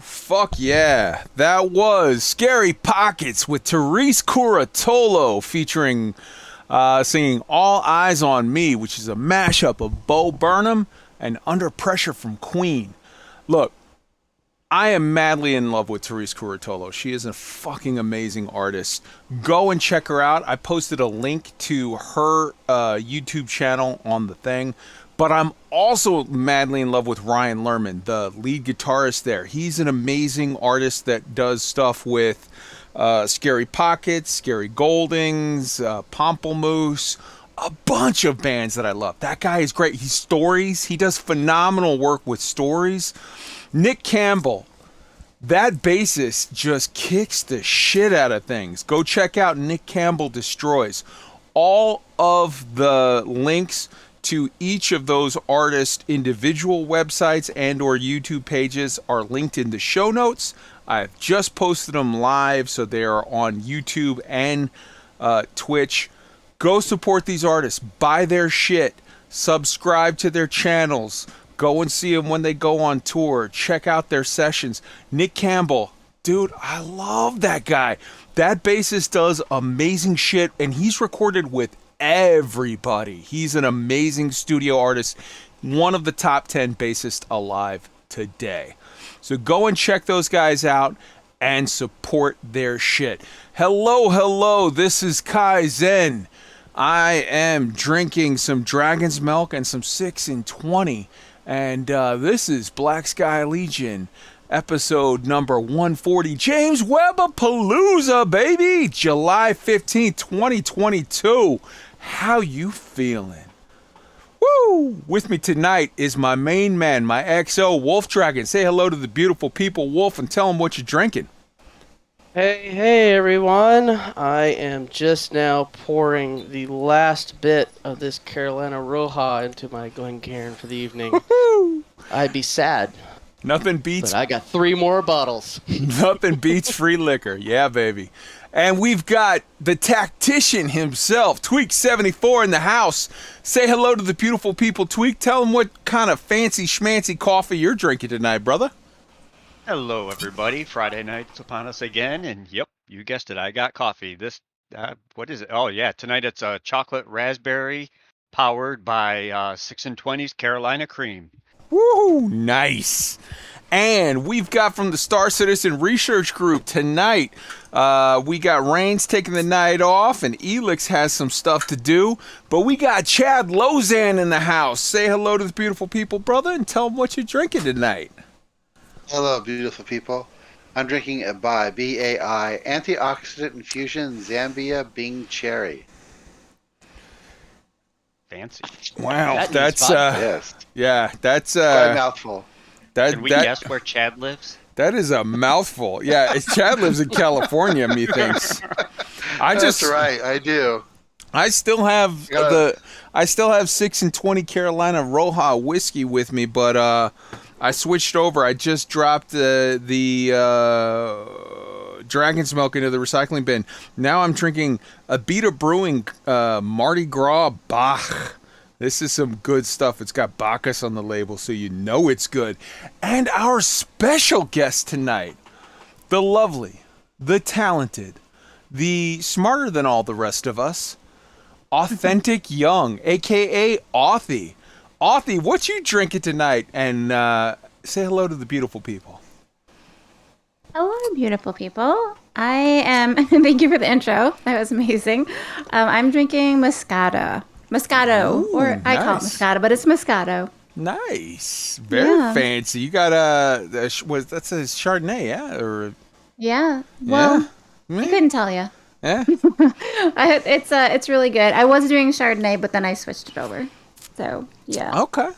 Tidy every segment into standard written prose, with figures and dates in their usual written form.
Fuck yeah. That was Scary Pockets with Therese Curatolo featuring singing All Eyes on Me, which is a mashup of Bo Burnham and Under Pressure from Queen. Look, I am madly in love with Therese Curatolo. She is a fucking amazing artist. Go and check her out. I posted a link to her YouTube channel on the thing. But I'm also madly in love with Ryan Lerman, the lead guitarist there. He's an amazing artist that does stuff with Scary Pockets, Scary Goldings, Pomplamoose, a bunch of bands that I love. That guy is great. He's Stories. He does phenomenal work with Stories. Nick Campbell, that bassist just kicks the shit out of things. Go check out Nick Campbell Destroys. All of the links to each of those artists' individual websites and or YouTube pages are linked in the show notes. I've just posted them live, so they are on YouTube and Twitch. Go support these artists. Buy their shit. Subscribe to their channels. Go and see them when they go on tour. Check out their sessions. Nick Campbell, dude, I love that guy. That bassist does amazing shit, and he's recorded with everybody. He's an amazing studio artist, one of the top 10 bassists alive today. So go and check those guys out and support their shit. Hello, this is Kai Zen. I am drinking some Dragon's Milk and some 6 in 20, and this is Black Sky Legion, episode number 140, Jameswebbapalooza, baby, July 15th, 2022. How you feeling? Woo! With me tonight is my main man, my XO, WOLFDRAGON. Say hello to the beautiful people, Wolf, and tell them what you're drinking. Hey everyone. I am just now pouring the last bit of this Carolina Roja into my Glencairn for the evening. I'd be sad. Nothing beats... But I got 3 more bottles. Nothing beats free liquor. Yeah, baby. And we've got the tactician himself, Tweak74 in the house. Say hello to the beautiful people, Tweak. Tell them what kind of fancy schmancy coffee you're drinking tonight, brother. Hello, everybody. Friday night's upon us again, and yep, you guessed it. I got coffee. What is it? Oh yeah, tonight it's a chocolate raspberry powered by 6 and 20's Carolina Cream. Woo! Nice. And we've got from the Star Citizen Research Group tonight, we got Rains taking the night off, and Elix has some stuff to do. But we got Chad LOSAN in the house. Say hello to the beautiful people, brother, and tell them what you're drinking tonight. Hello, beautiful people. I'm drinking a BAI, B-A-I, antioxidant infusion Zambia Bing Cherry. Fancy. Wow, That needs that's vodka. Yes, yeah, that's quite a mouthful. Can we guess where Chad lives? That is a mouthful. Yeah, Chad lives in California, methinks. That's right, I do. I still have I still have 6 and 20 Carolina Roja whiskey with me, but I switched over. I just dropped the Dragon's Milk into the recycling bin. Now I'm drinking a Beta Brewing Mardi Gras Bach. This is some good stuff. It's got Bacchus on the label, so you know it's good. And our special guest tonight, the lovely, the talented, the smarter than all the rest of us, Authentic Young, a.k.a. Authy. Authy, what you drinking tonight? And say hello to the beautiful people. Hello, beautiful people. I am, thank you for the intro. That was amazing. I'm drinking Moscato. Moscato, Ooh, or I call it nice. Moscato, but it's Moscato. Nice. Very Yeah. fancy. You got that's a Chardonnay, yeah? Or Yeah. Well, yeah? I couldn't tell you. Yeah? It's really good. I was doing Chardonnay, but then I switched it over. So, yeah. Okay.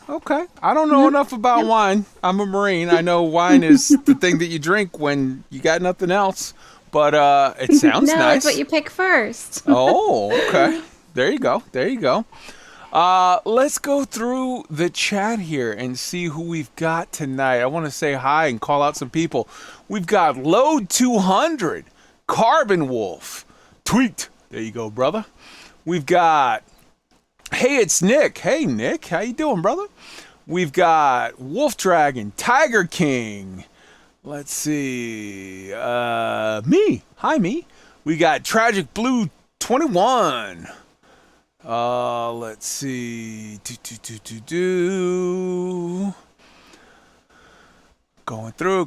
I don't know enough about wine. I'm a Marine. I know wine is the thing that you drink when you got nothing else. But it sounds No, nice. it's what you pick first. Oh, okay. There you go. Let's go through the chat here and see who we've got tonight. I want to say hi and call out some people. We've got Load 200, Carbon Wolf, Tweet. There you go, brother. We've got, hey, it's Nick. Hey, Nick. How you doing, brother? We've got Wolf Dragon, Tiger King. Let's see. Me. Hi, me. We got Tragic Blue 21. Let's see. Going through.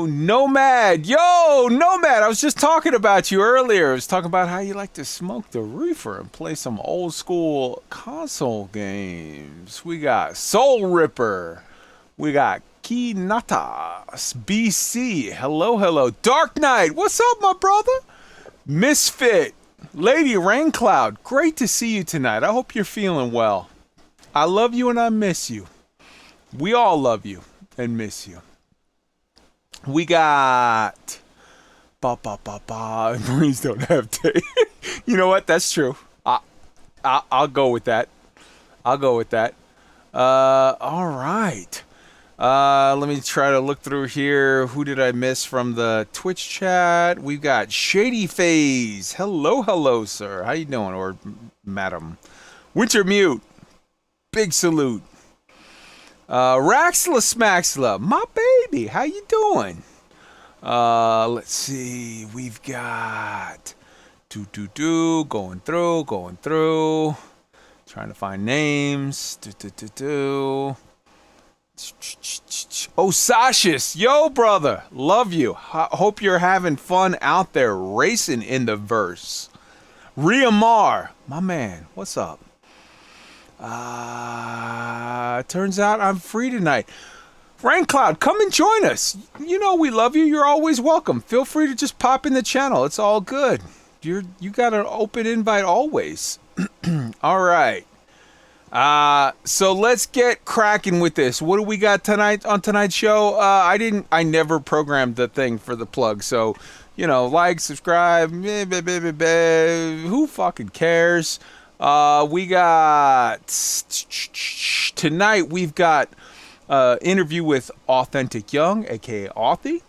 Nomad. Yo, Nomad. I was just talking about you earlier. I was talking about how you like to smoke the reefer and play some old school console games. We got Soul Ripper. We got Kinatas. BC. Hello. Dark Knight. What's up, my brother? Misfit. Lady Raincloud, great to see you tonight. I hope you're feeling well. I love you and I miss you. We all love you and miss you. We got... Marines don't have tape. You know what? That's true. I'll go with that. All right. Let me try to look through here. Who did I miss from the Twitch chat? We've got Shady Phase. Hello, sir. How you doing, or madam? Winter Mute. Big salute. Raxla Smaxla. My baby. How you doing? Let's see. We've got... Going through. Trying to find names. Osashis, yo brother, love you. Hope you're having fun out there racing in the verse. Riamar, my man, what's up? Turns out I'm free tonight. Raincloud, come and join us. You know we love you. You're always welcome. Feel free to just pop in the channel. It's all good. You got an open invite always. All right. So let's get cracking with this. What do we got tonight on tonight's show? I never programmed the thing for the plug. So, like, subscribe, who fucking cares? We got, tonight we've got, interview with Authentic Young, aka Authy.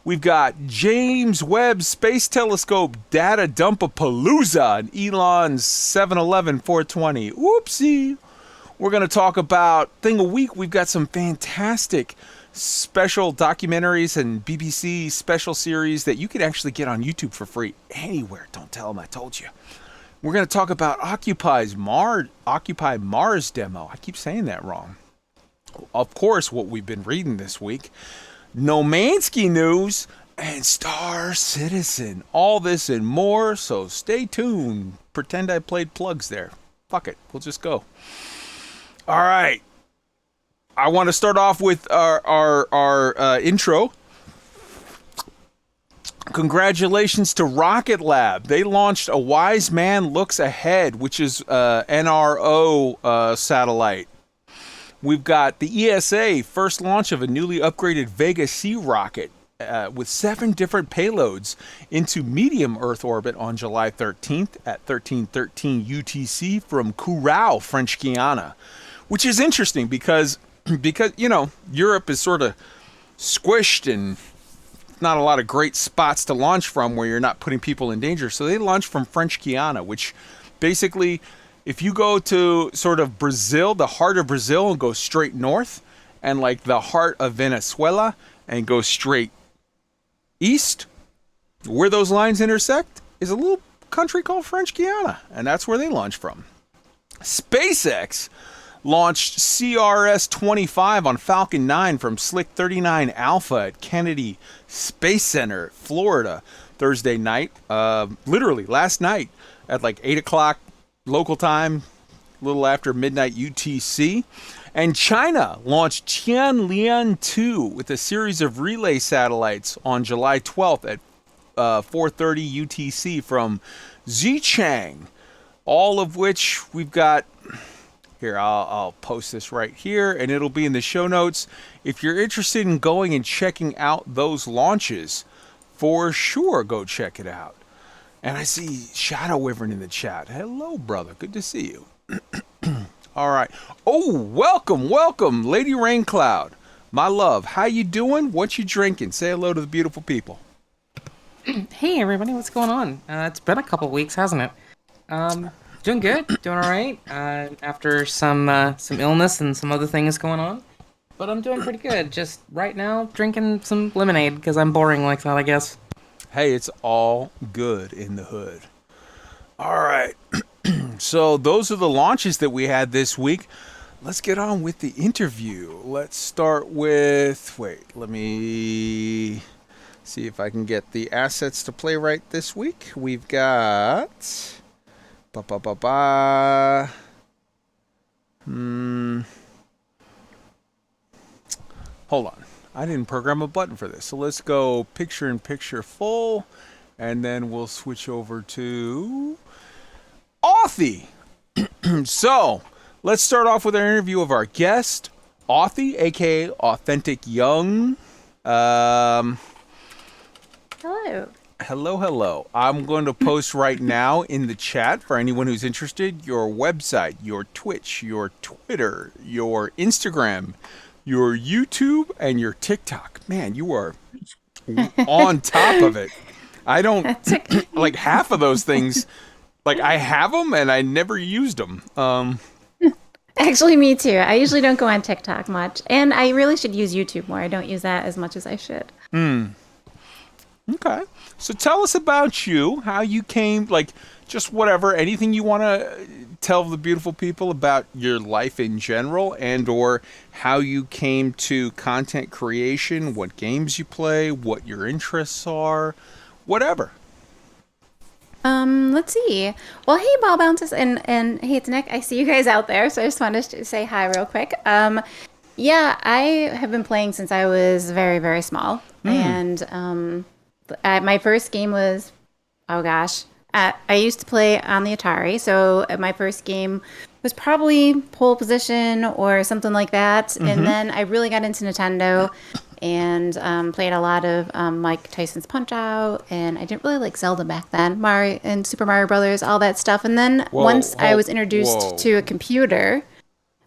We've got James Webb Space Telescope Data Dumpapalooza and Elon's 711 420. Whoopsie. We're going to talk about Thing a Week. We've got some fantastic special documentaries and BBC special series that you can actually get on YouTube for free anywhere. Don't tell them I told you. We're going to talk about Occupy Mars demo. I keep saying that wrong. Of course, what we've been reading this week, NoManSky news, and Star Citizen. All this and more, so stay tuned. Pretend I played plugs there. Fuck it, we'll just go. All right. I want to start off with our intro. Congratulations to Rocket Lab. They launched a Wise Man Looks Ahead, which is NRO satellite. We've got the ESA, first launch of a newly upgraded Vega C rocket with 7 different payloads into medium Earth orbit on July 13th at 1313 UTC from Curacao, French Guiana, which is interesting because you know, Europe is sort of squished and not a lot of great spots to launch from where you're not putting people in danger. So they launched from French Guiana, which basically, if you go to sort of Brazil, the heart of Brazil, and go straight north, and like the heart of Venezuela, and go straight east, where those lines intersect is a little country called French Guiana, and that's where they launch from. SpaceX launched CRS-25 on Falcon 9 from Slick 39 Alpha at Kennedy Space Center, Florida, Thursday night. Literally last night at like 8 o'clock local time, a little after midnight UTC. And China launched Tianlian-2 with a series of relay satellites on July 12th at 4:30 UTC from Xichang, all of which we've got. Here, I'll post this right here, and it'll be in the show notes. If you're interested in going and checking out those launches, for sure go check it out. And I see Shadow Wyvern in the chat. Hello, brother. Good to see you. All right. Oh, welcome, Lady Raincloud. My love, how you doing? What you drinking? Say hello to the beautiful people. Hey, everybody. What's going on? It's been a couple weeks, hasn't it? Doing good, doing all right. After some illness and some other things going on, but I'm doing pretty good. Just right now, drinking some lemonade because I'm boring like that, I guess. Hey, it's all good in the hood. All right. So those are the launches that we had this week. Let's get on with the interview. Let's start with. Wait, let me see if I can get the assets to play right this week. We've got. Hold on. I didn't program a button for this. So let's go picture-in-picture full, and then we'll switch over to Authy. So let's start off with our interview of our guest, Authy, aka Authentic Young. Hello. Hello. I'm going to post right now in the chat for anyone who's interested your website, your Twitch, your Twitter, your Instagram, your YouTube, and your TikTok. Man, you are on top of it. I don't like half of those things. Like I have them and I never used them. Actually, me too. I usually don't go on TikTok much, and I really should use YouTube more. I don't use that as much as I should. Okay. So tell us about you, how you came, like, just whatever, anything you want to tell the beautiful people about your life in general, and or how you came to content creation, what games you play, what your interests are, whatever. Let's see. Well, hey, Ball Bounces, and hey, it's Nick. I see you guys out there, so I just wanted to say hi real quick. Yeah, I have been playing since I was very, very small, and my first game was, oh gosh, I used to play on the Atari, so my first game was probably Pole Position or something like that, and then I really got into Nintendo and played a lot of Mike Tyson's Punch-Out, and I didn't really like Zelda back then, Mario and Super Mario Brothers, all that stuff, and then I was introduced to a computer.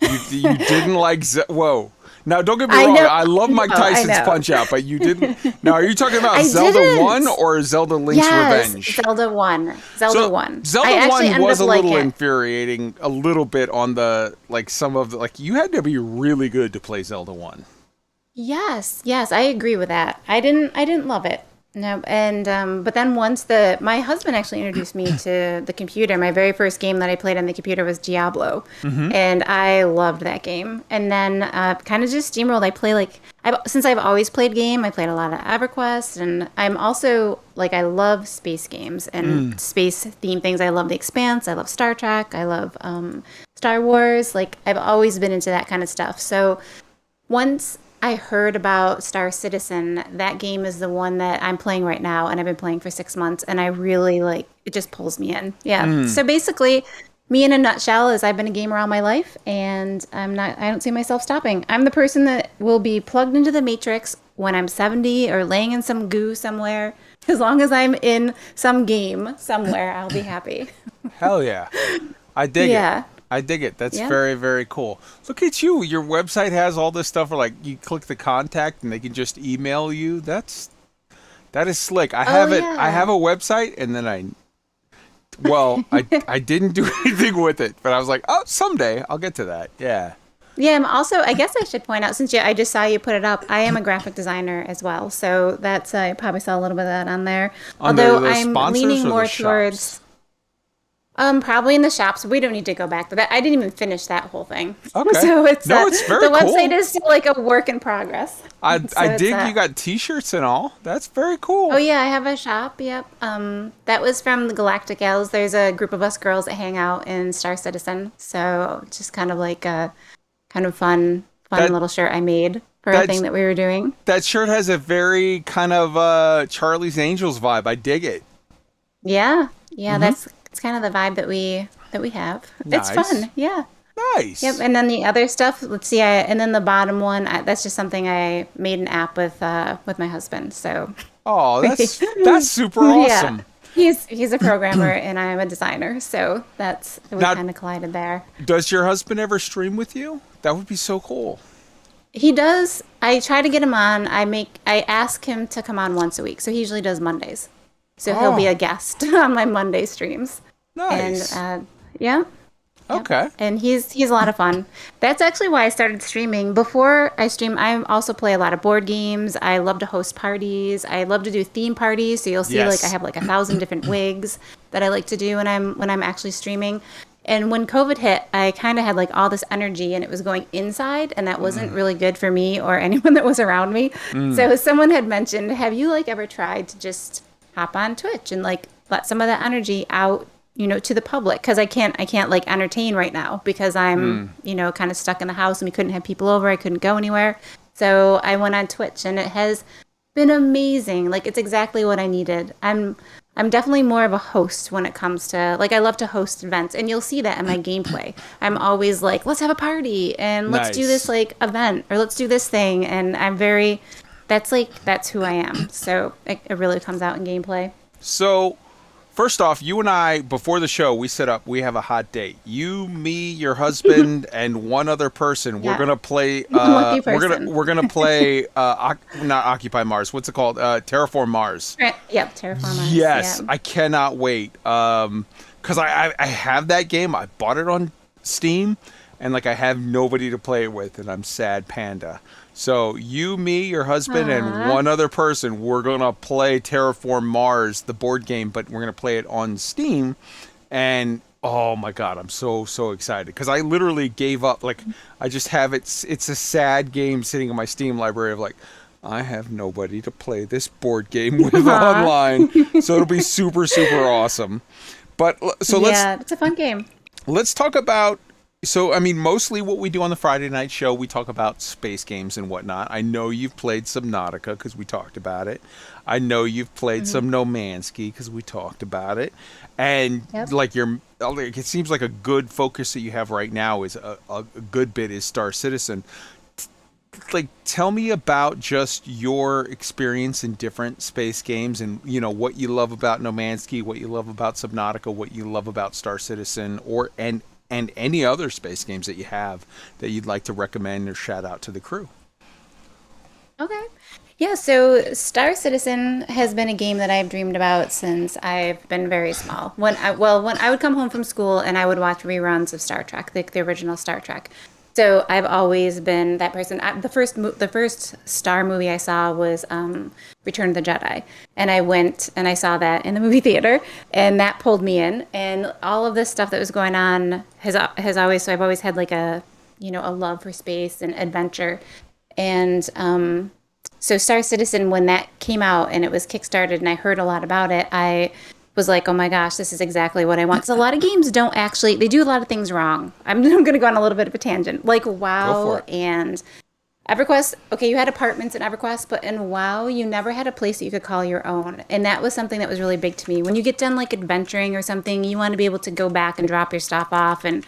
You didn't like Whoa. Now, don't get me wrong. I love Mike Tyson's Punch-Out, but you didn't. Now, are you talking about Zelda 1 or Zelda Link's Revenge? Zelda 1. Zelda 1. Zelda 1 was a little infuriating, a little bit on the, like, some of the, like, you had to be really good to play Zelda 1. Yes, I agree with that. I didn't love it. No, and but then once my husband actually introduced me to the computer. My very first game that I played on the computer was Diablo, and I loved that game. And then kind of just steamrolled. I play like since I've always played game. I played a lot of EverQuest, and I'm also like I love space games and space themed things. I love The Expanse. I love Star Trek. I love Star Wars. Like I've always been into that kind of stuff. So once I heard about Star Citizen, that game is the one that I'm playing right now, and I've been playing for 6 months, and I really like it. Just pulls me in. Yeah. So basically, me in a nutshell is I've been a gamer all my life, and I don't see myself stopping. I'm the person that will be plugged into the Matrix when I'm 70 or laying in some goo somewhere. As long as I'm in some game somewhere, I'll be happy. Hell yeah. I dig it. Yeah. I dig it. That's Yeah. very, very cool. Look at you. Your website has all this stuff where like you click the contact and they can just email you. That is slick. I have it. yeah. I have a website and then I didn't do anything with it, but I was like, oh, someday I'll get to that. Yeah. Yeah, I'm also, I guess I should point out, since I just saw you put it up, I am a graphic designer as well. So that's, I probably saw a little bit of that on there. Under Although the I'm sponsors or leaning the more shops? towards, probably in the shops. We don't need to go back to that. I didn't even finish that whole thing. Okay. So it's, No, it's very the website cool. is still like a work in progress. I it's, dig you got t-shirts and all. That's very cool. Oh yeah, I have a shop. Yep. That was from the Galactic Gals. There's a group of us girls that hang out in Star Citizen. So just kind of like a kind of fun little shirt I made for a thing that we were doing. That shirt has a very kind of Charlie's Angels vibe. I dig it. Yeah. That's it's kind of the vibe that we have. Nice. It's fun. Yeah. Nice. Yep. And then the other stuff. Let's see. And then the bottom one. That's just something I made an app with my husband. So. Oh, that's super awesome. Yeah. He's a programmer and I'm a designer, so we Now- kind of collided there. Does your husband ever stream with you? That would be so cool. He does. I try to get him on. I ask him to come on once a week, so he usually does Mondays. So he'll be a guest on my Monday streams. Nice. And yeah. Okay. And he's a lot of fun. That's actually why I started streaming. Before I stream, I also play a lot of board games. I love to host parties. I love to do theme parties. So you'll see Yes. like I have like 1,000 different wigs that I like to do when I'm actually streaming. And when COVID hit, I kind of had like all this energy and it was going inside, and that wasn't really good for me or anyone that was around me. So someone had mentioned, have you like ever tried to just hop on Twitch and like let some of that energy out, to the public? Because I can't like entertain right now because I'm, kind of stuck in the house and we couldn't have people over. I couldn't go anywhere. So I went on Twitch and it has been amazing. Like it's exactly what I needed. I'm definitely more of a host when it comes to like I love to host events, and you'll see that in my gameplay. I'm always like, let's have a party and let's do Nice. this like event or let's do this thing, and that's who I am. So it really comes out in gameplay. So, first off, you and I, before the show, we have a hot date. You, me, your husband, and one other person. We're Yeah. gonna play. Lucky person. We're gonna play. Not Occupy Mars. What's it called? Terraform Mars. Yep, Terraformers. Yes, Yeah. I cannot wait. Because I have that game. I bought it on Steam, and like I have nobody to play it with, and I'm sad panda. So you, me, your husband, and one other person, we're gonna play Terraform Mars, the board game, but we're gonna play it on Steam. And oh my god, I'm so excited because I literally gave up. Like I just have it. It's a sad game sitting in my Steam library of like, I have nobody to play this board game with online. So it'll be super awesome. But so it's a fun game. let's talk about. So, I mean, mostly what we do on the Friday night show, we talk about space games and whatnot. I know you've played Subnautica because we talked about it. I know you've played some NoManSky because we talked about it. And like it seems like a good focus that you have right now is a good bit is Star Citizen. Like, tell me about just your experience in different space games and, what you love about NoManSky, what you love about Subnautica, what you love about Star Citizen, and any other space games that you have that you'd like to recommend or shout out to the crew. Okay. Yeah, so Star Citizen has been a game that I've dreamed about since I've been very small. When I would come home from school and I would watch reruns of Star Trek, the original Star Trek. So I've always been that person. The first Star movie I saw was Return of the Jedi, and I went and I saw that in the movie theater, and that pulled me in. And all of this stuff that was going on has always, so I've always had like a love for space and adventure, and so Star Citizen, when that came out and it was kickstarted and I heard a lot about it, I was like, oh my gosh, this is exactly what I want. Because a lot of games they do a lot of things wrong. I'm going to go on a little bit of a tangent. Like WoW and EverQuest. Okay, you had apartments in EverQuest, but in WoW, you never had a place that you could call your own. And that was something that was really big to me. When you get done like adventuring or something, you want to be able to go back and drop your stuff off and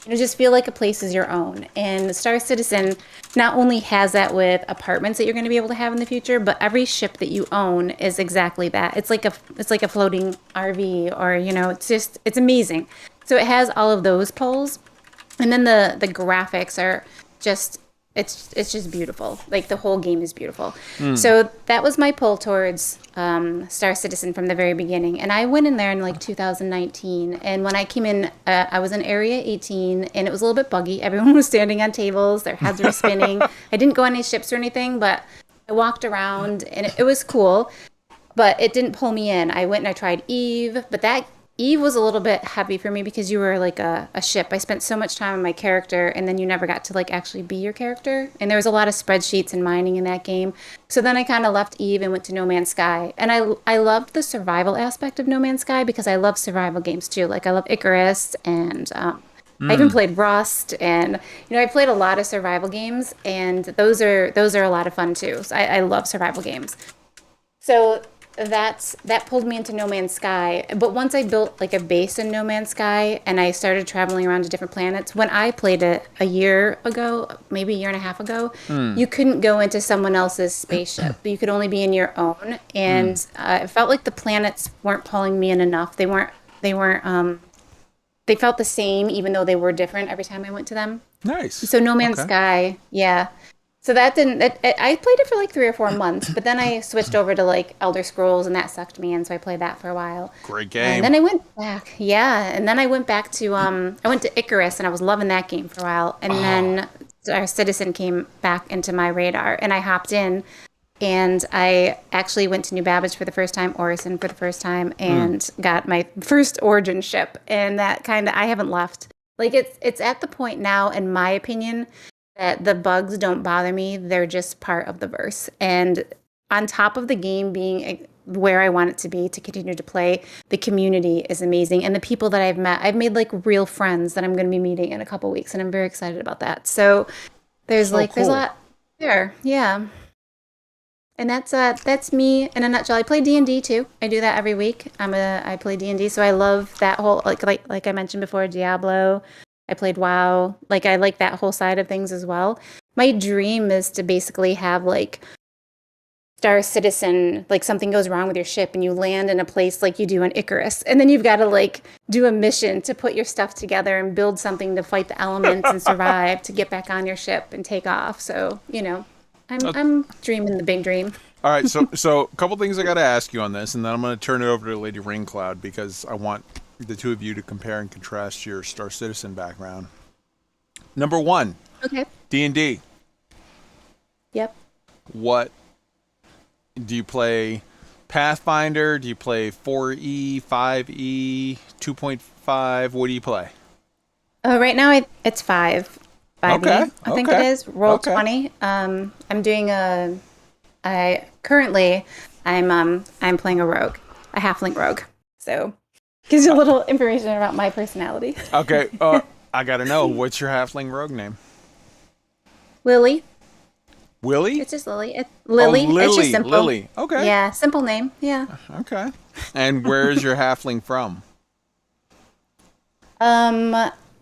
just feel like a place is your own. And Star Citizen not only has that with apartments that you're going to be able to have in the future, but every ship that you own is exactly that. It's like a floating RV, or it's amazing. So it has all of those pulls, and then the graphics are just it's just beautiful. Like the whole game is beautiful. So that was my pull towards Star Citizen from the very beginning. And I went in there in like 2019. And when I came in, I was in Area 18, and it was a little bit buggy. Everyone was standing on tables. Their heads were spinning. I didn't go on any ships or anything, but I walked around, and it was cool. But it didn't pull me in. I went and I tried Eve, but that Eve was a little bit heavy for me because you were like a ship. I spent so much time on my character, and then you never got to like actually be your character. And there was a lot of spreadsheets and mining in that game. So then I kind of left Eve and went to NoManSky. And I loved the survival aspect of NoManSky because I love survival games too. Like I love Icarus, and I even played Rust, and I played a lot of survival games, and those are a lot of fun too. So I love survival games. So that pulled me into NoManSky. But once I built like a base in NoManSky and I started traveling around to different planets, when I played it a year ago, maybe a year and a half ago, you couldn't go into someone else's spaceship. You could only be in your own. And it felt like the planets weren't pulling me in enough. They felt the same, even though they were different every time I went to them. Nice. So NoManSky, yeah. So that didn't. I played it for like 3 or 4 months, but then I switched over to like Elder Scrolls, and that sucked me in. So I played that for a while. Great game. And then I went back. Yeah, and then I went back to I went to Icarus, and I was loving that game for a while. And then our Citizen came back into my radar, and I hopped in, and I actually went to New Babbage for the first time, Orison for the first time, and got my first Origin ship. And that I haven't left. Like it's at the point now, in my opinion, that the bugs don't bother me. They're just part of the verse. And on top of the game being where I want it to be to continue to play, the community is amazing. And the people that I've made like real friends that I'm going to be meeting in a couple weeks. And I'm very excited about that. So there's there's a lot there. Yeah. And that's me in a nutshell. I play D&D too. I do that every week. I play D&D. So I love that whole, like I mentioned before, Diablo. I played WoW. Like I like that whole side of things as well. My dream is to basically have like Star Citizen, like something goes wrong with your ship and you land in a place like you do on Icarus, and then you've got to like do a mission to put your stuff together and build something to fight the elements and survive to get back on your ship and take off. So I'm dreaming the big dream. All right, so a couple things I got to ask you on this, and then I'm going to turn it over to Lady Ringcloud because I want the two of you to compare and contrast your Star Citizen background. Number one. Okay. D&D. Yep. What do you play? Pathfinder? Do you play 4E, 5E, 2.5? What do you play? Right now it's 5. 5E, Okay. I think it is. Roll 20. I'm doing I'm playing a rogue, a halfling rogue. So gives you a little information about my personality. Okay. I got to know, what's your halfling rogue name? Lily. Willie? It's just Lily. Lily. Oh, Lily. It's just simple. Lily. Okay. Yeah, simple name. Yeah. Okay. And where is your halfling from?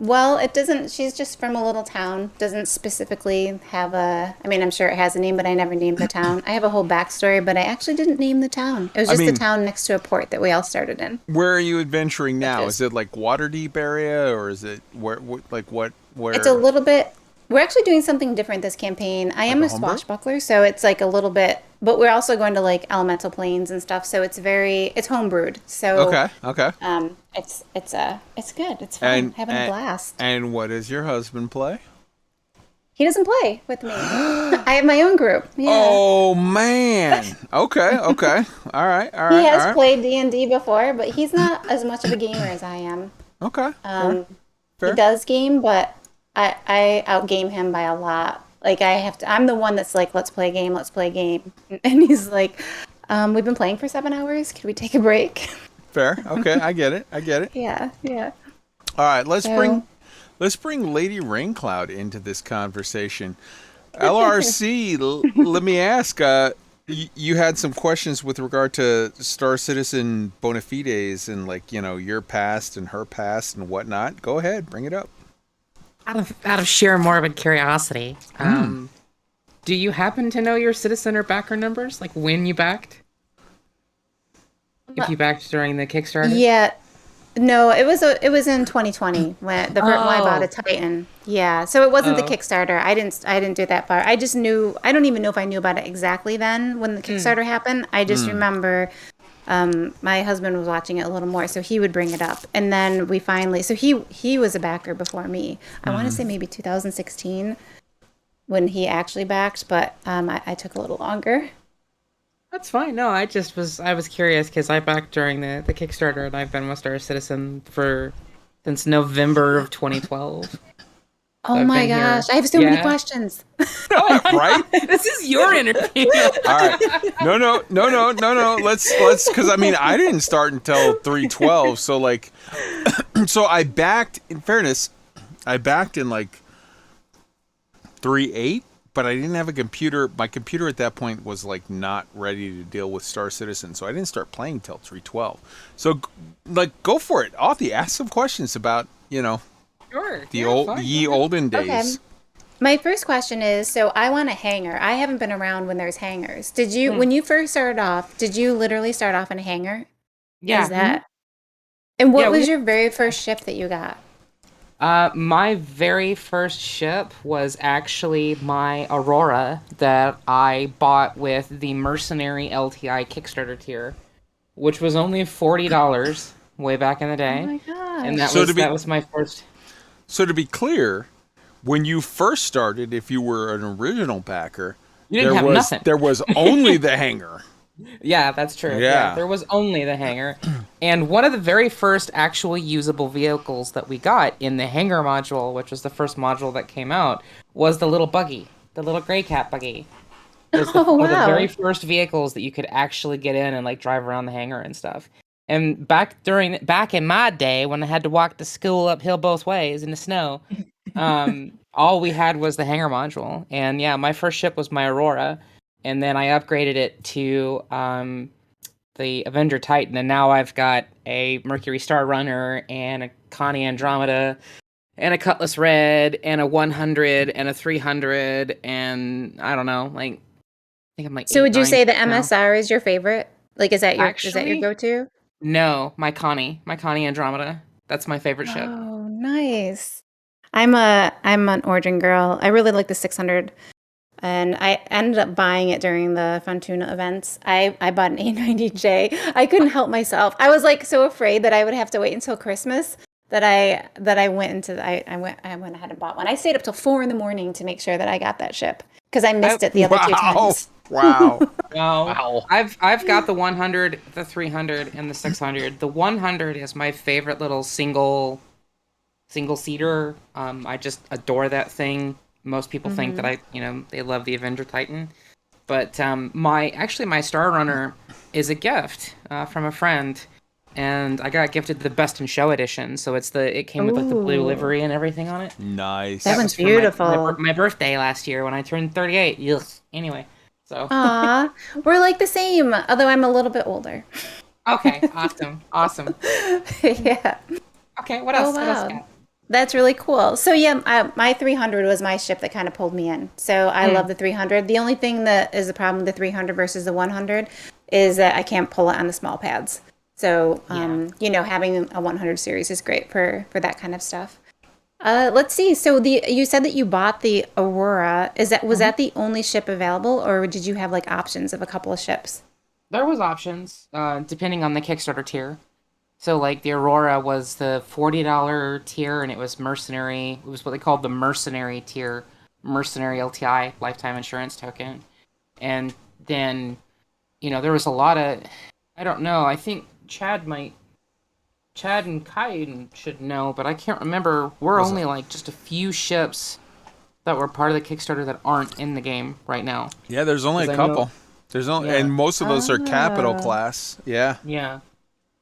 Well, it doesn't. She's just from a little town. Doesn't specifically have a. I mean, I'm sure it has a name, but I never named the town. I have a whole backstory, but I actually didn't name the town. It was just a town next to a port that we all started in. Where are you adventuring now? Is it like Waterdeep area, or is it where? Where? It's a little bit. We're actually doing something different this campaign. I am a swashbuckler, so it's like a little bit. But we're also going to like elemental planes and stuff, so it's homebrewed. So okay. It's good. It's fun. Having a blast. And what does your husband play? He doesn't play with me. I have my own group. Yeah. Oh man. Okay. Okay. All right. All right. He has all right. played D&D before, but he's not as much of a gamer as I am. Okay. He does game, but I outgame him by a lot. Like I'm the one that's like, let's play a game, let's play a game. And he's like, we've been playing for 7 hours. Could we take a break? Fair. Okay. I get it. I get it. Yeah. All right. Let's bring Lady Raincloud into this conversation. LRC, let me ask. You had some questions with regard to Star Citizen bona fides and your past and her past and whatnot. Go ahead, bring it up. Out of sheer morbid curiosity, do you happen to know your citizen or backer numbers? Like when you backed? If you backed during the Kickstarter? Yeah. No, it was in 2020 when when I bought a Titan. Yeah, so it wasn't the Kickstarter. I didn't do that part. I just knew. I don't even know if I knew about it exactly then when the Kickstarter happened. I just remember my husband was watching it a little more, so he would bring it up, and then we finally. So he was a backer before me. I want to say maybe 2016 when he actually backed, but I took a little longer. That's fine. No, I was curious because I backed during the Kickstarter and I've been with Star Citizen since November of 2012. Oh my gosh, I have so many questions. Right? This is your interview. All right. No. Let's because I didn't start until 3/12. So so I backed. In fairness, I backed in 3/8. But I didn't have a computer. My computer at that point was not ready to deal with Star Citizen, so I didn't start playing till 3/12. So, go for it, Authy. Ask some questions about Sure. the olden days. Okay. My first question is: so I want a hangar. I haven't been around when there's hangars. Did you, when you first started off? Did you literally start off in a hangar? Yeah. Is that? And what was your very first ship that you got? My very first ship was actually my Aurora that I bought with the Mercenary LTI Kickstarter tier, which was only $40 way back in the day. Oh my gosh. And that was my first. So to be clear, when you first started, if you were an original backer, You didn't have nothing. There was only the hangar. Yeah, that's true. Yeah, there was only the hangar. And one of the very first actual usable vehicles that we got in the hangar module, which was the first module that came out, was the little buggy, the little gray cat buggy. It was one of the very first vehicles that you could actually get in and drive around the hangar and stuff. And back in my day when I had to walk to school uphill both ways in the snow, all we had was the hangar module. And yeah, my first ship was my Aurora. And then I upgraded it to the Avenger Titan, and now I've got a Mercury Star Runner, and a Connie Andromeda, and a Cutlass Red, and a 100, and a 300, and I don't know, I think I'm So would you say the now. MSR is your favorite? Is that your go-to? No, my Connie Andromeda. That's my favorite ship. Oh, nice. I'm an Origin girl. I really like the 600. And I ended up buying it during the Fontuna events. I bought an A90J. I couldn't help myself. I was so afraid that I would have to wait until Christmas that I went ahead and bought one. I stayed up till 4 a.m. to make sure that I got that ship because I missed it the other 2 times. Wow. Wow. I've got the 100, the 300, and the 600. The 100 is my favorite little single seater. I just adore that thing. Most people think that they love the Avenger Titan, but my Star Runner is a gift from a friend, and I got gifted the Best in Show edition. So it came with the blue livery and everything on it. Nice. That one's beautiful. My birthday last year when I turned 38. Yes. Anyway, so. Aw, we're the same, although I'm a little bit older. Okay. Awesome. Yeah. Okay. What else? Oh, wow. What else got? That's really cool. So yeah, my 300 was my ship that kind of pulled me in. So I love the 300. The only thing that is the problem with the 300 versus the 100 is that I can't pull it on the small pads. So having a 100 series is great for that kind of stuff. Let's see. So you said that you bought the Aurora. Was that the only ship available, or did you have options of a couple of ships? There was options depending on the Kickstarter tier. So, the Aurora was the $40 tier, and it was Mercenary. It was what they called the Mercenary tier, mercenary LTI lifetime insurance token, and then there was a lot of, I don't know. I think Chad and Kai should know, but I can't remember. We're only like just a few ships that were part of the Kickstarter that aren't in the game right now. Yeah, there's only a couple. There's only, and most of those are capital class. Yeah. Yeah.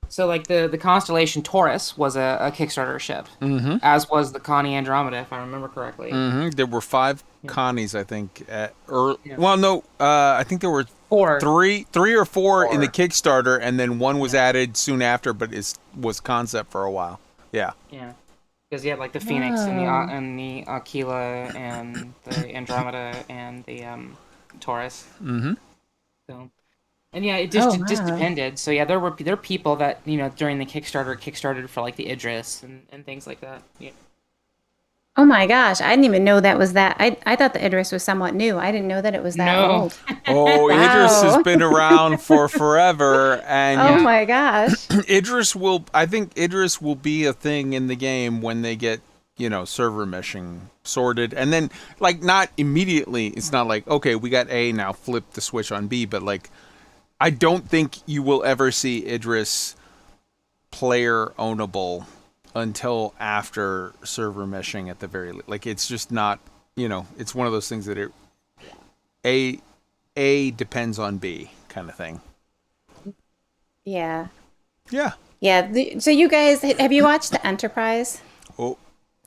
So like the Constellation Taurus was a Kickstarter ship, as was the Connie Andromeda, if I remember correctly. There were 5 Connies, I think. Well, no, I think there were 4. three or four in the Kickstarter, and then one was added soon after, but was concept for a while. Yeah. Yeah. Because you had like the Phoenix and the Aquila and the Andromeda and the Taurus. Mm-hmm. So, and yeah, it just depended. So yeah, there were people that during the Kickstarted for like the Idris and things like that. Yeah. Oh my gosh, I didn't even know that was that. I thought the Idris was somewhat new. I didn't know that it was that old. Oh, Wow. Idris has been around for forever, and Oh my gosh. I think Idris will be a thing in the game when they get, server meshing sorted, and then like not immediately. It's not like, okay, we got A, now flip the switch on B, but like I don't think you will ever see Idris player ownable until after server meshing at the very like it's just not, it's one of those things that A depends on B kind of thing. Yeah. Yeah. Yeah. So you guys, have you watched the Enterprise? Oh.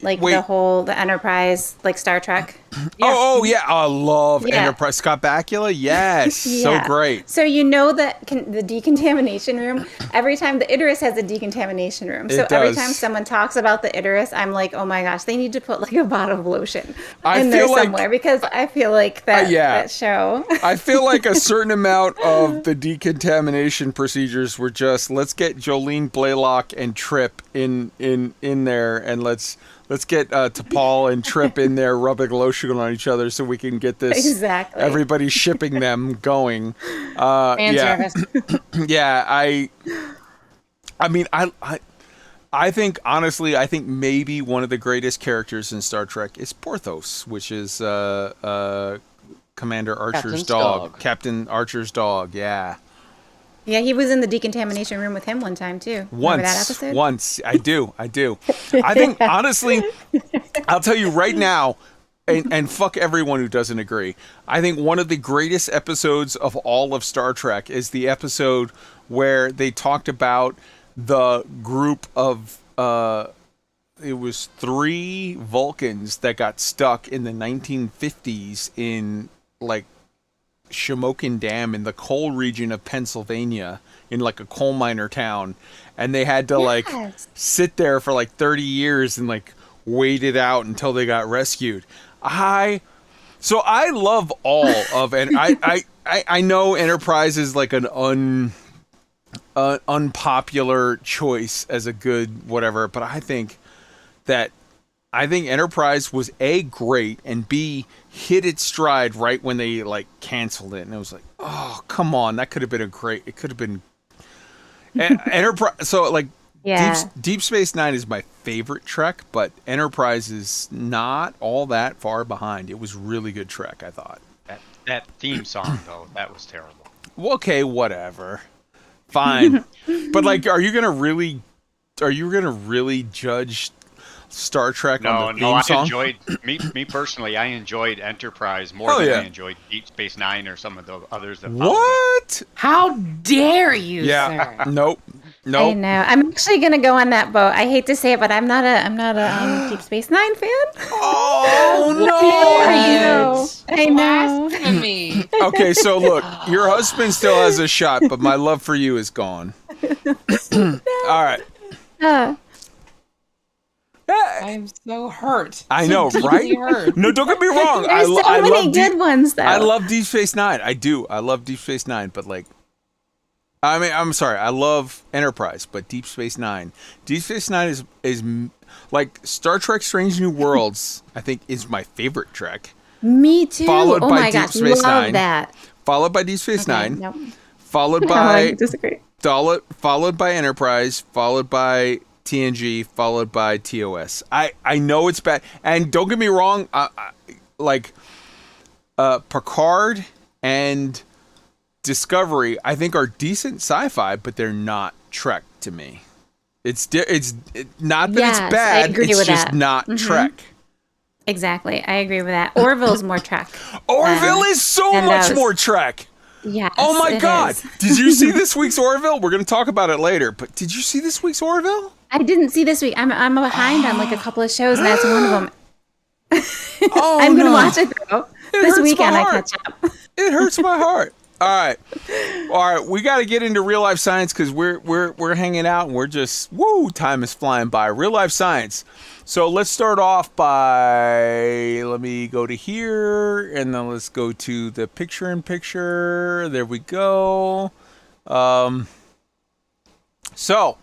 Like Wait. the Enterprise, like Star Trek? Oh yeah, I love Enterprise. Scott Bakula, yes, so great. So the decontamination room. Every time the Idris has a decontamination room. So every time someone talks about the Idris, I'm like, oh my gosh, they need to put like a bottle of lotion in there somewhere, because I feel like that show. I feel like a certain amount of the decontamination procedures were just, let's get Jolene Blaylock and Trip in there, and let's get T'Pol and Trip in there rubbing lotion on each other so we can get this. Everybody shipping them going. Service. Yeah, I mean, I think, honestly, maybe one of the greatest characters in Star Trek is Porthos, which is Commander Archer's dog. Captain Archer's dog, yeah. Yeah, he was in the decontamination room with him one time too. Remember that episode? Once. I do. I think, honestly, I'll tell you right now, and fuck everyone who doesn't agree, I think one of the greatest episodes of all of Star Trek is the episode where they talked about the group of, it was 3 Vulcans that got stuck in the 1950s in, like, Shamokin Dam in the coal region of Pennsylvania, in like a coal miner town, and they had to like sit there for like 30 years and like wait it out until they got rescued. I love all of, and I know Enterprise is like an unpopular choice as a good whatever, but I think Enterprise was A, great, and B, hit its stride right when they like canceled it, and it was like, oh come on, that could have been it could have been Enterprise. So like, Deep Space Nine is my favorite Trek, but Enterprise is not all that far behind. It was really good Trek, I thought. That theme song though, that was terrible. Well, okay, whatever, fine, but like, are you gonna really judge Star Trek on the theme song? I enjoyed me personally. I enjoyed Enterprise more than I enjoyed Deep Space Nine or some of the others that followed. What? How dare you, sir? Nope. I know. I'm actually gonna go on that boat. I hate to say it, but I'm not a Deep Space Nine fan. Oh no! I know. Blasphemy. Okay, so look, your husband still has a shot, but my love for you is gone. All right. I'm so hurt. I know, right? Hurt. No, don't get me wrong. There's so many good ones, though. I love Deep Space Nine. I do. I love Deep Space Nine, but like, I mean, I'm sorry. I love Enterprise, but Deep Space Nine is like Star Trek: Strange New Worlds. I think is my favorite Trek. Me too. Followed by my Deep gosh, Space love Nine. that. Followed by Deep Space Nine. Nope. Followed No, by I disagree. Followed by Enterprise. Followed by TNG, followed by TOS. I know it's bad, and don't get me wrong. like Picard and Discovery, I think, are decent sci-fi, but they're not Trek to me. It's not that Yes, it's bad. I agree It's with just that. not Trek. Exactly. I agree with that. Orville's more Trek. Orville is so and much those- more Trek. Yes. Oh my it God! is. Did you see this week's Orville? We're going to talk about it later. But did you see this week's Orville? I didn't see this week. I'm behind on like a couple of shows, and that's one of them. Oh, I'm gonna no. watch it though. This hurts weekend my I heart. catch up. It hurts my heart. All right. We got to get into real life science because we're hanging out and we're just time is flying by. Real life science. So let's start off by, let me go to here and then let's go to the picture-in-picture. There we go. So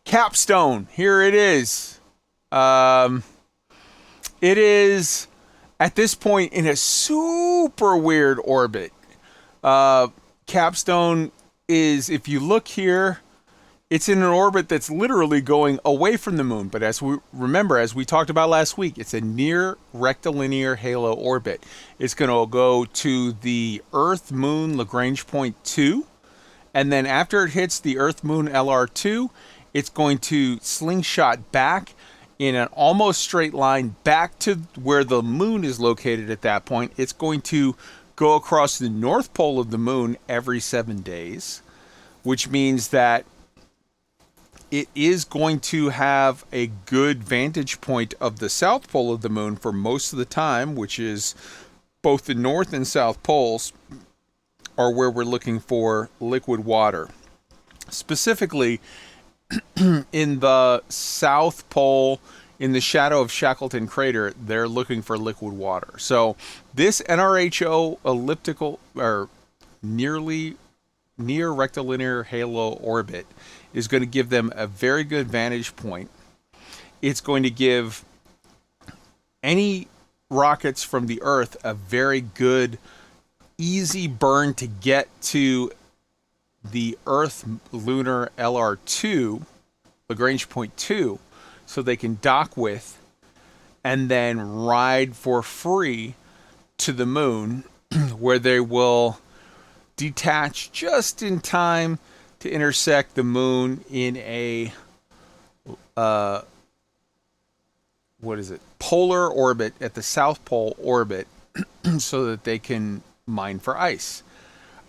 Capstone, here it is. It is at this point in a super weird orbit. Capstone is, if you look here, it's in an orbit that's literally going away from the moon. But as we remember, as we talked about last week, it's a near rectilinear halo orbit. It's going to go to the Earth-Moon Lagrange point 2. And then after it hits the Earth-Moon LR2, it's going to slingshot back in an almost straight line back to where the moon is located at that point. It's going to go across the north pole of the moon every 7 days, which means that it is going to have a good vantage point of the south pole of the moon for most of the time, which is both the north and south poles are where we're looking for liquid water. Specifically, in the south pole, in the shadow of Shackleton Crater, they're looking for liquid water. So this NRHO elliptical or near rectilinear halo orbit is going to give them a very good vantage point. It's going to give any rockets from the Earth a very good, easy burn to get to the Earth Lunar LR2, Lagrange point 2, so they can dock with and then ride for free to the moon, where they will detach just in time to intersect the moon in a polar orbit at the south pole orbit so that they can mine for ice.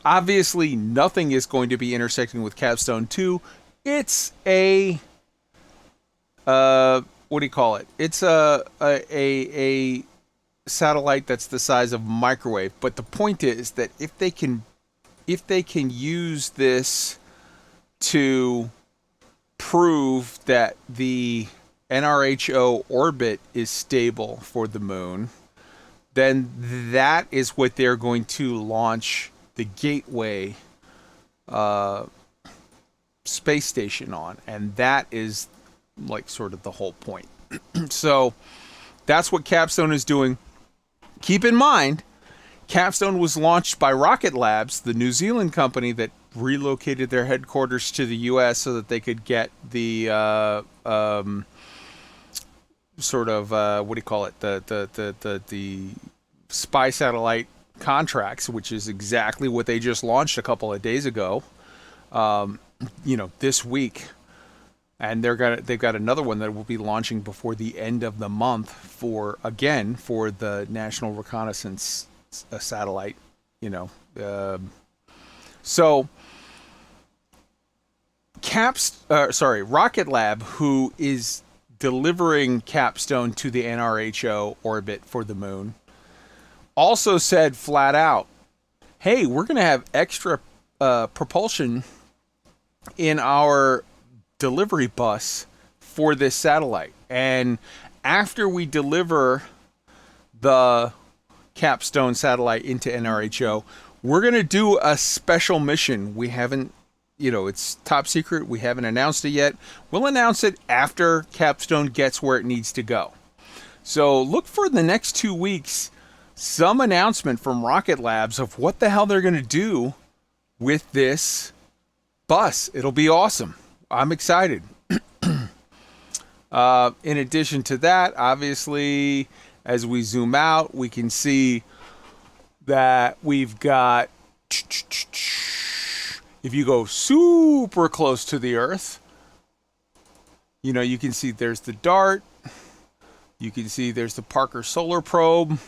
Obviously, nothing is going to be intersecting with Capstone 2. It's a what do you call it? It's a satellite that's the size of a microwave. But the point is that if they can use this to prove that the NRHO orbit is stable for the moon, then that is what they're going to launch the Gateway space station on. And that is like sort of the whole point. So that's what Capstone is doing. Keep in mind, Capstone was launched by Rocket Labs, the New Zealand company that relocated their headquarters to the U.S. so that they could get the the spy satellite contracts, which is exactly what they just launched a couple of days ago. This week, and they've got another one that will be launching before the end of the month for the National Reconnaissance satellite. So Rocket Lab, who is delivering Capstone to the NRHO orbit for the moon, also said flat out, hey, we're going to have extra propulsion in our delivery bus for this satellite. And after we deliver the Capstone satellite into NRHO, we're going to do a special mission. We haven't, it's top secret. We haven't announced it yet. We'll announce it after Capstone gets where it needs to go. So look for the next 2 weeks, some announcement from Rocket Labs of what the hell they're going to do with this bus. It'll be awesome. I'm excited. In addition to that, obviously, As we zoom out, we can see that we've got, if you go super close to the Earth, you know, you can see there's the DART. You can see there's the Parker Solar Probe.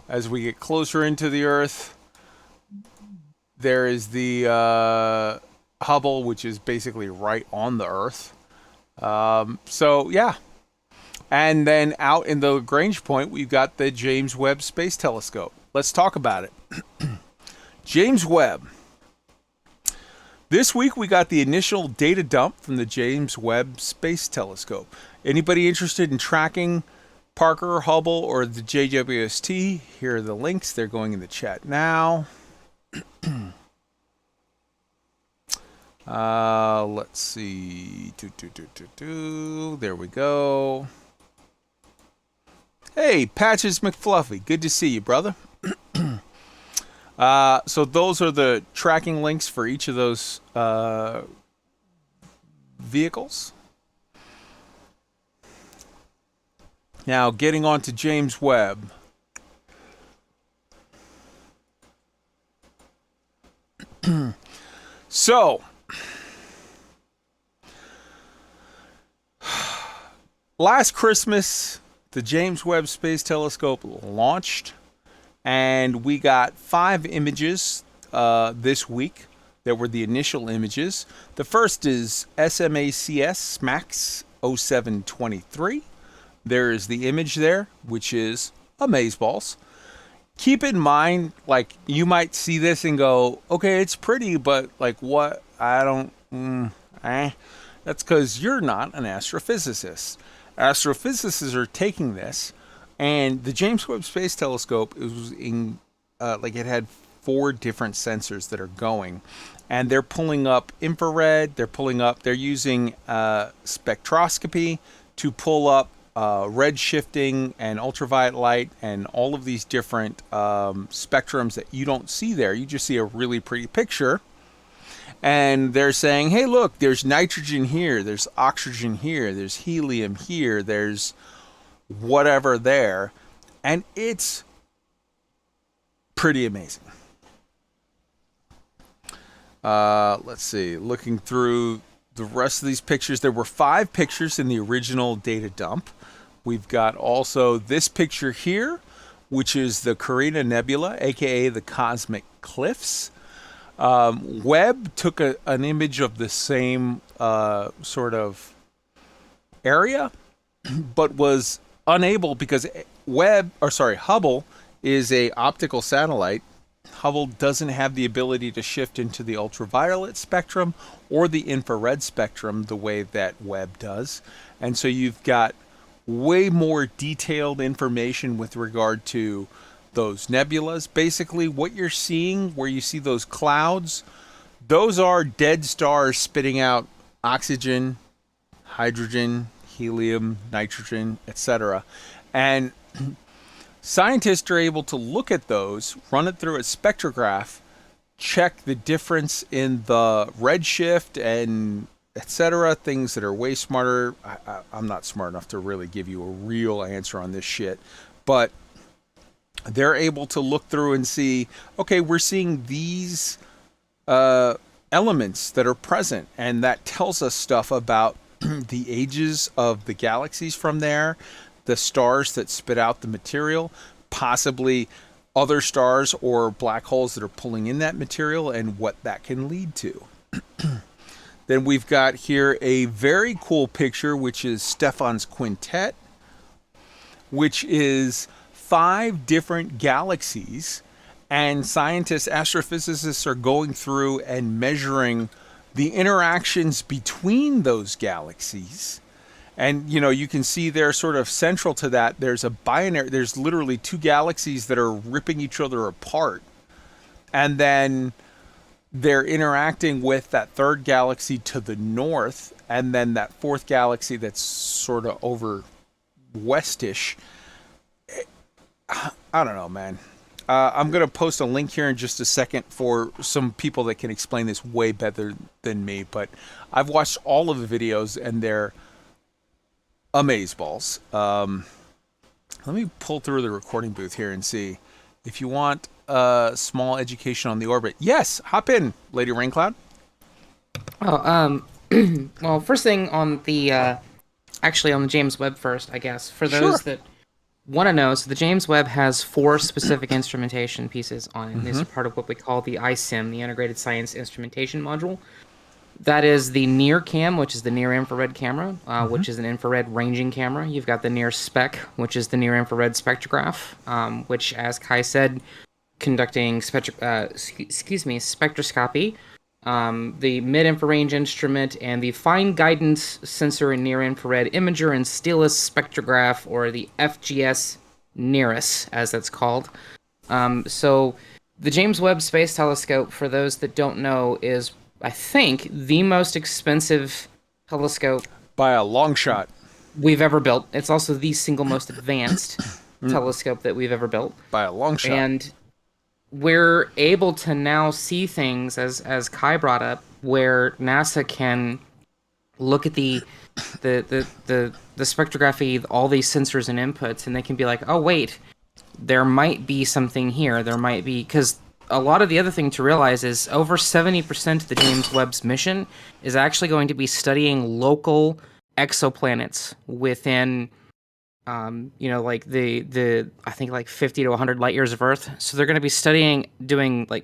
As we get closer into the Earth, there is the Hubble, which is basically right on the Earth. So, yeah. And then out in the Lagrange point, we've got the James Webb Space Telescope. Let's talk about it. James Webb. This week we got the initial data dump from the James Webb Space Telescope. Anybody interested in tracking Parker, Hubble, or the JWST? Here are the links. They're going in the chat now. Let's see. There we go. Hey, Patches McFluffy. Good to see you, brother. So those are the tracking links for each of those vehicles. Now, getting on to James Webb. So, last Christmas, the James Webb Space Telescope launched, and we got 5 images this week that were the initial images. The first is SMACS 0723. There is the image there, which is amazeballs. Keep in mind, like, you might see this and go, okay, it's pretty, but like what? I don't, That's because you're not an astrophysicist. Astrophysicists are taking this, and the James Webb Space Telescope is in, it had 4 different sensors that are going, and they're pulling up infrared, they're using spectroscopy to pull up red shifting and ultraviolet light and all of these different spectrums that you don't see there. You just see a really pretty picture. And they're saying, hey, look, there's nitrogen here, there's oxygen here, there's helium here, there's whatever there. And it's pretty amazing. Let's see, looking through the rest of these pictures, there were 5 pictures in the original data dump. We've got also this picture here, which is the CARINA Nebula, aka the Cosmic Cliffs. Webb took an image of the same sort of area, but was unable because Hubble is a optical satellite. Hubble doesn't have the ability to shift into the ultraviolet spectrum or the infrared spectrum the way that Webb does. And so you've got way more detailed information with regard to those nebulas. Basically, what you're seeing, where you see those clouds, those are dead stars spitting out oxygen, hydrogen, helium, nitrogen, etc. And scientists are able to look at those, run it through a spectrograph, check the difference in the redshift and etc. Things that are way smarter. I'm not smart enough to really give you a real answer on this shit, but they're able to look through and see, okay, we're seeing these elements that are present, and that tells us stuff about the ages of the galaxies from there, the stars that spit out the material, possibly other stars or black holes that are pulling in that material, and what that can lead to. Then we've got here a very cool picture, which is STEPHAN'S quintet, which is 5 different galaxies, and scientists, astrophysicists are going through and measuring the interactions between those galaxies. And, you know, you can see there sort of central to that, there's a binary, there's literally 2 galaxies that are ripping each other apart. And then they're interacting with that 3rd galaxy to the north, and then that 4th galaxy that's sort of over westish. I don't know, man. I'm going to post a link here in just a second for some people that can explain this way better than me, but I've watched all of the videos, and they're amazeballs. Let me pull through the recording booth here and see if you want small education on the orbit. Yes, hop in, Lady Raincloud. Oh, well, first thing on the, actually on the James Webb first, I guess. For those that want to know, so the James Webb has 4 specific instrumentation pieces on it. These are part of what we call the ISIM, the Integrated Science Instrumentation Module. That is the NIRCam, which is the near-infrared camera, which is an infrared ranging camera. You've got the NIR-SPEC, which is the near-infrared spectrograph, which, as Kai said, conducting spectroscopy. The mid-infrarange instrument, and the fine guidance sensor and near-infrared imager and stylus spectrograph, or the FGS NIRIS, as it's called. So the James Webb Space Telescope, for those that don't know, is, I think, the most expensive telescope by a long shot we've ever built. It's also the single most advanced telescope that we've ever built by a long shot. And we're able to now see things, as Kai brought up, where NASA can look at the spectrography, all these sensors and inputs, and they can be like, oh wait, there might be something here. There might be, because a lot of the other thing to realize is over 70% of the James Webb's mission is actually going to be studying local exoplanets within, like the I think like 50 to 100 light years of Earth. So they're going to be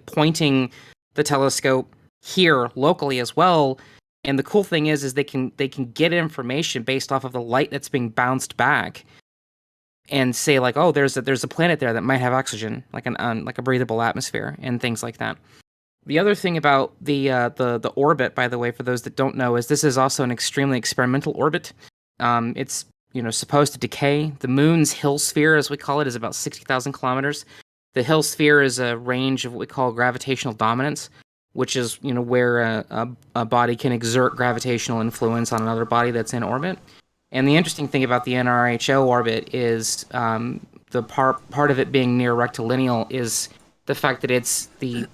pointing the telescope here locally as well. And the cool thing is they can get information based off of the light that's being bounced back, and say like, oh, there's a planet there that might have oxygen, like a breathable atmosphere and things like that. The other thing about the orbit, by the way, for those that don't know, is this is also an extremely experimental orbit. It's supposed to decay. The moon's Hill sphere, as we call it, is about 60,000 kilometers. The Hill sphere is a range of what we call gravitational dominance, which is where a body can exert gravitational influence on another body that's in orbit. And the interesting thing about the NRHO orbit is the part of it being near rectilineal is the fact that it's the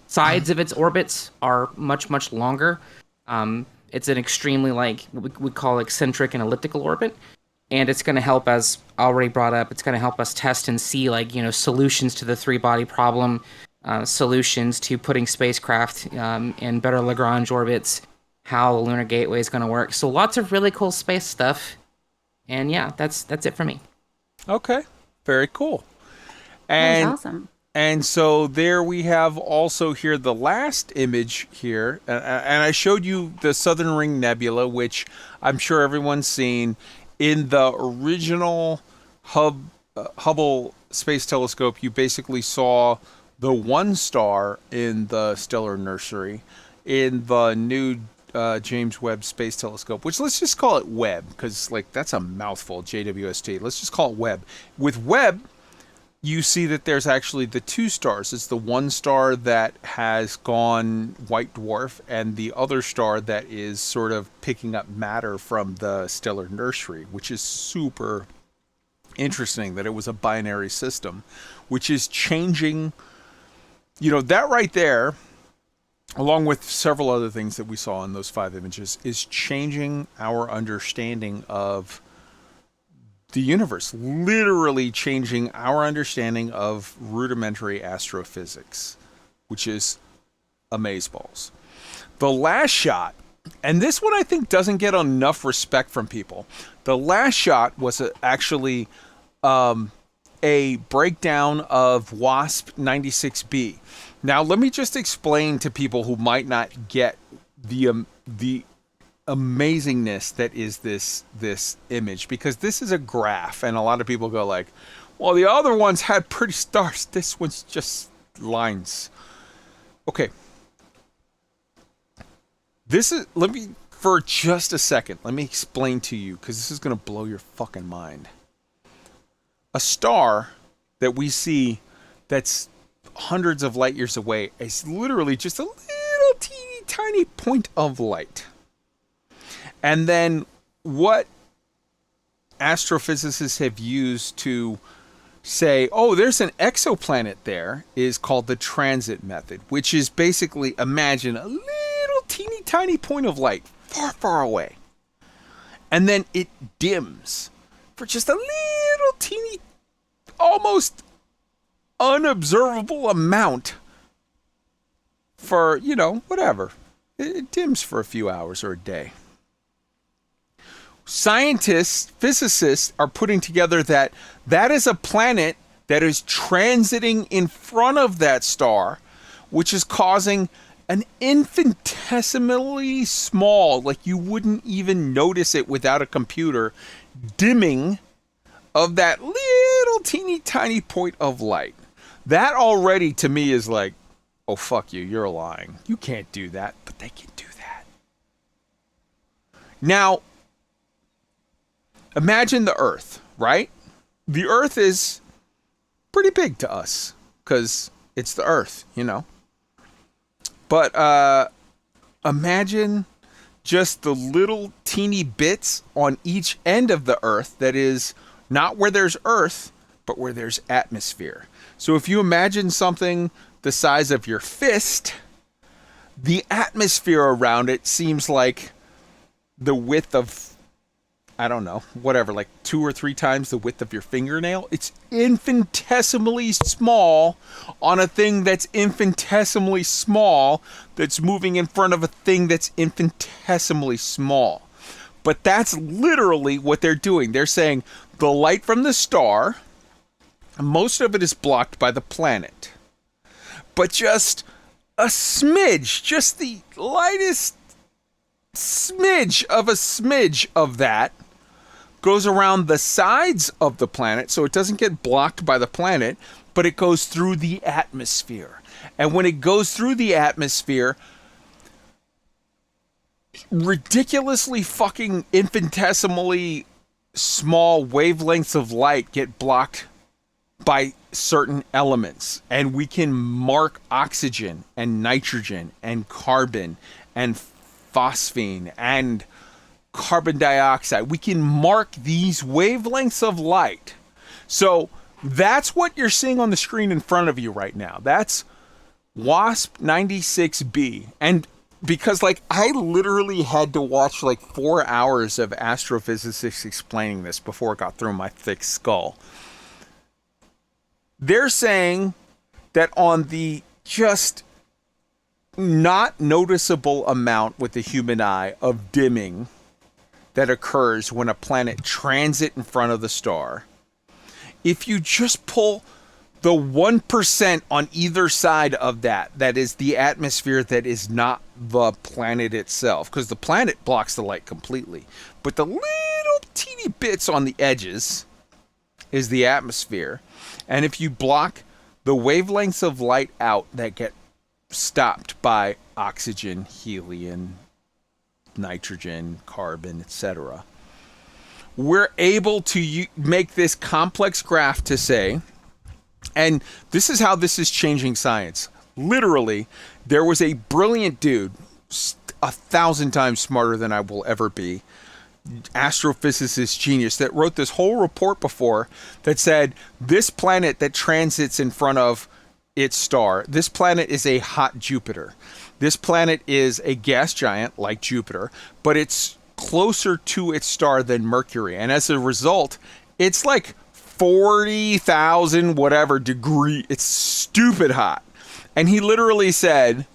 sides of its orbits are much, much longer. It's an extremely, what we call eccentric and elliptical orbit. And it's going to help, as already brought up, it's going to help us test and see, solutions to the 3-body problem, solutions to putting spacecraft in better Lagrange orbits, how the Lunar Gateway is going to work. So lots of really cool space stuff. And yeah, that's it for me. Okay, very cool. That was awesome. And so there we have also here the last image here. And I showed you the Southern Ring Nebula, which I'm sure everyone's seen. In the original Hubble Space Telescope, you basically saw the one star in the stellar nursery. In the new James Webb Space Telescope, which let's just call it Webb, because that's a mouthful, JWST. Let's just call it Webb. With Webb, you see that there's actually the 2 stars. It's the one star that has gone white dwarf, and the other star that is sort of picking up matter from the stellar nursery, which is super interesting that it was a binary system, which is changing, that right there, along with several other things that we saw in those 5 images, is changing our understanding of the universe, literally changing our understanding of rudimentary astrophysics, which is amazeballs. The last shot, and this one I think doesn't get enough respect from people. The last shot was actually a breakdown of WASP 96b. Now, let me just explain to people who might not get the amazingness that is this image, because this is a graph, and a lot of people go like, well, the other ones had pretty stars. This one's just lines. Okay. For just a second, let me explain to you, because this is going to blow your fucking mind. A star that we see that's hundreds of light years away is literally just a little teeny tiny point of light. And then what astrophysicists have used to say, oh, there's an exoplanet there, is called the transit method, which is basically, imagine a little teeny tiny point of light far, far away. And then it dims for just a little teeny, almost unobservable amount for, whatever. It dims for a few hours or a day. Scientists, physicists are putting together that is a planet that is transiting in front of that star, which is causing an infinitesimally small, like you wouldn't even notice it without a computer, dimming of that little teeny tiny point of light. That already to me is like, oh, fuck you, you're lying. You can't do that, but they can do that. Now, imagine the Earth, right? The Earth is pretty big to us because it's the Earth, But imagine just the little teeny bits on each end of the Earth that is not where there's Earth, but where there's atmosphere. So if you imagine something the size of your fist, the atmosphere around it seems like the width of, I don't know, whatever, like 2 or 3 times the width of your fingernail. It's infinitesimally small on a thing that's infinitesimally small that's moving in front of a thing that's infinitesimally small. But that's literally what they're doing. They're saying the light from the star, most of it is blocked by the planet. But just a smidge, just the lightest smidge of that goes around the sides of the planet, so it doesn't get blocked by the planet, but it goes through the atmosphere. And when it goes through the atmosphere, ridiculously fucking infinitesimally small wavelengths of light get blocked by certain elements. And we can mark oxygen and nitrogen and carbon and phosphine and carbon dioxide. We can mark these wavelengths of light. So that's what you're seeing on the screen in front of you right now. That's WASP 96b. And because I literally had to watch 4 hours of astrophysicists explaining this before it got through my thick skull. They're saying that on the just not noticeable amount with the human eye of dimming that occurs when a planet transits in front of the star, if you just pull the 1% on either side of that is the atmosphere that is not the planet itself, because the planet blocks the light completely, but the little teeny bits on the edges is the atmosphere. And if you block the wavelengths of light out that get stopped by oxygen, helium, nitrogen, carbon, etc., we're able to make this complex graph to say, and this is how this is changing science. Literally, there was a brilliant dude, 1,000 times smarter than I will ever be, astrophysicist genius, that wrote this whole report before that said this planet that transits in front of its star, this planet is a hot Jupiter. This planet is a gas giant like Jupiter, but it's closer to its star than Mercury. And as a result, it's 40,000 whatever degree. It's stupid hot. And he literally said,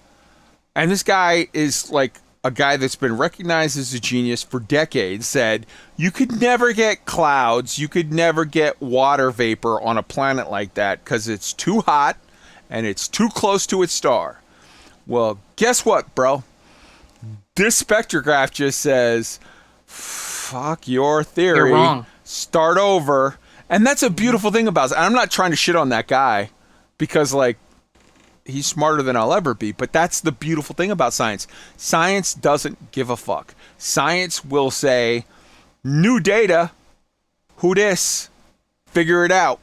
and this guy is a guy that's been recognized as a genius for decades, said, you could never get clouds, you could never get water vapor on a planet like that because it's too hot and it's too close to its star. Well, guess what, bro? This spectrograph just says, fuck your theory. You're wrong. Start over. And that's a beautiful thing about it. I'm not trying to shit on that guy because, he's smarter than I'll ever be. But that's the beautiful thing about science. Science doesn't give a fuck. Science will say, new data, who dis? Figure it out.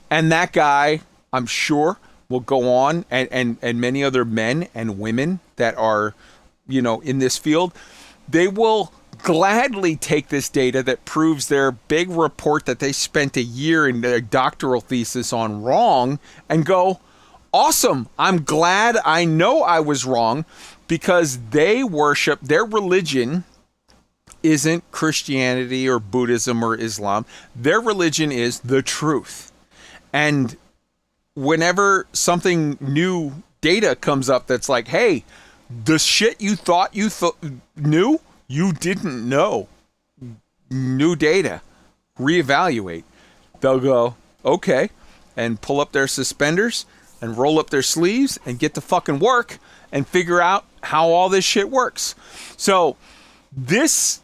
And that guy, I'm sure, will go on, and many other men and women that are, in this field, they will gladly take this data that proves their big report that they spent a year in their doctoral thesis on wrong and go, awesome, I'm glad I know I was wrong, because they worship, their religion isn't Christianity or Buddhism or Islam. Their religion is the truth. And whenever something new data comes up that's like, hey, the shit you thought you knew, you didn't know. New data. Reevaluate. They'll go, okay, and pull up their suspenders and roll up their sleeves and get to fucking work and figure out how all this shit works. So this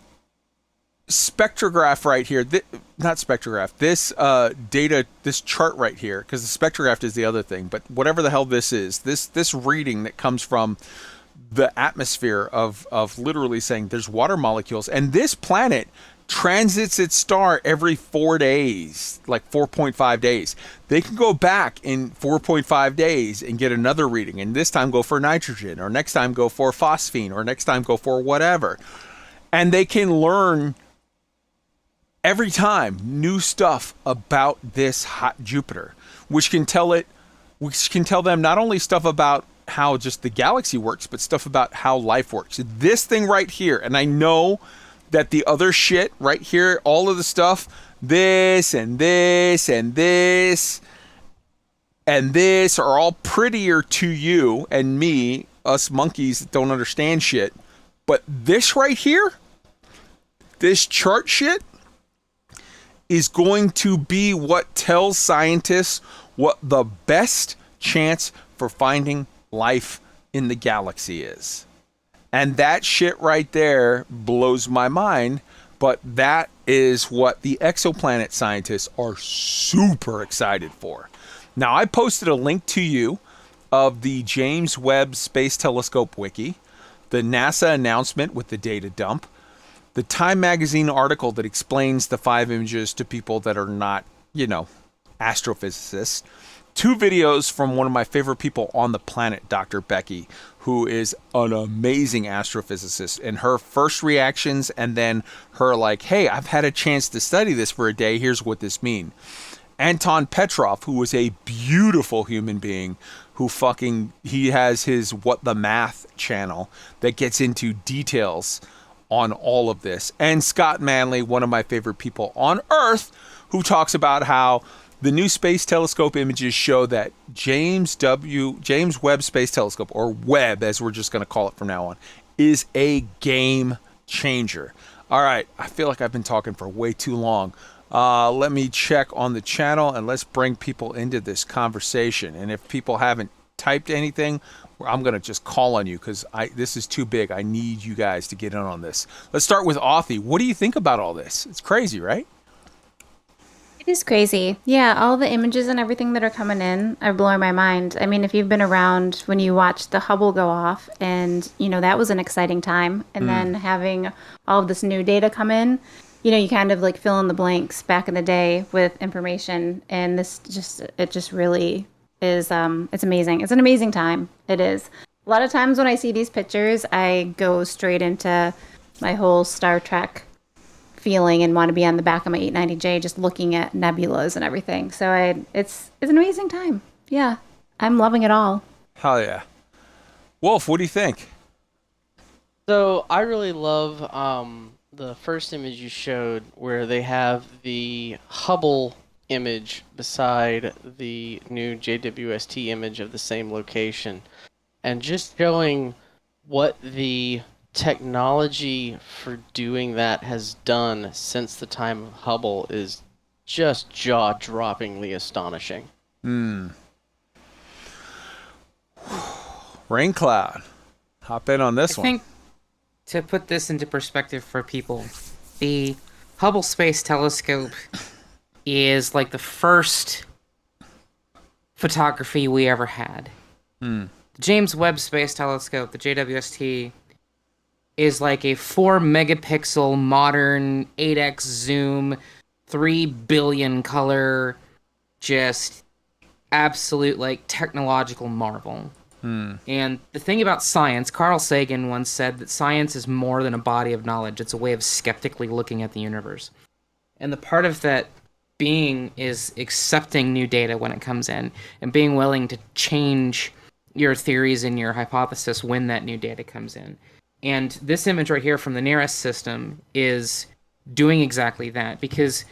spectrograph right here, not spectrograph, this data, this chart right here, because the spectrograph is the other thing, but whatever the hell this is, this reading that comes from the atmosphere of literally saying there's water molecules, and this planet transits its star every 4 days, like 4.5 days. They can go back in 4.5 days and get another reading, and this time go for nitrogen, or next time go for phosphine, or next time go for whatever. And they can learn every time new stuff about this hot Jupiter, which can tell them not only stuff about how just the galaxy works, but stuff about how life works. This thing right here, and I know that the other shit right here, all of the stuff, this and this and this and this are all prettier to you and me, us monkeys that don't understand shit. But this right here, this chart shit, is going to be what tells scientists what the best chance for finding life in the galaxy is. And that shit right there blows my mind, but that is what the exoplanet scientists are super excited for. Now, I posted a link to you of the James Webb Space Telescope wiki, the NASA announcement with the data dump, the Time magazine article that explains the 5 images to people that are not, astrophysicists, 2 videos from one of my favorite people on the planet, Dr. Becky, who is an amazing astrophysicist, and her first reactions and then her like, hey, I've had a chance to study this for a day, here's what this means. Anton Petrov, who was a beautiful human being, who he has his What the Math channel that gets into details on all of this. And Scott Manley, one of my favorite people on Earth, who talks about how the new Space Telescope images show that James Webb Space Telescope, or Webb as we're just going to call it from now on, is a game changer. All right, I feel like I've been talking for way too long. Let me check on the channel and let's bring people into this conversation. And if people haven't typed anything, I'm going to just call on you because this is too big. I need you guys to get in on this. Let's start with Authy. What do you think about all this? It's crazy, right? It is crazy. Yeah, all the images and everything that are coming in are blowing my mind. I mean, if you've been around when you watched the Hubble go off, and, that was an exciting time. And then having all of this new data come in, you kind of like fill in the blanks back in the day with information. And it just really is, it's amazing. It's an amazing time. It is. A lot of times when I see these pictures, I go straight into my whole Star Trek feeling and want to be on the back of my 890J just looking at nebulas and everything. So it's an amazing time. Yeah, I'm loving it all. Hell yeah. Wolf, what do you think? So I really love the first image you showed where they have the Hubble image beside the new JWST image of the same location, and just showing what the technology for doing that has done since the time of Hubble is just jaw-droppingly astonishing. Rain Cloud, hop in on this one. I think to put this into perspective for people, the Hubble Space Telescope is like the first photography we ever had. The James Webb Space Telescope, the JWST, is like a 4 megapixel modern 8x zoom, 3 billion color, just absolute like technological marvel. And the thing about science, Carl Sagan once said that science is more than a body of knowledge. It's a way of skeptically looking at the universe. And the part of that being is accepting new data when it comes in and being willing to change your theories and your hypothesis when that new data comes in. And this image right here from the nearest system is doing exactly that. Because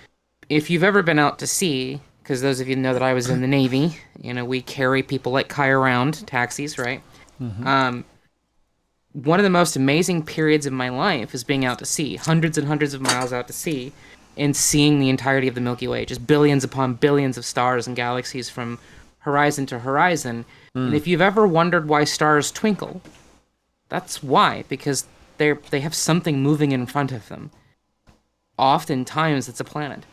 if you've ever been out to sea, because those of you know that I was in the Navy, we carry people like Kai around, taxis, right? Mm-hmm. One of the most amazing periods of my life is being out to sea, hundreds and hundreds of miles out to sea, and seeing the entirety of the Milky Way, just billions upon billions of stars and galaxies from horizon to horizon. And if you've ever wondered why stars twinkle, that's why, because they have something moving in front of them. Oftentimes, it's a planet.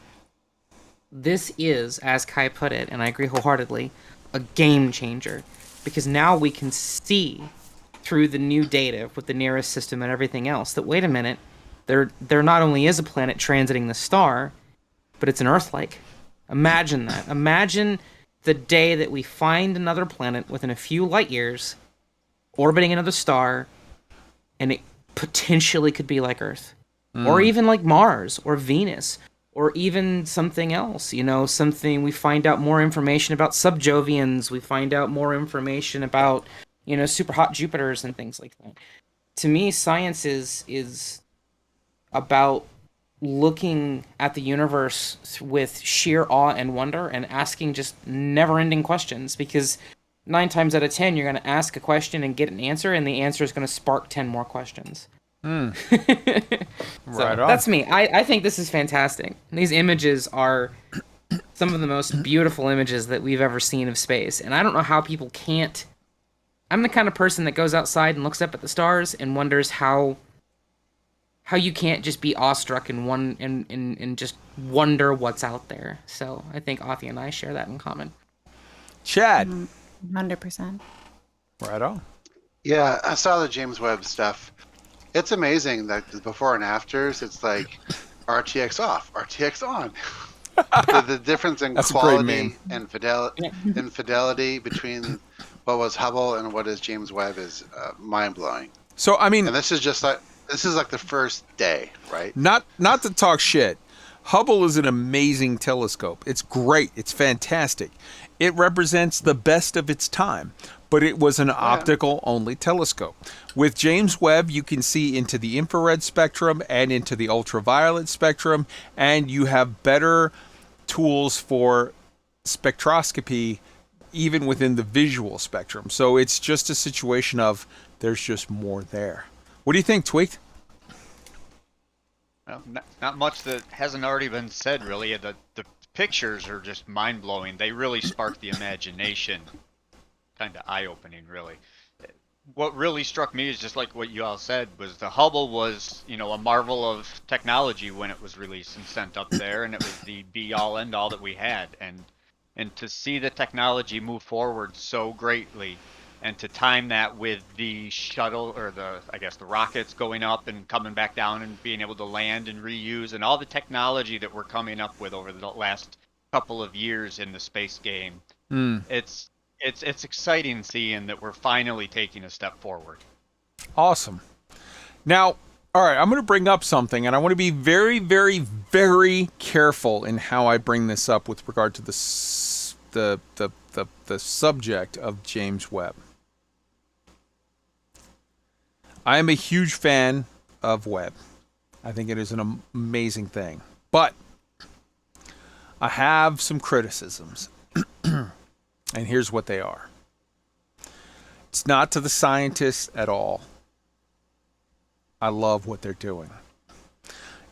This is, as Kai put it, and I agree wholeheartedly, a game changer. Because now we can see through the new data with the nearest system and everything else that, wait a minute, there not only is a planet transiting the star, but it's an Earth-like. Imagine that. Imagine the day that we find another planet within a few light years orbiting another star, and it potentially could be like Earth. Or even like Mars or Venus, or even something else, something we find out more information about subjovians, we find out more information about, super hot Jupiters and things like that. To me, science is about looking at the universe with sheer awe and wonder and asking just never-ending questions, because 9 times out of 10, you're going to ask a question and get an answer, and the answer is going to spark 10 more questions. Right on. That's me. I think this is fantastic. These images are some of the most beautiful images that we've ever seen of space, and I don't know how people can't. I'm the kind of person that goes outside and looks up at the stars and wonders how you can't just be awestruck and just wonder what's out there. So I think Authy and I share that in common. Chad. 100%. Right on. Yeah, I saw the James Webb stuff. It's amazing that the before and afters, it's like RTX off, RTX on. the difference in That's quality and fidelity between what was Hubble and what is James Webb is mind-blowing. So, I mean... And this is like the first day, right? Not to talk shit. Hubble is an amazing telescope. It's great. It's fantastic. It represents the best of its time. But it was an optical-only telescope. With James Webb, you can see into the infrared spectrum and into the ultraviolet spectrum, and you have better tools for spectroscopy even within the visual spectrum. So it's just a situation of there's just more there. What do you think, Tweaked? Well, not much that hasn't already been said, really. The pictures are just mind-blowing. They really spark the imagination. Kind of eye-opening, really. What really struck me is just like what you all said, was the Hubble was, a marvel of technology when it was released and sent up there, and it was the be-all, end-all that we had. And to see the technology move forward so greatly, and to time that with the shuttle, or the rockets going up and coming back down and being able to land and reuse, and all the technology that we're coming up with over the last couple of years in the space game, It's exciting seeing that we're finally taking a step forward. Awesome. Now, all right, I'm going to bring up something, and I want to be very, very, very careful in how I bring this up with regard to the subject of James Webb. I am a huge fan of Webb. I think it is an amazing thing. But I have some criticisms. And here's what they are. It's not to the scientists at all. I love what they're doing.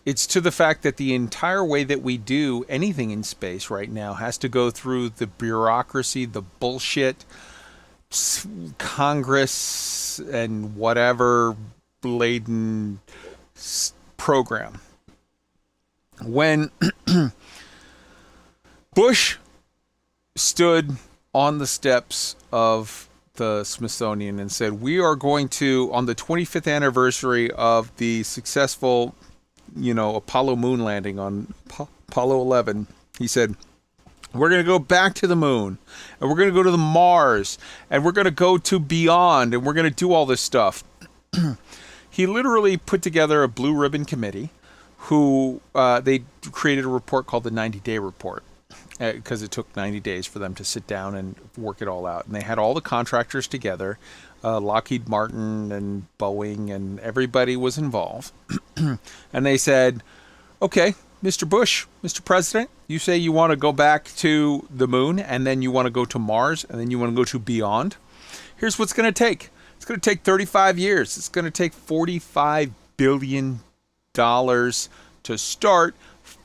It's to the fact that the entire way that we do anything in space right now has to go through the bureaucracy, the bullshit, Congress, and whatever laden program. When Bush stood on the steps of the Smithsonian and said, we are going to, on the 25th anniversary of the successful, Apollo moon landing on Apollo 11, he said, we're going to go back to the moon, and we're going to go to the Mars, and we're going to go to beyond, and we're going to do all this stuff. He literally put together a blue ribbon committee who they created a report called the 90-Day Report. because it took 90 days for them to sit down and work it all out. And they had all the contractors together, Lockheed Martin and Boeing, and everybody was involved. And they said, okay, Mr. Bush, Mr. President, you say you want to go back to the moon, and then you want to go to Mars, and then you want to go to beyond. Here's what's going to take. It's going to take 35 years. It's going to take $45 billion to start,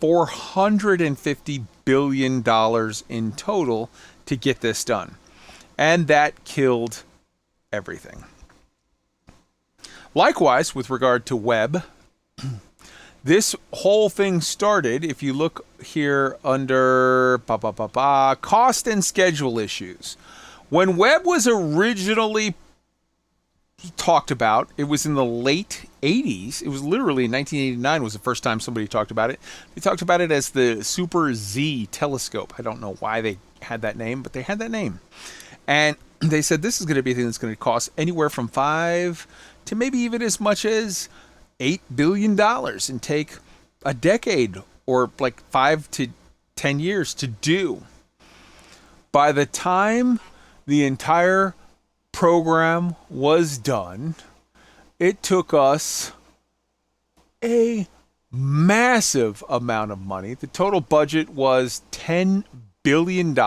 $450 billion in total to get this done. And that killed everything. Likewise, with regard to Webb, this whole thing started, if you look here under cost and schedule issues. When Webb was originally talked about, it was in the late 80s. It was literally in 1989 was the first time somebody talked about it. They talked about it as the Super Z telescope. I don't know why they had that name, but they had that name. And they said this is going to be a thing that's going to cost anywhere from $5 to maybe even as much as $8 billion and take a decade or like 5 to 10 years to do. By the time the entire program was done, it took us a massive amount of money. The total budget was $10 billion,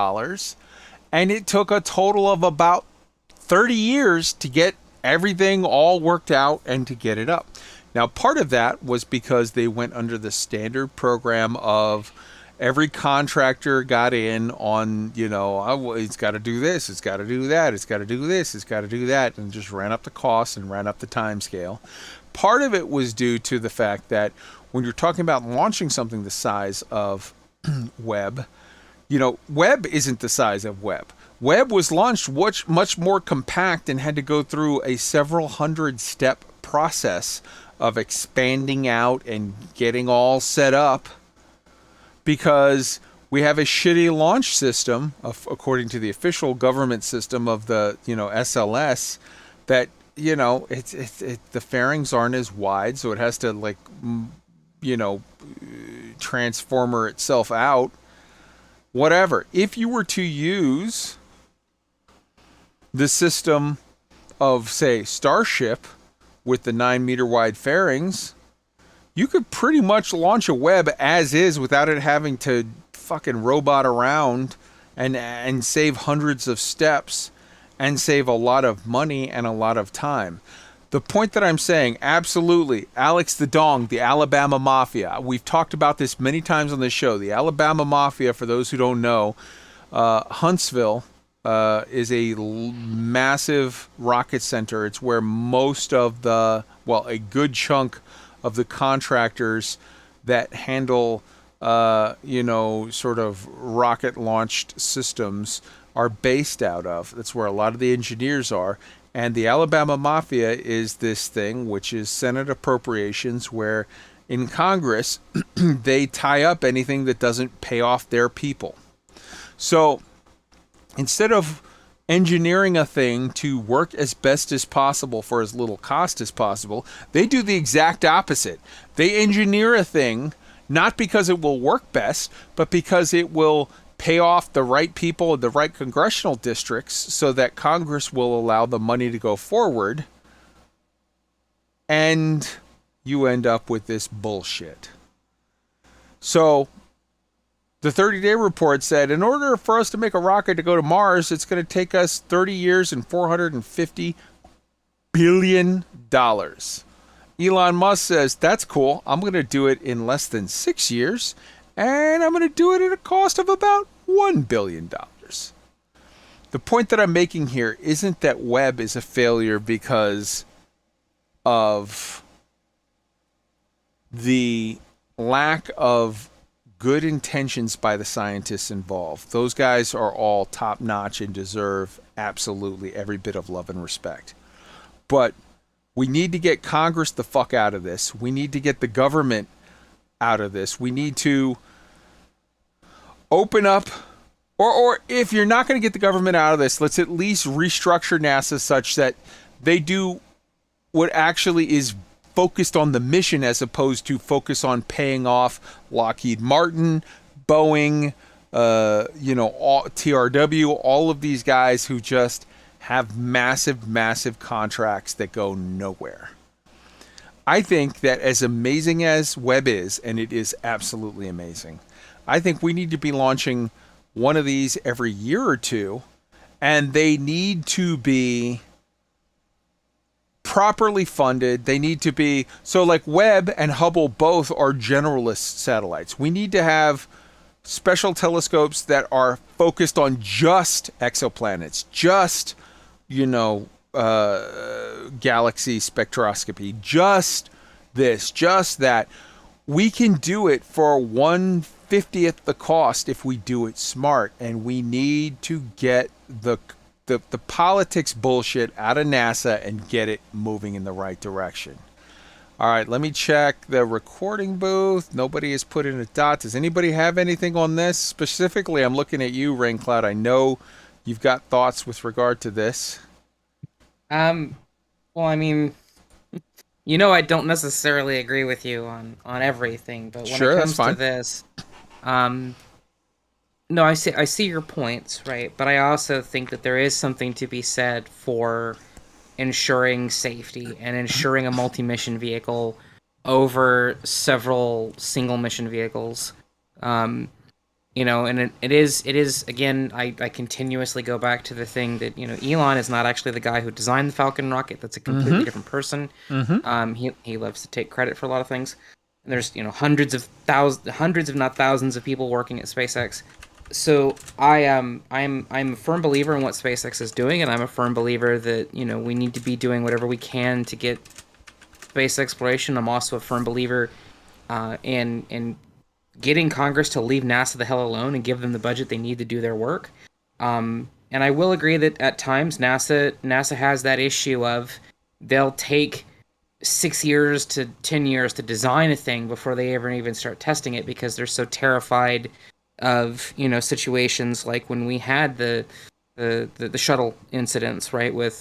and it took a total of about 30 years to get everything all worked out and to get it up. Now, part of that was because they went under the standard program of every contractor got in on, it's got to do this, it's got to do that, it's got to do this, it's got to do that, and just ran up the costs and ran up the time scale. Part of it was due to the fact that when you're talking about launching something the size of Webb, Webb isn't the size of Webb. Webb was launched much more compact and had to go through a several hundred step process of expanding out and getting all set up because we have a shitty launch system, according to the official government system of the SLS, that the fairings aren't as wide, so it has to transformer itself out. Whatever. If you were to use the system of, say, Starship with the 9-meter wide fairings, you could pretty much launch a Webb as is without it having to fucking robot around and save hundreds of steps and save a lot of money and a lot of time. The point that I'm saying, absolutely, Alex the Dong, the Alabama Mafia. We've talked about this many times on this show. The Alabama Mafia, for those who don't know, Huntsville is a massive rocket center. It's where most of a good chunk of the contractors that handle, sort of rocket-launched systems are based out of. That's where a lot of the engineers are. And the Alabama Mafia is this thing, which is Senate appropriations, where in Congress, they tie up anything that doesn't pay off their people. So instead of engineering a thing to work as best as possible for as little cost as possible, they do the exact opposite. They engineer a thing not because it will work best, but because it will pay off the right people in the right congressional districts so that Congress will allow the money to go forward, and you end up with this bullshit. So the 30-day report said, in order for us to make a rocket to go to Mars, it's going to take us 30 years and $450 billion. Elon Musk says, that's cool. I'm going to do it in less than 6 years, and I'm going to do it at a cost of about $1 billion. The point that I'm making here isn't that Webb is a failure because of the lack of good intentions by the scientists involved. Those guys are all top-notch and deserve absolutely every bit of love and respect. But we need to get Congress the fuck out of this. We need to get the government out of this. We need to open up, or if you're not going to get the government out of this, let's at least restructure NASA such that they do what actually is focused on the mission as opposed to focus on paying off Lockheed Martin, Boeing, all, TRW, all of these guys who just have massive, massive contracts that go nowhere. I think that as amazing as Webb is, and it is absolutely amazing, I think we need to be launching one of these every year or two, and they need to be properly funded. They need to be, so like Webb and Hubble both are generalist satellites. We need to have special telescopes that are focused on just exoplanets, just, galaxy spectroscopy, just this, just that. We can do it for 1/50th the cost if we do it smart, and we need to get the politics bullshit out of NASA and get it moving in the right direction. All right, let me check the recording booth. Nobody has put in a dot. Does anybody have anything on this? Specifically, I'm looking at you, Raincloud. I know you've got thoughts with regard to this. Well, I mean, I don't necessarily agree with you on everything, but when Sure, it that's comes fine. to this, no, I see your points, right? But I also think that there is something to be said for ensuring safety and ensuring a multi-mission vehicle over several single mission vehicles. And it is again, I continuously go back to the thing that, Elon is not actually the guy who designed the Falcon rocket. That's a completely different person. He loves to take credit for a lot of things. And there's, hundreds if not thousands of people working at SpaceX. So I'm a firm believer in what SpaceX is doing, and I'm a firm believer that, we need to be doing whatever we can to get space exploration. I'm also a firm believer in getting Congress to leave NASA the hell alone and give them the budget they need to do their work. And I will agree that at times NASA has that issue of they'll take 6 years to 10 years to design a thing before they ever even start testing it, because they're so terrified of situations like when we had the shuttle incidents, right, with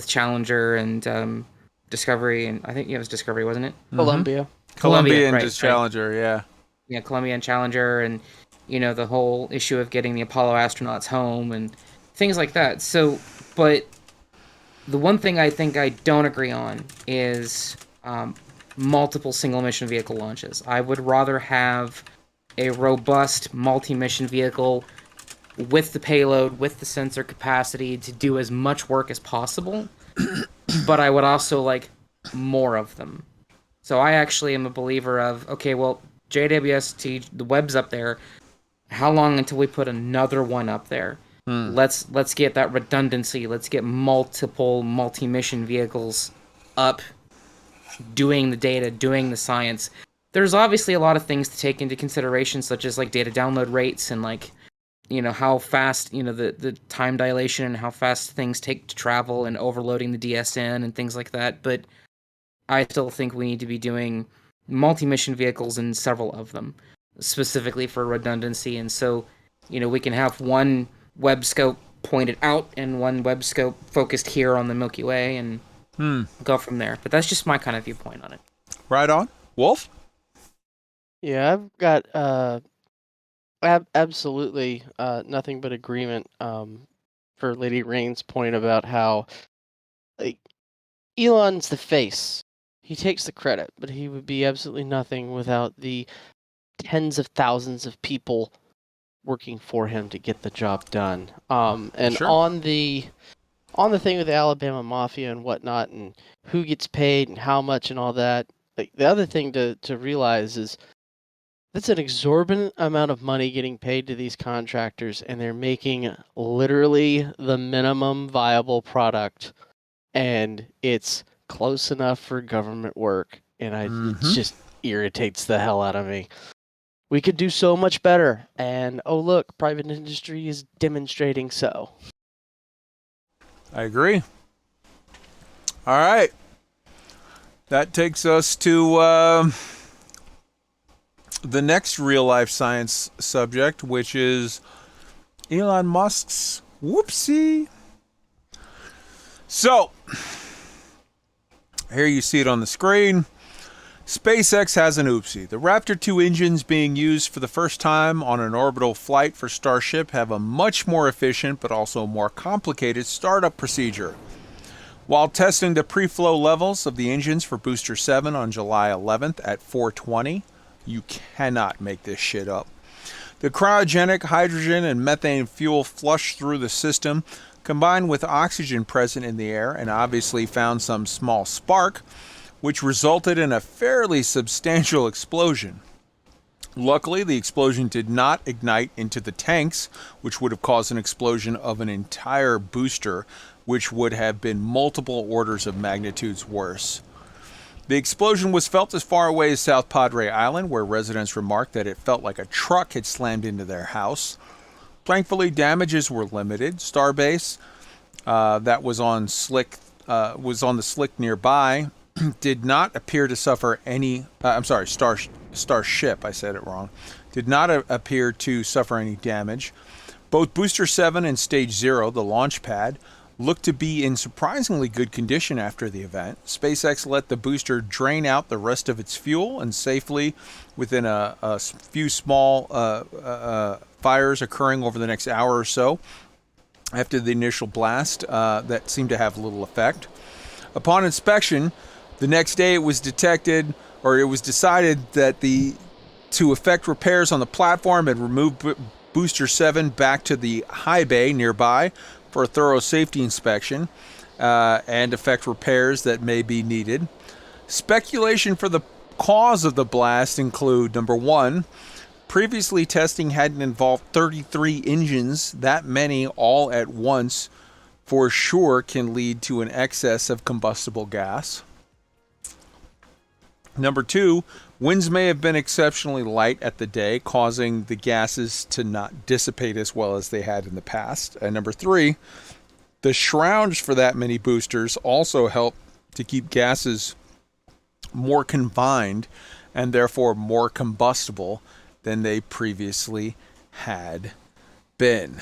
Challenger and Discovery, and I think it was Discovery, wasn't it? Columbia. Columbia and right, just Challenger, yeah. Yeah, Columbia and Challenger, and the whole issue of getting the Apollo astronauts home and things like that. So, but the one thing I think I don't agree on is multiple single mission vehicle launches. I would rather have a robust multi-mission vehicle with the payload, with the sensor capacity to do as much work as possible, but I would also like more of them. So I actually am a believer of, okay, well, JWST, the Webb's up there. How long until we put another one up there? Let's get that redundancy. Let's get multiple multi-mission vehicles up, doing the data, doing the science. There's obviously a lot of things to take into consideration, such as like data download rates and like, how fast, the time dilation and how fast things take to travel and overloading the DSN and things like that. But I still think we need to be doing multi-mission vehicles and several of them, specifically for redundancy. And so, we can have one Webb scope pointed out and one Webb scope focused here on the Milky Way and go from there. But that's just my kind of viewpoint on it. Right on. Wolf? Yeah, I've got absolutely nothing but agreement for Lady Rain's point about how like Elon's the face. He takes the credit, but he would be absolutely nothing without the tens of thousands of people working for him to get the job done. And Sure. on the thing with the Alabama Mafia and whatnot, and who gets paid and how much and all that, like the other thing to realize is that's an exorbitant amount of money getting paid to these contractors, and they're making literally the minimum viable product, and it's close enough for government work, and it just irritates the hell out of me. We could do so much better, and oh look, private industry is demonstrating so. I agree. All right. That takes us to the next real-life science subject, which is Elon Musk's whoopsie. So, here you see it on the screen. SpaceX has an oopsie. The Raptor 2 engines being used for the first time on an orbital flight for Starship have a much more efficient but also more complicated startup procedure. While testing the pre-flow levels of the engines for Booster 7 on July 11th at 420, you cannot make this shit up. The cryogenic hydrogen and methane fuel flushed through the system, combined with oxygen present in the air, and obviously found some small spark, which resulted in a fairly substantial explosion. Luckily, the explosion did not ignite into the tanks, which would have caused an explosion of an entire booster, which would have been multiple orders of magnitudes worse. The explosion was felt as far away as South Padre Island, where residents remarked that it felt like a truck had slammed into their house. Thankfully, damages were limited. Starbase, that was on the slick nearby, did not appear to suffer any. Starship. I said it wrong. Did not appear to suffer any damage. Both Booster 7 and Stage 0, the launch pad, looked to be in surprisingly good condition after the event. SpaceX let the booster drain out the rest of its fuel, and safely, within a few small fires occurring over the next hour or so after the initial blast, that seemed to have little effect. Upon inspection, the next day it was decided that to effect repairs on the platform and remove Booster 7 back to the high bay nearby for a thorough safety inspection and effect repairs that may be needed. Speculation for the cause of the blast include, number one, previously testing hadn't involved 33 engines. That many all at once for sure can lead to an excess of combustible gas. Number two, winds may have been exceptionally light at the day, causing the gases to not dissipate as well as they had in the past. And number three, the shrouds for that many boosters also help to keep gases more confined and therefore more combustible than they previously had been.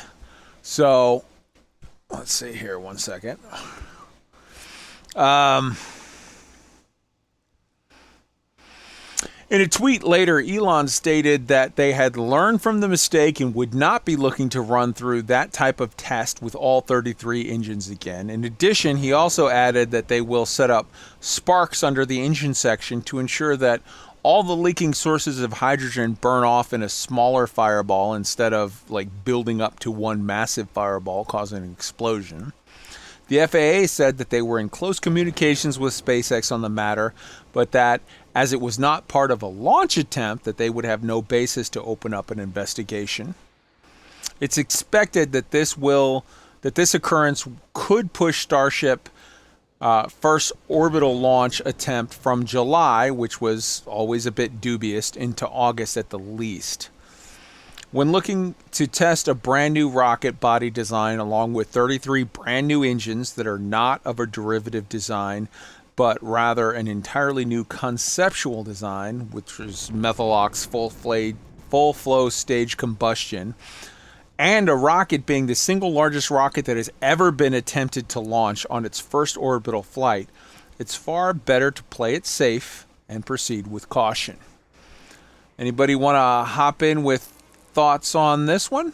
So, let's see here, one second. In a tweet later, Elon stated that they had learned from the mistake and would not be looking to run through that type of test with all 33 engines again. In addition, he also added that they will set up sparks under the engine section to ensure that all the leaking sources of hydrogen burn off in a smaller fireball instead of building up to one massive fireball causing an explosion. The FAA said that they were in close communications with SpaceX on the matter, but that as it was not part of a launch attempt, that they would have no basis to open up an investigation. It's expected that this occurrence could push Starship first orbital launch attempt from July, which was always a bit dubious, into August at the least. When looking to test a brand new rocket body design along with 33 brand new engines that are not of a derivative design, but rather an entirely new conceptual design, which is Methalox full flow stage combustion, and a rocket being the single largest rocket that has ever been attempted to launch on its first orbital flight, it's far better to play it safe and proceed with caution. Anybody want to hop in with thoughts on this one?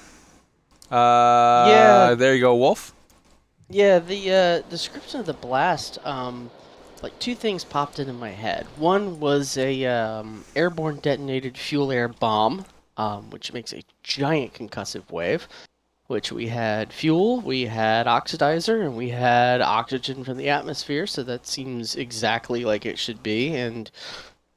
Yeah. There you go, Wolf. Yeah, the description of the blast, two things popped into my head. One was a airborne detonated fuel air bomb, which makes a giant concussive wave, which we had fuel, we had oxidizer, and we had oxygen from the atmosphere, so that seems exactly like it should be. And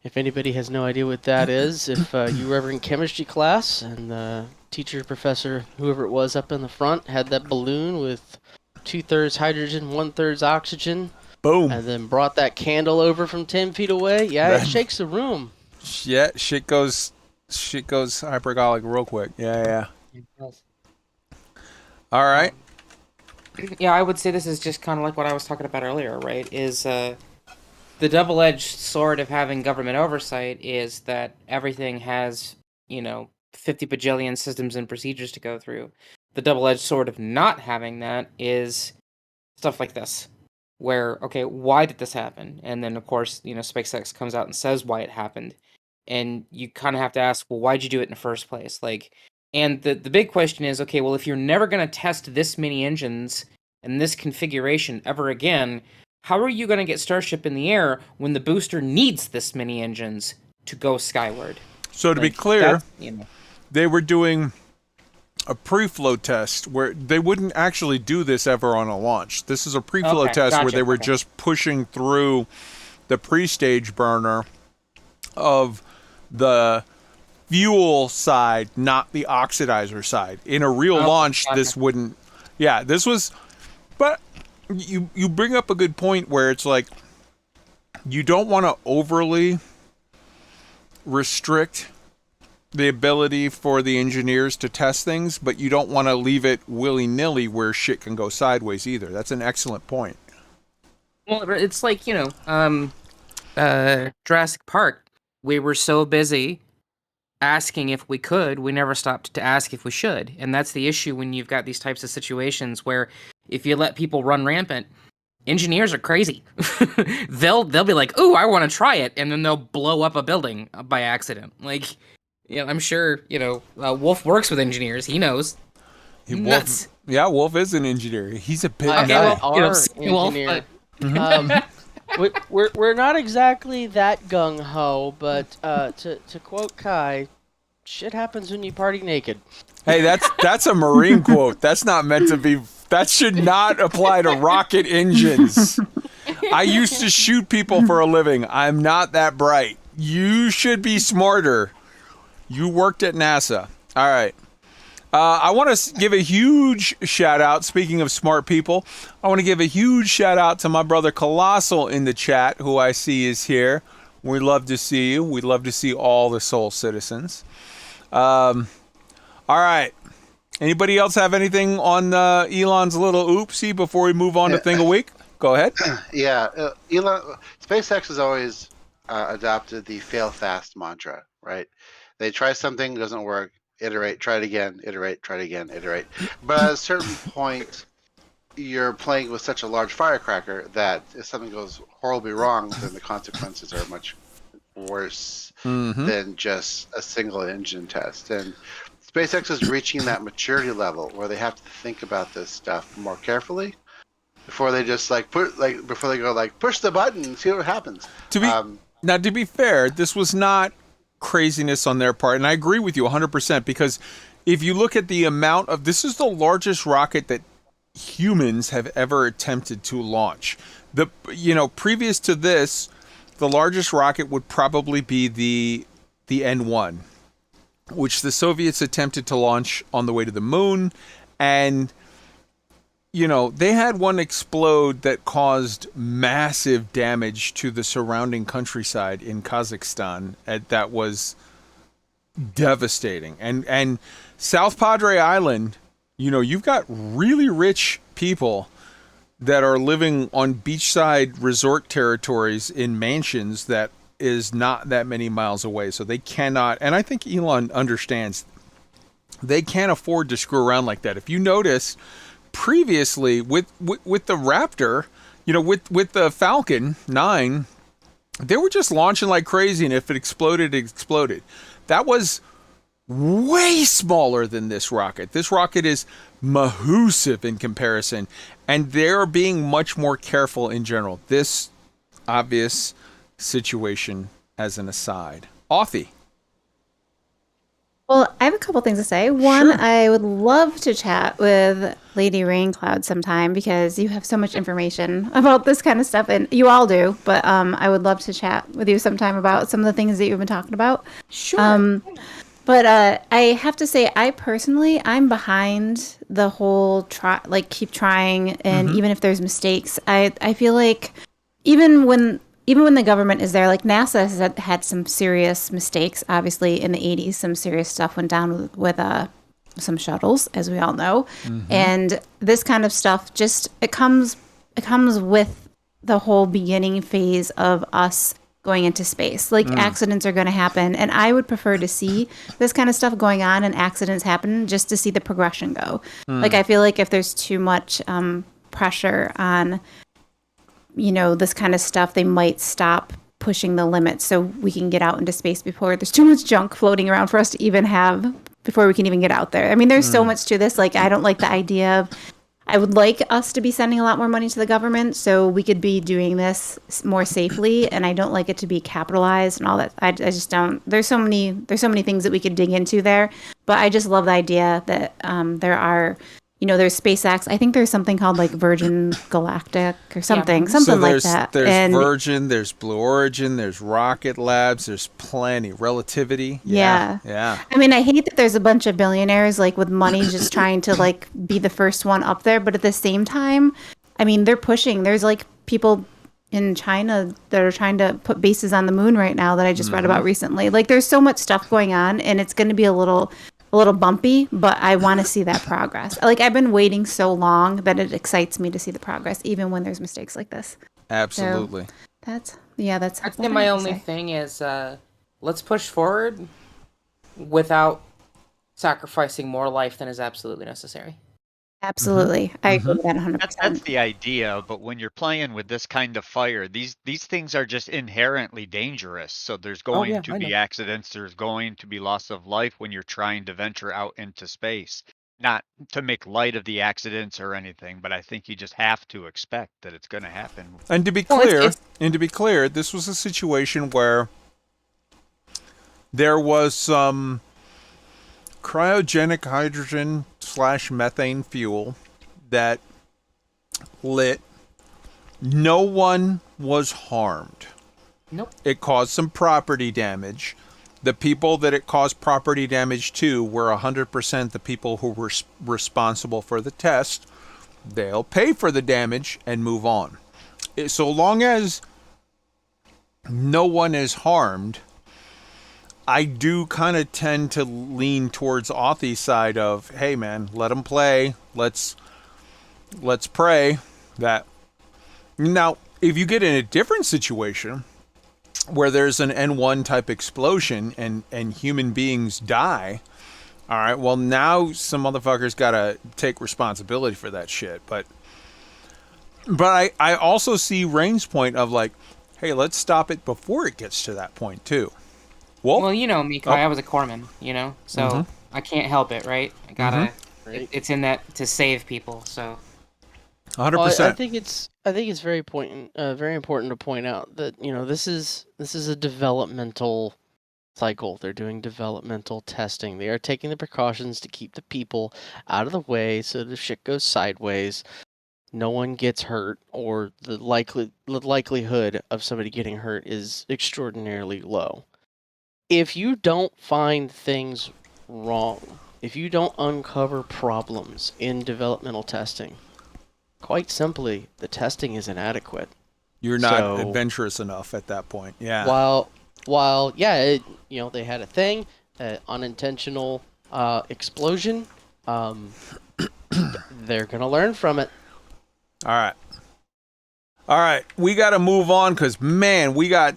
if anybody has no idea what that is, if you were ever in chemistry class and the teacher, professor, whoever it was up in the front had that balloon with 2/3 hydrogen, 1/3 oxygen, boom, and then brought that candle over from 10 feet away, it shakes the room. Yeah, shit goes hypergolic real quick. Yeah. It does. All right. Yeah, I would say this is just kind of like what I was talking about earlier, right? Is the double-edged sword of having government oversight is that everything has, 50 bajillion systems and procedures to go through. The double-edged sword of not having that is stuff like this, where, okay, why did this happen? And then, of course, SpaceX comes out and says why it happened. And you kind of have to ask, well, why'd you do it in the first place? And the big question is, okay, well, if you're never going to test this many engines and this configuration ever again, how are you going to get Starship in the air when the booster needs this many engines to go skyward? So to be clear, they were doing a pre-flow test where they wouldn't actually do this ever on a launch. This is a pre-flow test where they were just pushing through the pre-stage burner of the fuel side, not the oxidizer side. In a real launch, this wouldn't. Yeah, this was. But you bring up a good point where it's like you don't want to overly restrict the ability for the engineers to test things, but you don't want to leave it willy-nilly where shit can go sideways either. That's an excellent point. Well, it's like, Jurassic Park. We were so busy asking if we could, we never stopped to ask if we should. And that's the issue when you've got these types of situations where if you let people run rampant, engineers are crazy. They'll be like, "Ooh, I want to try it," and then they'll blow up a building by accident. I'm sure, Wolf works with engineers. He knows. Nuts. Wolf is an engineer. He's a big guy. Engineer. We're not exactly that gung-ho, but to quote Kai, shit happens when you party naked. Hey, that's a Marine quote. That's not meant to be. That should not apply to rocket engines. I used to shoot people for a living. I'm not that bright. You should be smarter. You worked at NASA. All right. I want to give a huge shout out. Speaking of smart people, I want to give a huge shout out to my brother Colossal in the chat, who I see is here. We'd love to see you. We'd love to see all the Sol citizens. All right. Anybody else have anything on Elon's little oopsie before we move on to Thing a Week? Go ahead. Yeah. SpaceX has always adopted the fail fast mantra, right? They try something, doesn't work, iterate, try it again, iterate, try it again, iterate. But at a certain point, you're playing with such a large firecracker that if something goes horribly wrong, then the consequences are much worse than just a single engine test. And SpaceX is reaching that maturity level where they have to think about this stuff more carefully before they just before they go push the button and see what happens. Now, to be fair, this was not craziness on their part, and I agree with you 100%, because if you look at the amount of, this is the largest rocket that humans have ever attempted to launch. Previous to this, the largest rocket would probably be the N1, which the Soviets attempted to launch on the way to the moon, and they had one explode that caused massive damage to the surrounding countryside in Kazakhstan. That was devastating. And South Padre Island, you've got really rich people that are living on beachside resort territories in mansions that is not that many miles away. So they cannot, and I think Elon understands, they can't afford to screw around like that. If you notice, previously with the Raptor, with the Falcon 9, they were just launching like crazy, and if it exploded, it exploded. That was way smaller than this rocket. This rocket is massive in comparison, and they're being much more careful in general. This obvious situation as an aside. Authy. Well, I have a couple things to say. One, sure. I would love to chat with Lady Raincloud sometime because you have so much information about this kind of stuff, and you all do. But I would love to chat with you sometime about some of the things that you've been talking about. Sure. But I have to say, I'm behind the whole keep trying, and even if there's mistakes, I feel like even when the government is there, like NASA has had some serious mistakes. Obviously, in the 80s, some serious stuff went down with some shuttles, as we all know. And this kind of stuff it comes with the whole beginning phase of us going into space. Like accidents are going to happen, and I would prefer to see this kind of stuff going on and accidents happen just to see the progression go. Like I feel like if there's too much pressure on this kind of stuff, they might stop pushing the limits so we can get out into space before there's too much junk floating around for us to even have before we can even get out there. I mean, there's so much to this. Like, I don't like the idea of, I would like us to be sending a lot more money to the government so we could be doing this more safely. And I don't like it to be capitalized and all that. I just don't. There's so many things that we could dig into there. But I just love the idea that there are, there's SpaceX. I think there's something called like Virgin Galactic or something like that. There's Virgin, there's Blue Origin, there's Rocket Labs, there's plenty. Relativity. Yeah. I mean, I hate that there's a bunch of billionaires like with money just trying to like be the first one up there. But at the same time, I mean, they're pushing. There's like people in China that are trying to put bases on the moon right now that I just read about recently. Like, there's so much stuff going on, and it's going to be a little bumpy, but I want to see that progress. Like, I've been waiting so long that it excites me to see the progress, even when there's mistakes like this. Absolutely. So that's. I think my only thing is, let's push forward without sacrificing more life than is absolutely necessary. Absolutely. I agree with that 100%. That's the idea, but when you're playing with this kind of fire, these things are just inherently dangerous. So there's going to be accidents, there's going to be loss of life when you're trying to venture out into space. Not to make light of the accidents or anything, but I think you just have to expect that it's going to happen. And to be clear, this was a situation where there was some cryogenic hydrogen / methane fuel that lit. No one was harmed. Nope. It caused some property damage. The people that it caused property damage to were 100% the people who were responsible for the test. They'll pay for the damage and move on. So long as no one is harmed, I do kind of tend to lean towards Authy's side of, hey man, let them play. Let's pray that. Now, if you get in a different situation where there's an N1 type explosion and human beings die, all right, well now some motherfuckers gotta take responsibility for that shit. But I also see Rain's point of like, hey, let's stop it before it gets to that point too. Well, you know me, Kai, I was a corpsman, so I can't help it, right? I gotta. It's in that to save people, so. 100%. I think it's very important to point out that this is a developmental cycle. They're doing developmental testing. They are taking the precautions to keep the people out of the way, so the shit goes sideways. No one gets hurt, or the likelihood of somebody getting hurt is extraordinarily low. If you don't find things wrong, if you don't uncover problems in developmental testing, quite simply, the testing is inadequate. You're not adventurous enough at that point. Yeah. While they had a thing, unintentional explosion. They're gonna learn from it. All right. We got to move on because man, we got.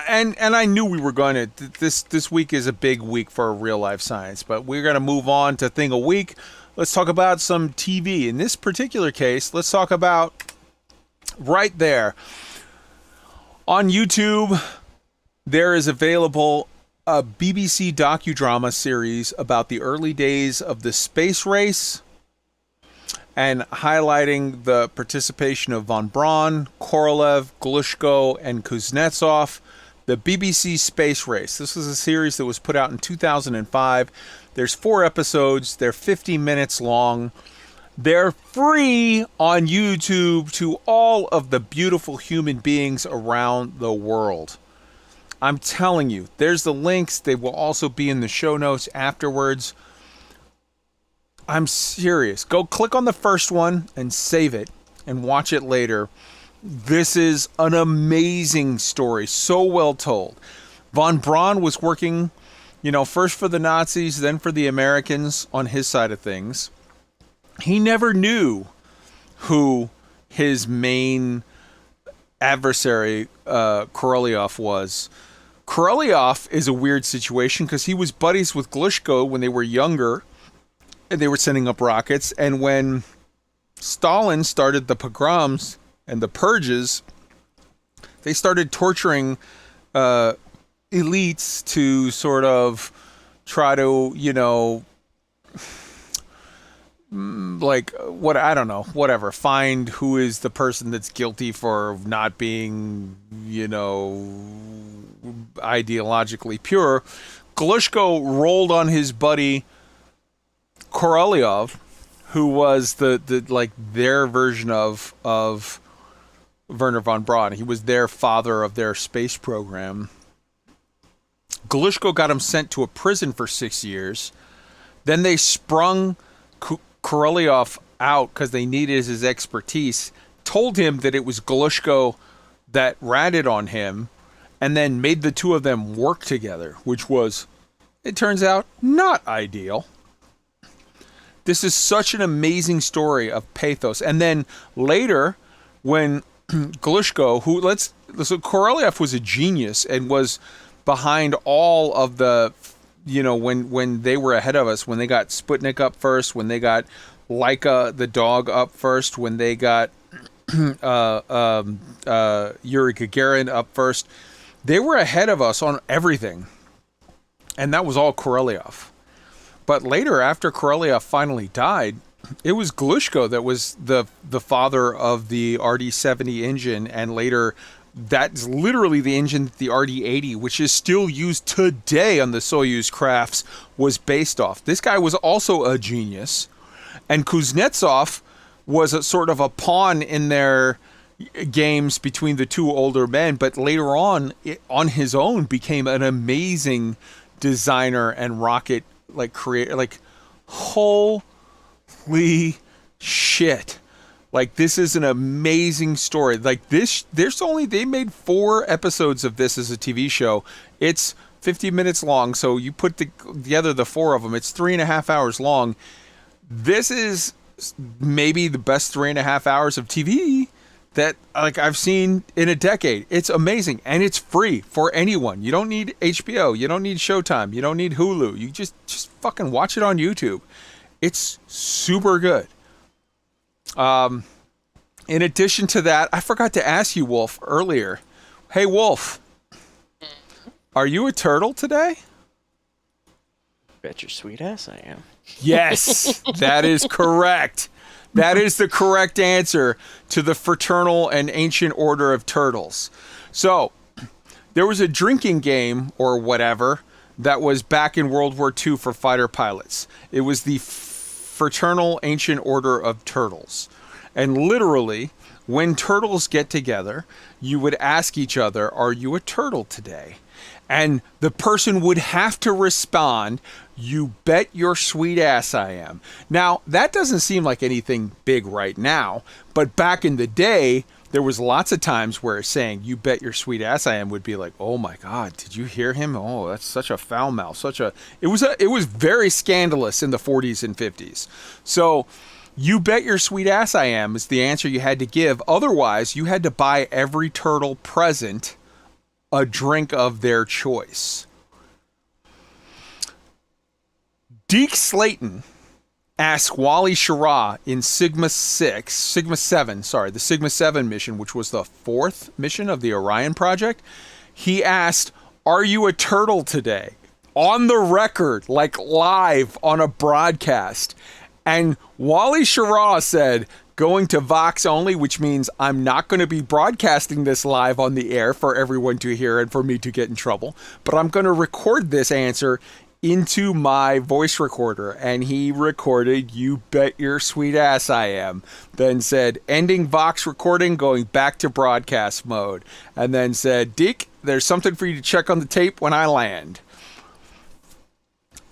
And I knew we were going to. This week is a big week for real life science, but we're going to move on to Thing a Week. Let's talk about some TV. In this particular case, let's talk about right there on YouTube. There is available a BBC docudrama series about the early days of the space race and highlighting the participation of von Braun, Korolev, Glushko, and Kuznetsov. The BBC Space Race. This was a series that was put out in 2005. There's 4 episodes. They're 50 minutes long. They're free on YouTube to all of the beautiful human beings around the world. I'm telling you, there's the links. They will also be in the show notes afterwards. I'm serious. Go click on the first one and save it and watch it later. This is an amazing story. So well told. Von Braun was working, first for the Nazis, then for the Americans on his side of things. He never knew who his main adversary, Korolev, was. Korolev is a weird situation because he was buddies with Glushko when they were younger. And they were sending up rockets. And when Stalin started the pogroms and the purges they started torturing elites to sort of try to, like, what, I don't know, whatever, find who is the person that's guilty for not being, ideologically pure. Glushko rolled on his buddy Korolyov, who was the like their version of Werner von Braun. He was their father of their space program. Glushko got him sent to a prison for 6 years. Then they sprung Korolyov out because they needed his expertise, told him that it was Glushko that ratted on him, and then made the two of them work together, which was, it turns out, not ideal. This is such an amazing story of pathos. And then later, when Glushko, so Korolyov was a genius and was behind all of the, when they were ahead of us, when they got Sputnik up first, when they got Laika the dog up first, when they got Yuri Gagarin up first, they were ahead of us on everything. And that was all Korolyov. But later, after Korolyov finally died, it was Glushko that was the father of the RD-70 engine, and later that's literally the engine that the RD-80, which is still used today on the Soyuz crafts, was based off. This guy was also a genius, and Kuznetsov was a sort of a pawn in their games between the two older men, but later on his own, became an amazing designer and rocket creator. Like, holy shit. Like, this is an amazing story. Like, they made 4 episodes of this as a TV show. It's 50 minutes long, so you put together the 4 of them, it's 3.5 hours long. This is maybe the best 3.5 hours of TV that I've seen in a decade. It's amazing, and it's free for anyone. You don't need HBO, you don't need Showtime, you don't need Hulu. You just fucking watch it on YouTube. It's super good. In addition to that, I forgot to ask you, Wolf, earlier. Hey, Wolf, are you a turtle today? Bet your sweet ass I am. Yes, that is correct. That is the correct answer to the Fraternal and Ancient Order of Turtles. So, there was a drinking game, or whatever, that was back in World War II for fighter pilots. It was the Fraternal Ancient Order of Turtles. And literally, when turtles get together, you would ask each other, "Are you a turtle today?" And the person would have to respond, "You bet your sweet ass I am." Now, that doesn't seem like anything big right now, but back in the day, there was lots of times where saying, "You bet your sweet ass I am" would be like, "Oh my God, did you hear him? Oh, that's such a foul mouth." It was very scandalous in the 40s and 50s. So, "You bet your sweet ass I am" is the answer you had to give. Otherwise, you had to buy every turtle present a drink of their choice. Deke Slayton asked Wally Schirra in the Sigma 7 mission, which was the 4th mission of the Orion project. He asked, "Are you a turtle today?" On the record, like live on a broadcast. And Wally Schirra said, "Going to Vox only, which means I'm not going to be broadcasting this live on the air for everyone to hear and for me to get in trouble, but I'm going to record this answer into my voice recorder." And he recorded, "You bet your sweet ass I am." Then said, "Ending Vox recording, going back to broadcast mode." And then said, "Deke, there's something for you to check on the tape when I land."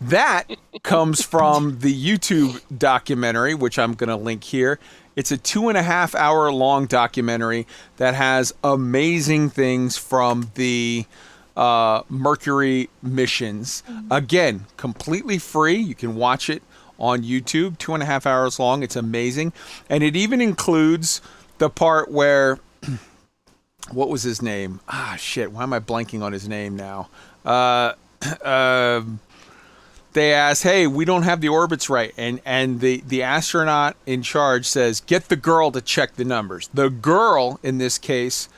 That comes from the YouTube documentary, which I'm going to link here. It's a 2.5 hour long documentary that has amazing things from the Mercury missions. Again, completely free. You can watch it on YouTube. 2.5 hours long. It's amazing. And it even includes the part where, what was his name? Ah, shit. Why am I blanking on his name now? They ask, "Hey, we don't have the orbits right." And the astronaut in charge says, "Get the girl to check the numbers." The girl, in this case,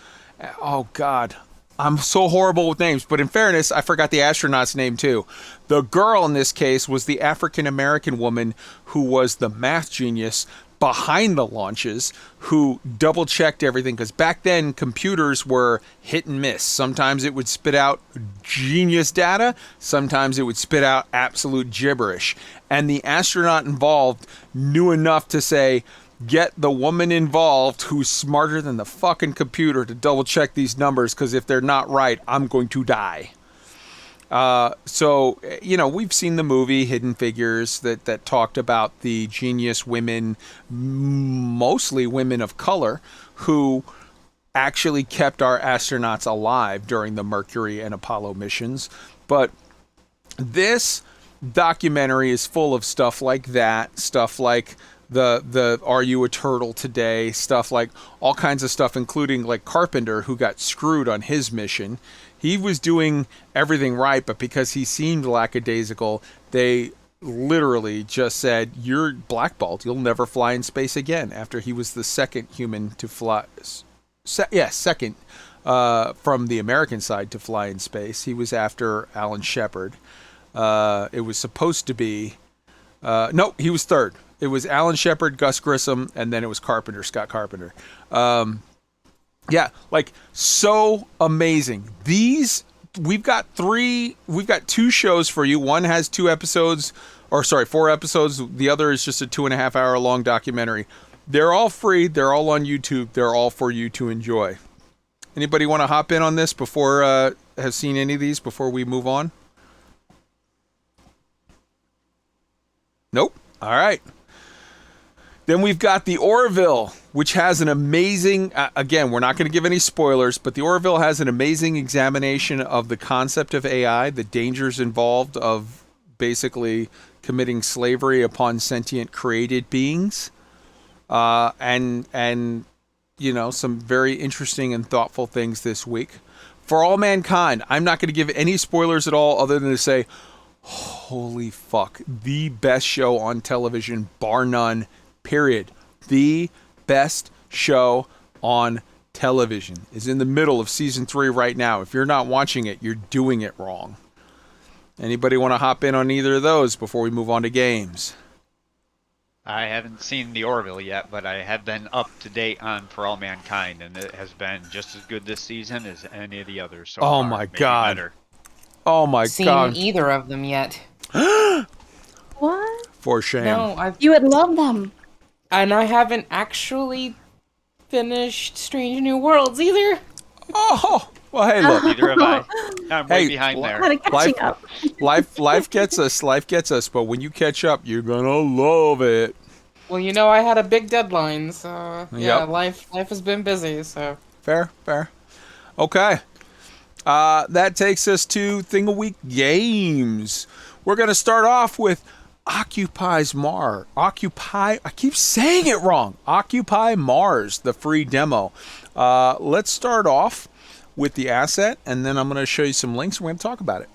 Oh, God. I'm so horrible with names, but in fairness, I forgot the astronaut's name too. The girl in this case was the African-American woman who was the math genius behind the launches, who double-checked everything, because back then computers were hit and miss. Sometimes it would spit out genius data, sometimes it would spit out absolute gibberish. And the astronaut involved knew enough to say, get the woman involved who's smarter than the fucking computer to double check these numbers, because if they're not right, I'm going to die. So, we've seen the movie Hidden Figures that talked about the genius women, mostly women of color, who actually kept our astronauts alive during the Mercury and Apollo missions. But this documentary is full of stuff like that, stuff like the Are You a Turtle Today, stuff like all kinds of stuff, including like Carpenter, who got screwed on his mission. He was doing everything right, but because he seemed lackadaisical, they literally just said, you're blackballed. You'll never fly in space again, after he was the second human to fly. Second from the American side to fly in space. He was after Alan Shepard. It was supposed to be... no, he was third. It was Alan Shepard, Gus Grissom, and then it was Carpenter, Scott Carpenter. Yeah, like, so amazing. We've got 2 shows for you. One has 4 episodes. The other is just a 2.5 hour long documentary. They're all free. They're all on YouTube. They're all for you to enjoy. Anybody want to hop in on this before, have seen any of these before we move on? Nope. All right. Then we've got the Orville, which has an amazing, again, we're not going to give any spoilers, but the Orville has an amazing examination of the concept of AI, the dangers involved of basically committing slavery upon sentient created beings, and some very interesting and thoughtful things this week. For All Mankind, I'm not going to give any spoilers at all, other than to say, holy fuck, the best show on television, bar none, period. The best show on television is in the middle of season 3 right now. If you're not watching it, you're doing it wrong. Anybody want to hop in on either of those before we move on to games? I haven't seen the Orville yet, but I have been up to date on For All Mankind, and it has been just as good this season as any of the others so far. My Maybe God. better. Oh my God. Seen either of them yet? What? For shame. No, You would love them. and I haven't actually finished Strange New Worlds either. Oh, well, hey, look. Neither have I. I'm way Hey, behind there. Kind of catching up. Life gets us, but when you catch up, you're gonna love it. Well, I had a big deadline, so yeah, Yep. life has been busy, so. Fair. Okay. That takes us to Thing of Week games. We're gonna start off with Occupy Mars, the free demo. Let's start off with the asset, and then I'm going to show you some links. We're going to talk about it.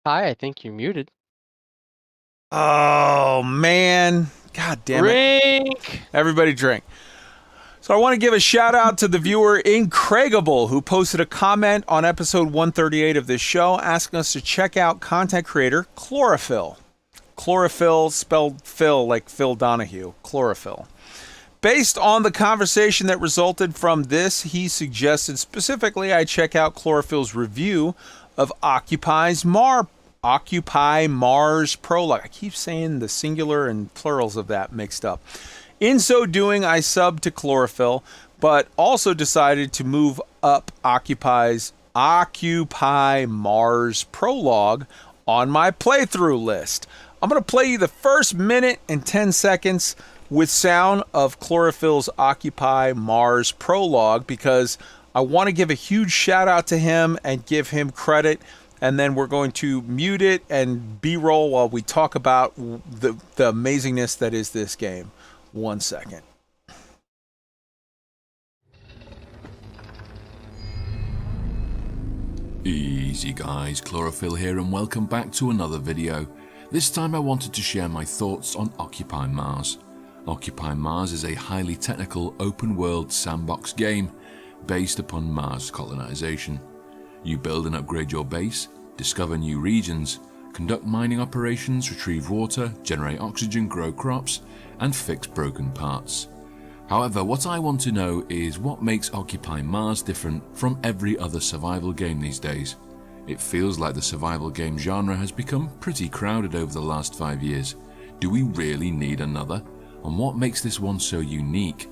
Hi, I think you're muted. Oh, man. God damn it. Drink! Everybody drink. So I want to give a shout out to the viewer Incredible, who posted a comment on episode 138 of this show asking us to check out content creator Chlorophyll. Chlorophyll spelled Phil like Phil Donahue. Chlorophyll. Based on the conversation that resulted from this, he suggested specifically I check out Chlorophyll's review of Occupy Mars Prologue. I keep saying the singular and plurals of that mixed up. In so doing, I subbed to Chlorophyll, but also decided to move up Occupy Mars Prologue on my playthrough list. I'm going to play you the first minute and 10 seconds with sound of Chlorophyll's Occupy Mars Prologue because I want to give a huge shout out to him and give him credit. And then we're going to mute it and B-roll while we talk about the amazingness that is this game. 1 second. Easy guys, Chlorophyll here and welcome back to another video. This time I wanted to share my thoughts on Occupy Mars. Occupy Mars is a highly technical open-world sandbox game based upon Mars colonization. You build and upgrade your base, discover new regions, conduct mining operations, retrieve water, generate oxygen, grow crops, and fix broken parts. However, what I want to know is what makes Occupy Mars different from every other survival game these days. It feels like the survival game genre has become pretty crowded over the last 5 years. Do we really need another? And what makes this one so unique?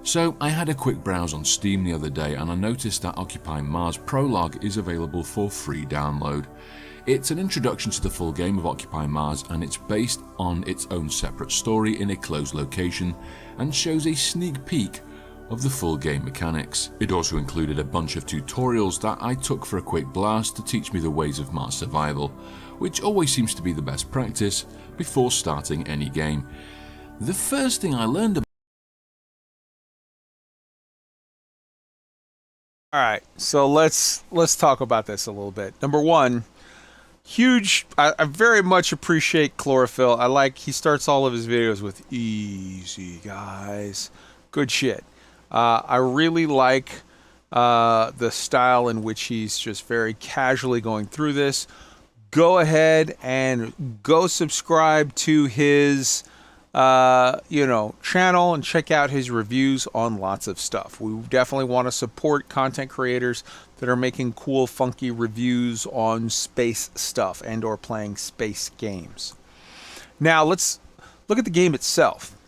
So I had a quick browse on Steam the other day and I noticed that Occupy Mars Prologue is available for free download. It's an introduction to the full game of Occupy Mars and it's based on its own separate story in a closed location and shows a sneak peek of the full game mechanics. It also included a bunch of tutorials that I took for a quick blast to teach me the ways of Mars survival, which always seems to be the best practice before starting any game. The first thing I learned about All right, so let's talk about this a little bit. Number one, I very much appreciate Chlorophyll. He starts all of his videos with easy guys. Good shit. I really like the style in which he's just very casually going through this. Go ahead and go subscribe to his channel and check out his reviews on lots of stuff. We definitely want to support content creators that are making cool, funky reviews on space stuff and or playing space games. Now, let's look at the game itself.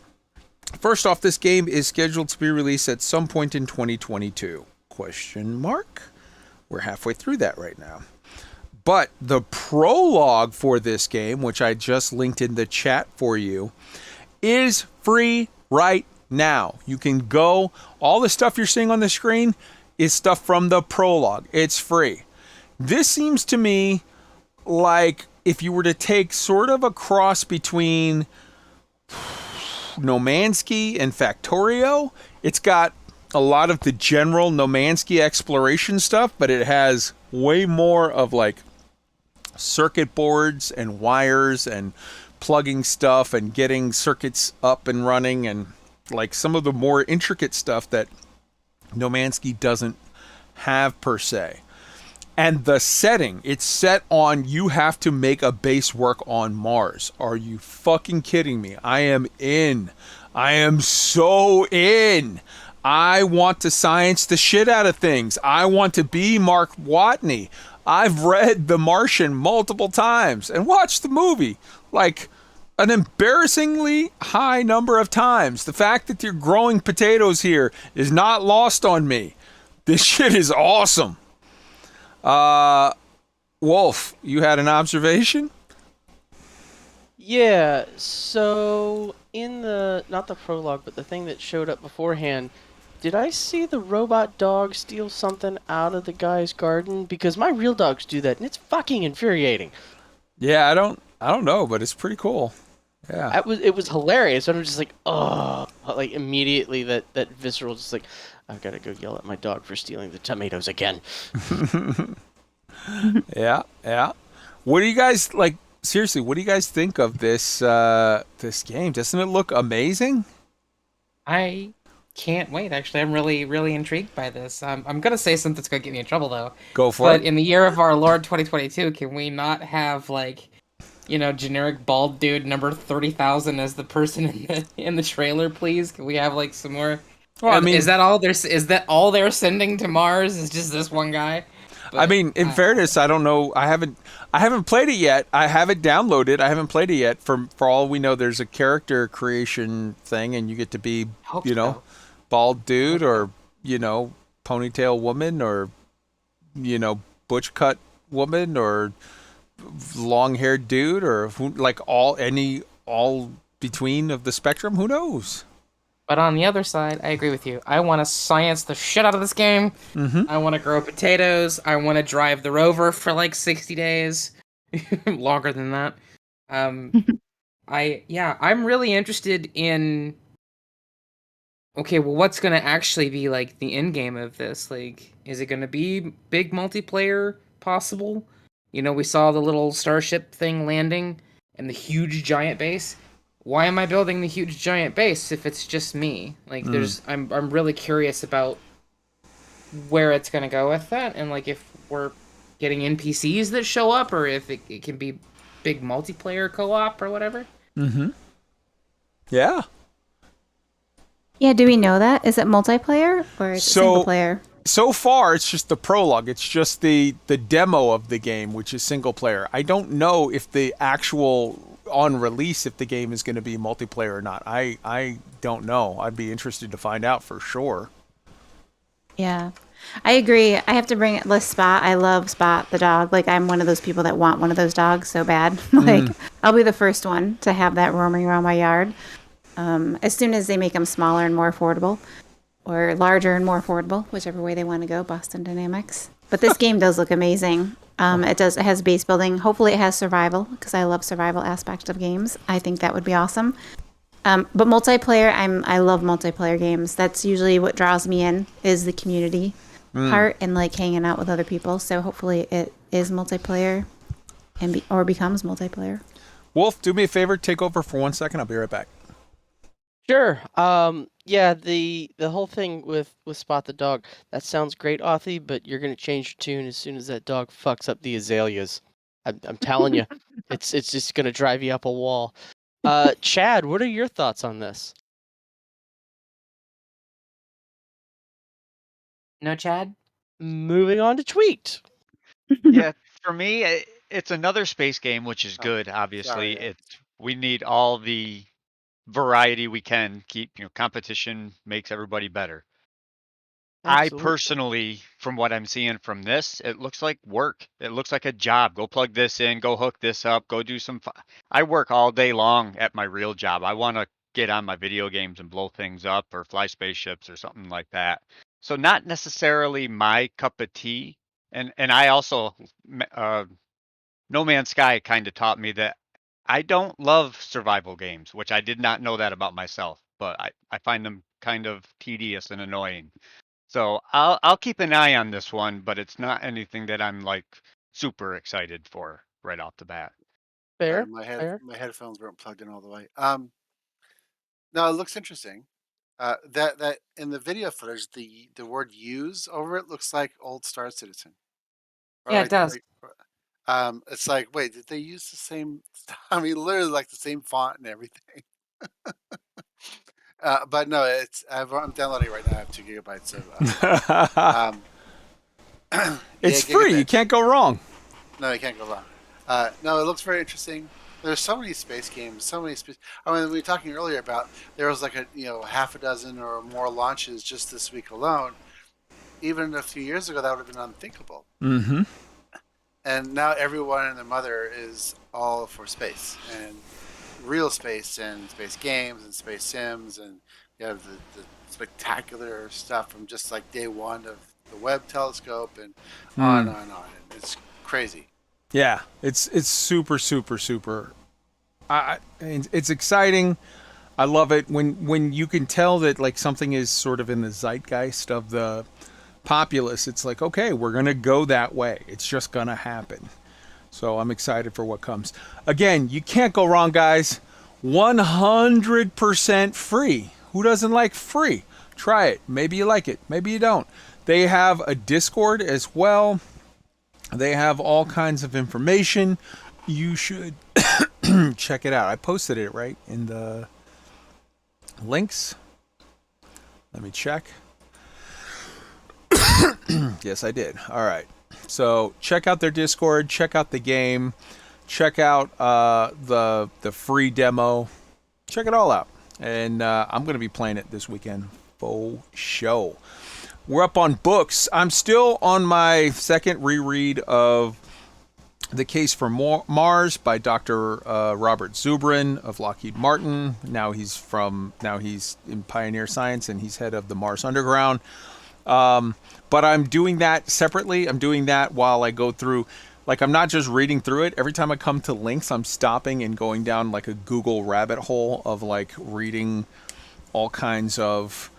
First off, this game is scheduled to be released at some point in 2022. Question mark? We're halfway through that right now. But the prologue for this game, which I just linked in the chat for you, is free right now. You can go, all the stuff you're seeing on the screen is stuff from the prologue. It's free. This seems to me like if you were to take sort of a cross between NoManSky and Factorio, it's got a lot of the general NoManSky exploration stuff, but it has way more of like circuit boards and wires and plugging stuff and getting circuits up and running and like some of the more intricate stuff that NoManSky doesn't have per se. And the setting, it's set on you have to make a base work on Mars. Are you fucking kidding me? I am in. I am so in. I want to science the shit out of things. I want to be Mark Watney. I've read The Martian multiple times and watched the movie like an embarrassingly high number of times. The fact that you're growing potatoes here is not lost on me. This shit is awesome. Wolf, you had an observation? Yeah, so in not the prologue, but the thing that showed up beforehand, did I see the robot dog steal something out of the guy's garden? Because my real dogs do that, and it's fucking infuriating. Yeah, I don't know, but it's pretty cool. Yeah. It was hilarious. And I'm just like, oh, like immediately that visceral, just like, I've got to go yell at my dog for stealing the tomatoes again. Yeah. What do you guys like? Seriously, what do you guys think of this this game? Doesn't it look amazing? I can't wait. Actually, I'm really, really intrigued by this. I'm gonna say something that's gonna get me in trouble though. Go for But it. in the year of our Lord 2022, can we not have like, generic bald dude number 30,000 as the person in the trailer, please? Can we have like some more? Well, I mean, is that all they're sending to Mars? Is just this one guy? I mean, in fairness, I don't know. I haven't played it yet. I have it downloaded. I haven't played it yet. For all we know, there's a character creation thing, and you get to be, Hope you know, so. bald dude or ponytail woman or butch cut woman or long haired dude or like all between of the spectrum. Who knows? But on the other side, I agree with you. I want to science the shit out of this game. Mm-hmm. I want to grow potatoes. I want to drive the rover for like 60 days. Longer than that. I'm really interested in... Okay, well, what's going to actually be like the end game of this? Like, is it going to be big multiplayer possible? We saw the little starship thing landing and the huge giant base. Why am I building the huge giant base if it's just me? Like, I'm really curious about where it's gonna go with that, and like if we're getting NPCs that show up, or if it can be big multiplayer co-op or whatever. Mm-hmm. Yeah. Yeah, do we know that? Is it multiplayer or is it single player? So far, it's just the prologue. It's just the demo of the game, which is single player. I don't know if the actual on release if the game is going to be multiplayer or not. I don't know. I'd be interested to find out for sure. Yeah, I agree. I have to bring it. Spot. I love Spot the dog. Like, I'm one of those people that want one of those dogs so bad. Like, I'll be the first one to have that roaming around my yard. As soon as they make them smaller and more affordable, or larger and more affordable, whichever way they want to go, Boston Dynamics. But this game does look amazing. It has base building. Hopefully it has survival, because I love survival aspects of games. I think that would be awesome. But multiplayer, I love multiplayer games. That's usually what draws me in, is the community part and like hanging out with other people. So hopefully it is multiplayer or becomes multiplayer. Wolf, do me a favor, take over for 1 second. I'll be right back. Sure. Yeah, the whole thing with Spot the dog, that sounds great, Authy, but you're gonna change your tune as soon as that dog fucks up the azaleas. I'm telling you, it's just gonna drive you up a wall. Chad, what are your thoughts on this? No, Chad? Moving on to Tweet. Yeah, for me, it's another space game, which is good. Obviously, sorry. we need all the variety we can keep. Competition makes everybody better. Absolutely. I personally, from what I'm seeing from this, it looks like work. It looks like a job. Go plug this in, go hook this up, go do some. I work all day long at my real job. I want to get on my video games and blow things up or fly spaceships or something like that. So not necessarily my cup of tea. And I also, NoManSky kind of taught me that I don't love survival games, which I did not know that about myself, but I find them kind of tedious and annoying. So I'll keep an eye on this one, but it's not anything that I'm like super excited for right off the bat. Fair. My Fair. headphones weren't plugged in all the way. No, it looks interesting. That in the video footage, the word "use" over it looks like old Star Citizen. Or Yeah, like, it does. it's like, wait, did they use the same? I mean, literally like the same font and everything. But no, I'm downloading it right now. I have 2 gigabytes of. It's yeah, free. gigabit. You can't go wrong. No, you can't go wrong. No, it looks very interesting. There's so many space games, so many space. I mean, we were talking earlier about there was like half a dozen or more launches just this week alone. Even a few years ago, that would have been unthinkable. Mm-hmm. And now everyone and their mother is all for space and real space and space games and space sims, and you have the spectacular stuff from just like day one of the Webb telescope and on and on. And it's crazy. Yeah, it's super, super, super. It's exciting. I love it when you can tell that like something is sort of in the zeitgeist of the populace. It's like, okay, we're gonna go that way. It's just gonna happen. So I'm excited for what comes. Again, you can't go wrong, guys. 100% free. Who doesn't like free? Try it. Maybe you like it. Maybe you don't. They have a Discord as well. They have all kinds of information. You should check it out. I posted it right in the links. Let me check. Yes, I did. All right. So check out their Discord. Check out the game. Check out the free demo. Check it all out. And I'm going to be playing it this weekend. Faux show. We're up on books. I'm still on my second reread of The Case for Mars by Dr. Robert Zubrin of Lockheed Martin. Now he's in Pioneer Science and he's head of the Mars Underground. But I'm doing that separately. I'm doing that while I go through, like, I'm not just reading through it. Every time I come to links, I'm stopping and going down like a Google rabbit hole of like reading all kinds of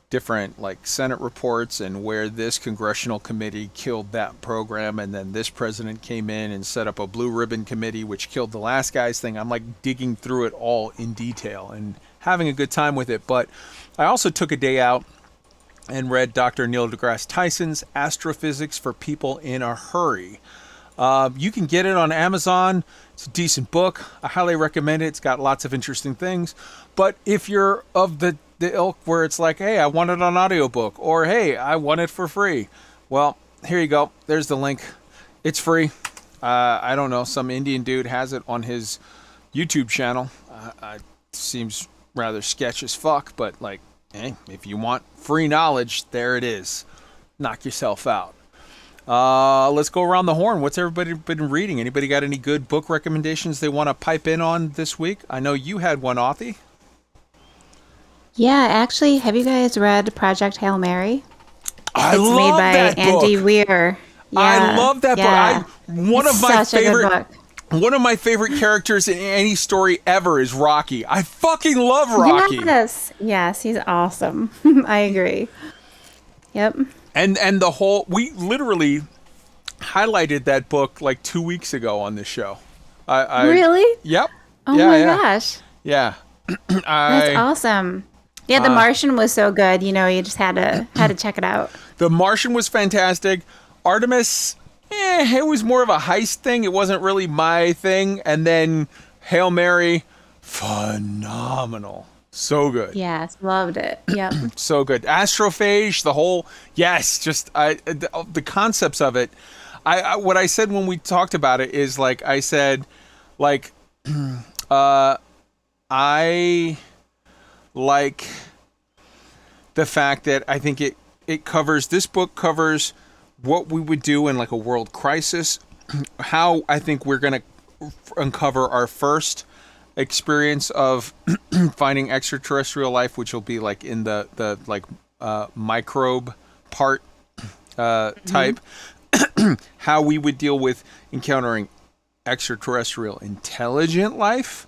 different like Senate reports and where this congressional committee killed that program, and then this president came in and set up a blue ribbon committee which killed the last guy's thing. I'm like digging through it all in detail and having a good time with it. But I also took a day out and read Dr. Neil deGrasse Tyson's Astrophysics for People in a Hurry. You can get it on Amazon. It's a decent book. I highly recommend it. It's got lots of interesting things. But if you're of the ilk where it's like, hey, I want it on audiobook, or hey, I want it for free, well, here you go. There's the link. It's free. I don't know. Some Indian dude has it on his YouTube channel. Seems rather sketch as fuck, but like, hey, if you want free knowledge, there it is. Knock yourself out. Let's go around the horn. What's everybody been reading? Anybody got any good book recommendations they want to pipe in on this week? I know you had one, Authy. Yeah, actually, have you guys read Project Hail Mary? I It's love made by that Andy book. Weir. I love that book. One of my Such a good favorite. book. One of my favorite characters in any story ever is Rocky. I fucking love Rocky. Yes, he's awesome. I agree. Yep. And the whole, we literally highlighted that book like 2 weeks ago on this show. Really? Yep. Oh yeah, my yeah. gosh. Yeah. That's awesome. Yeah, The Martian was so good. You know, you just had to check it out. The Martian was fantastic. Artemis, it was more of a heist thing. It wasn't really my thing. And then Hail Mary, phenomenal. So good. Yes, loved it. Yep. So good. Astrophage, the whole, yes, just the concepts of it. I what I said when we talked about it is, like, I said, like, I like the fact that I think it covers, this book covers what we would do in like a world crisis, how I think we're going to uncover our first experience of finding extraterrestrial life, which will be like in the like microbe part type, how we would deal with encountering extraterrestrial intelligent life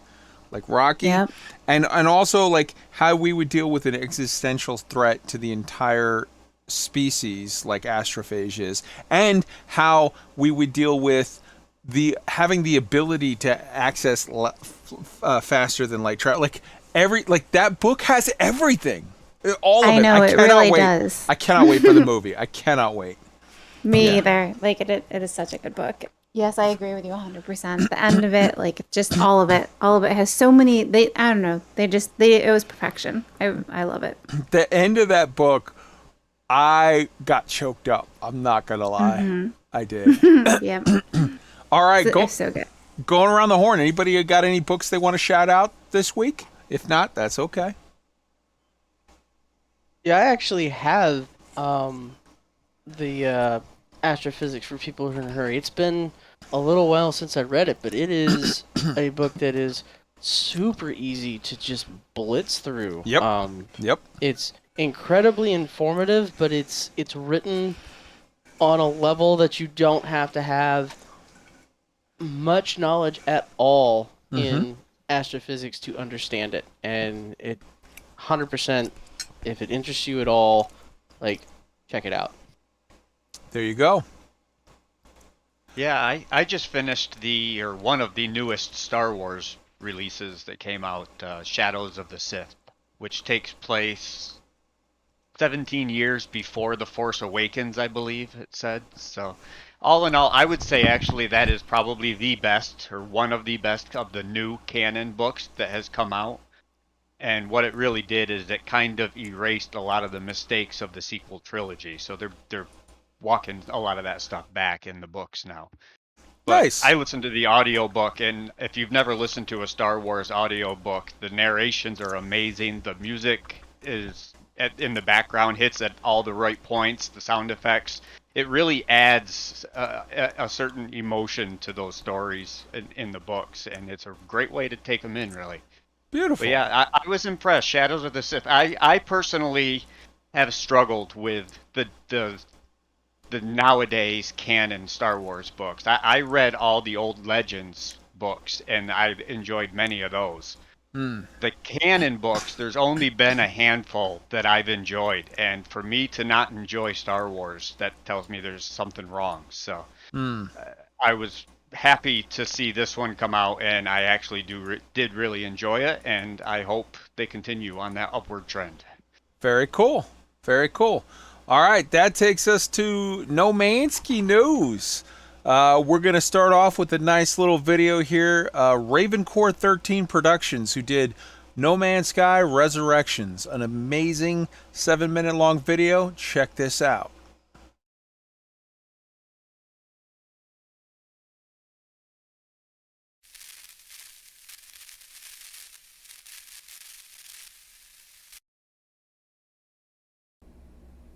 like Rocky. Yep. And also like how we would deal with an existential threat to the entire species like astrophage is, and how we would deal with having the ability to access faster than light travel. Like that book has everything. All of it. I know, it really wait. does. I cannot wait for the movie. I cannot wait. Me either. Like, it is such a good book. Yes, I agree with you 100%. The end of it, like, just all of it has so many, I don't know, it was perfection. I love it. The end of that book, I got choked up. I'm not going to lie. Mm-hmm. I did. Yeah. All right. It's so good. Going around the horn. Anybody got any books they want to shout out this week? If not, that's okay. Yeah, I actually have the Astrophysics for People Who are in a Hurry. It's been a little while since I read it, but it is a book that is super easy to just blitz through. Yep. Yep. It's incredibly informative, but it's written on a level that you don't have to have much knowledge at all in astrophysics to understand it. And it 100%, if it interests you at all, like, check it out. There you go. Yeah, I just finished one of the newest Star Wars releases that came out, Shadows of the Sith, which takes place 17 years before The Force Awakens, I believe it said. So, all in all, I would say actually that is probably the best or one of the best of the new canon books that has come out. And what it really did is it kind of erased a lot of the mistakes of the sequel trilogy. So they're walking a lot of that stuff back in the books now. But Nice. I listened to the audiobook, and if you've never listened to a Star Wars audiobook, the narrations are amazing. The music is in the background, hits at all the right points, the sound effects. It really adds a certain emotion to those stories in the books, and it's a great way to take them in, really. Beautiful. But yeah, I was impressed. Shadows of the Sith. I personally have struggled with the nowadays canon Star Wars books. I read all the old Legends books, and I enjoyed many of those. The canon books, there's only been a handful that I've enjoyed, and for me to not enjoy Star Wars, that tells me there's something wrong. So I was happy to see this one come out, and I actually did really enjoy it, and I hope they continue on that upward trend. Very cool. Very cool. All right, that takes us to NoManSky news. We're going to start off with a nice little video here. Ravencore 13 Productions, who did NoManSky Resurrections, an amazing 7-minute long video. Check this out.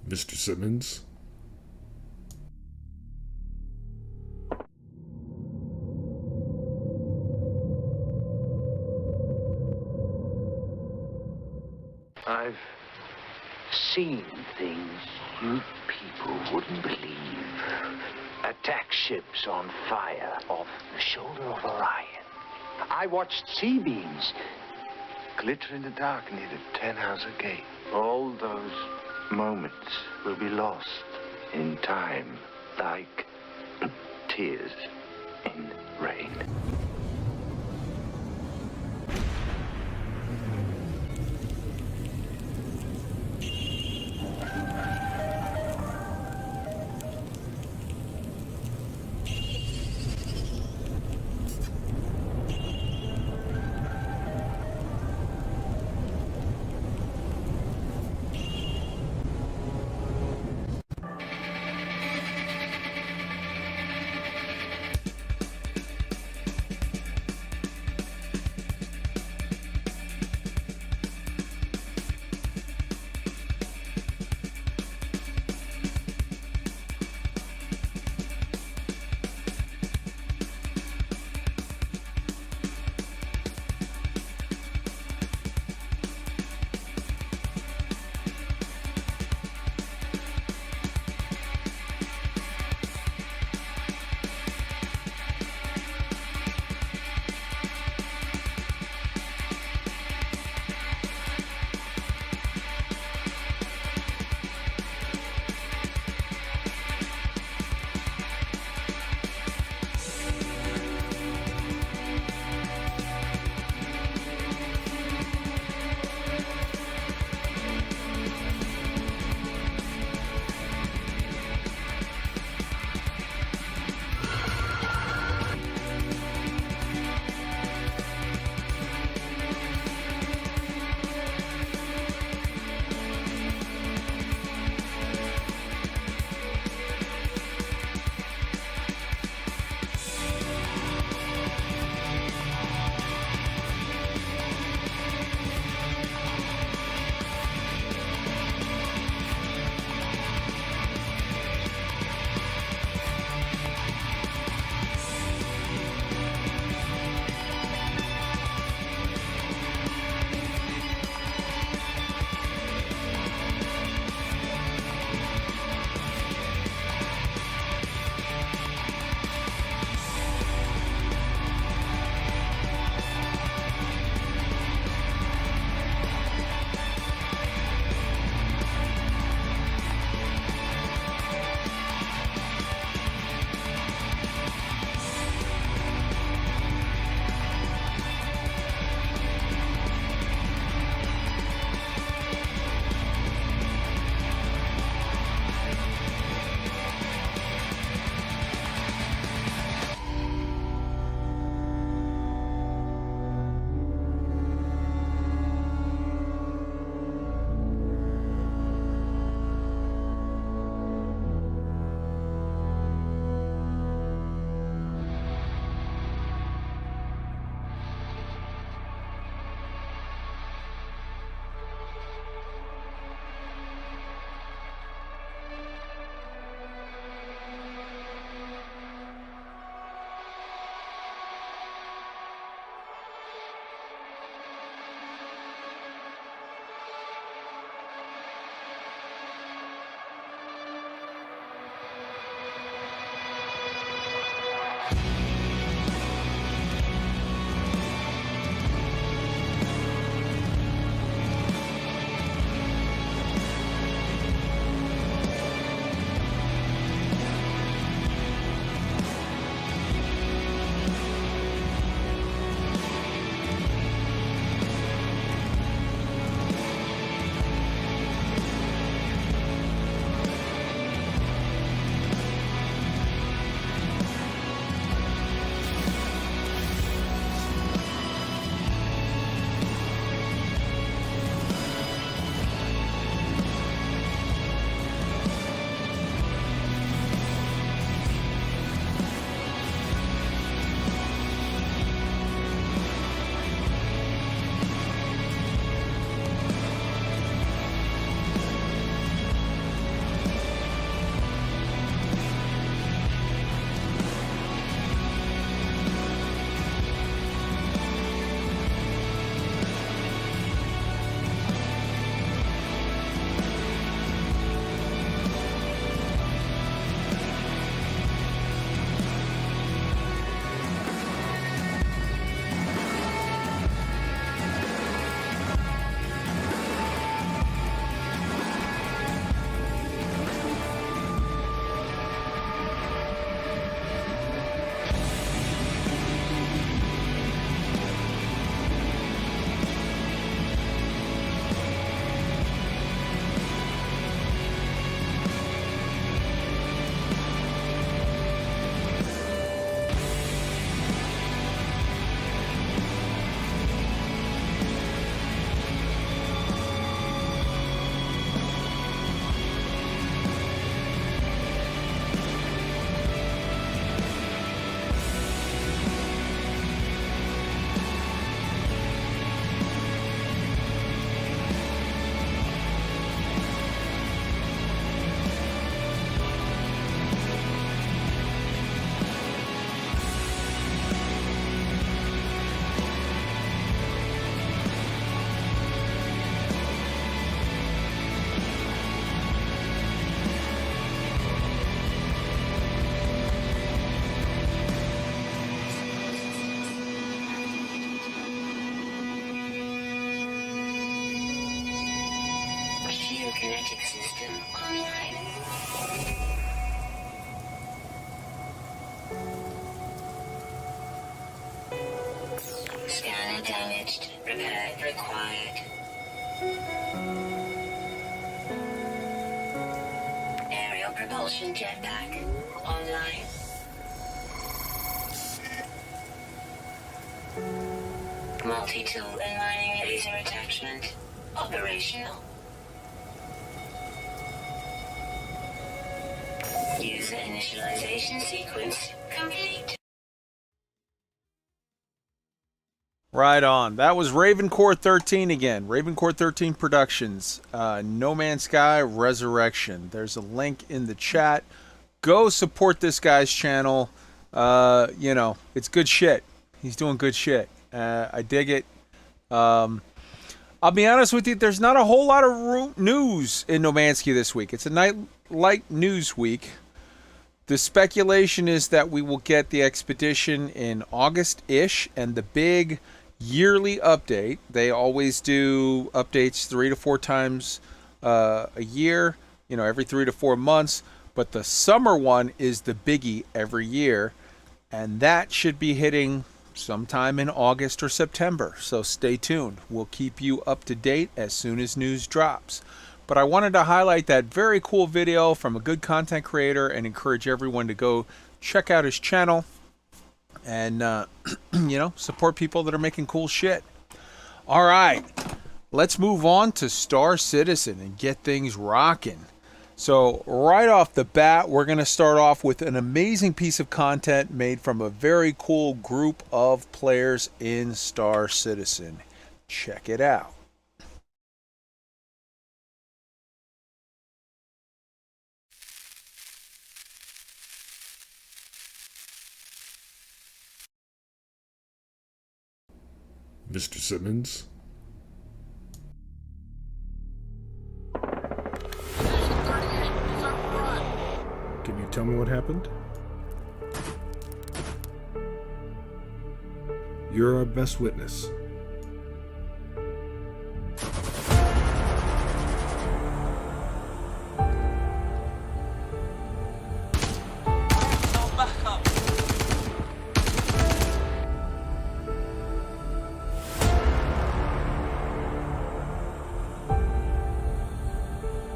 Mr. Simmons? I've seen things you people wouldn't believe. Attack ships on fire off the shoulder of Orion. I watched sea beams glitter in the dark near the 10-house gate. All those moments will be lost in time, like tears in rain. Operating system online. Scanner damaged. Repair required. Aerial propulsion jetpack online. Multi-tool and mining laser attachment operational. User initialization sequence complete. Right on. That was Ravencore 13 again. Ravencore 13 Productions. NoManSky Resurrection. There's a link in the chat. Go support this guy's channel. You know, it's good shit. He's doing good shit. I dig it. I'll be honest with you, there's not a whole lot of news in NoManSky this week. It's a light news week. The speculation is that we will get the expedition in August-ish, and the big yearly update. They always do updates 3 to 4 times a year, you know, every 3 to 4 months. But the summer one is the biggie every year, and that should be hitting sometime in August or September. So stay tuned. We'll keep you up to date as soon as news drops. But I wanted to highlight that very cool video from a good content creator and encourage everyone to go check out his channel and, you know, support people that are making cool shit. All right, let's move on to Star Citizen and get things rocking. So right off the bat, we're going to start off with an amazing piece of content made from a very cool group of players in Star Citizen. Check it out. Mr. Simmons? Can you tell me what happened? You're our best witness.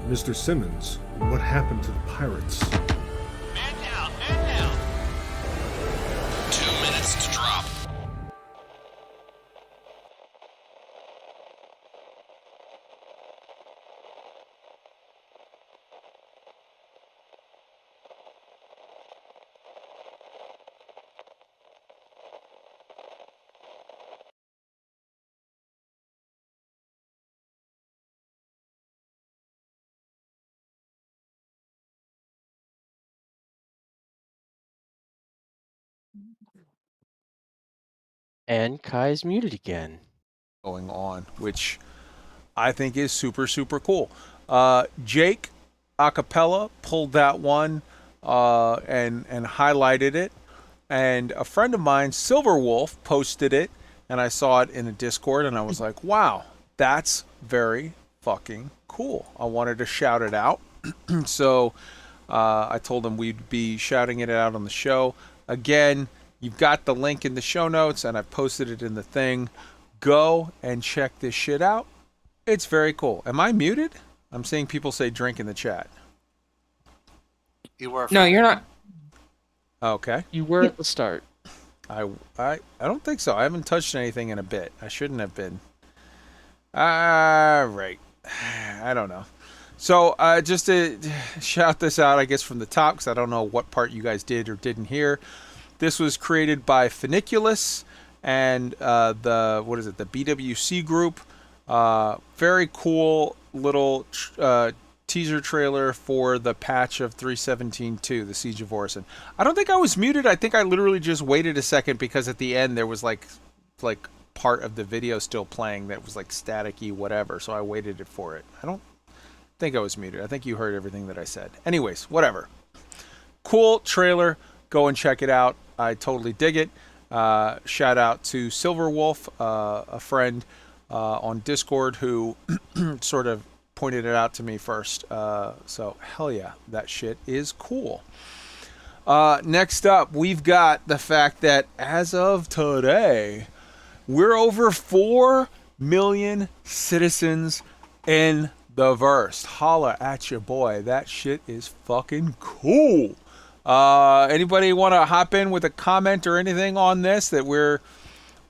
Mr. Simmons, what happened to the pirates? Man down, man down. 2 minutes to drop. And Kai's muted again. Going on, which I think is super, super cool. Jake Acapella pulled that one and highlighted it. And a friend of mine, Silverwolf, posted it. And I saw it in a Discord. And I was like, wow, that's very fucking cool. I wanted to shout it out. So I told him we'd be shouting it out on the show. Again, you've got the link in the show notes, and I've posted it in the thing. Go and check this shit out. It's very cool. Am I muted? I'm seeing people say drink in the chat. You were. No, you're not. Okay. You were at the start. I don't think so. I haven't touched anything in a bit. I shouldn't have been. Right. I don't know. So just to shout this out, I guess, from the top, because I don't know what part you guys did or didn't hear. This was created by Funiculus and the BWC group. Very cool little teaser trailer for the patch of 3.17.2, the Siege of Orison. I don't think I was muted. I think I literally just waited a second because at the end there was like part of the video still playing that was like staticky whatever, so I waited for it. I don't think I was muted. I think you heard everything that I said. Anyways, whatever. Cool trailer. Go and check it out. I totally dig it. Shout out to Silverwolf, a friend on Discord who sort of pointed it out to me first. So hell yeah, that shit is cool. Next up, we've got the fact that as of today, we're over 4 million citizens in the verse. Holla at your boy. That shit is fucking cool. Anybody want to hop in with a comment or anything on this, that we're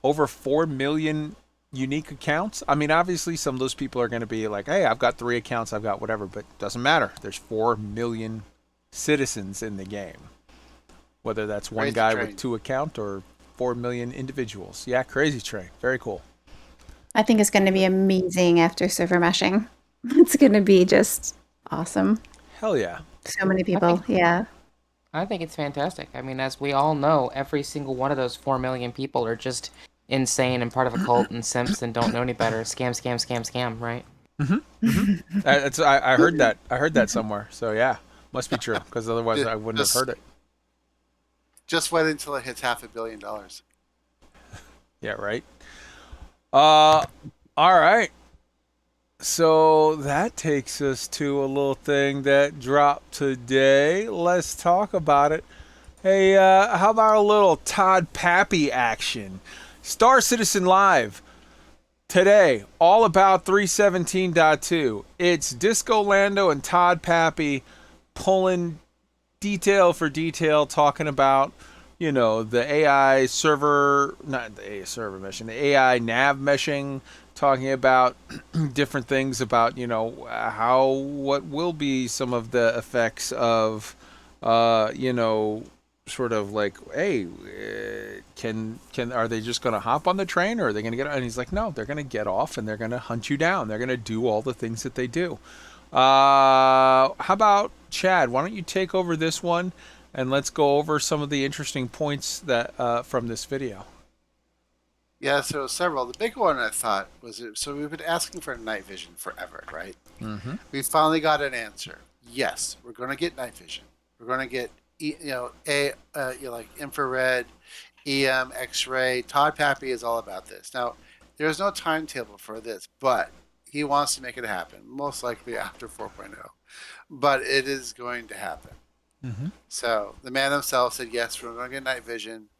over 4 million unique accounts? I mean, obviously some of those people are going to be like, hey, I've got 3 accounts, I've got whatever, but it doesn't matter. There's 4 million citizens in the game. Whether that's one Crazy guy train. with 2 accounts or 4 million individuals. Yeah, crazy train. Very cool. I think it's going to be amazing after server meshing. It's going to be just awesome. Hell yeah. So many people. Yeah. I think it's fantastic. I mean, as we all know, every single one of those 4 million people are just insane and part of a cult and simps and don't know any better. Scam, scam, scam, scam, right? I heard that. I heard that somewhere. So yeah, must be true, because otherwise I wouldn't have heard it. Just wait until it hits $500 million. Yeah, right. All right. So that takes us to a little thing that dropped today. Let's talk about it. Hey, how about a little Todd Pappy action? Star Citizen Live today, all about 317.2. It's Disco Lando and Todd Pappy pulling detail for detail, talking about, you know, the AI server, not the AI server meshing, the AI nav meshing, talking about different things about, you know, what will be some of the effects of, you know, sort of like, hey, are they just going to hop on the train, or are they going to get, and he's like, no, they're going to get off and they're going to hunt you down. They're going to do all the things that they do. How about Chad? Why don't you take over this one and let's go over some of the interesting points that from this video. Yeah, so several. The big one I thought was, so we've been asking for night vision forever, right? Mm-hmm. We finally got an answer. Yes, we're going to get night vision. We're going to get, like infrared, EM, X-ray. Todd Pappy is all about this. Now, there's no timetable for this, but he wants to make it happen, most likely after 4.0. But it is going to happen. Mm-hmm. So the man himself said, yes, we're going to get night vision.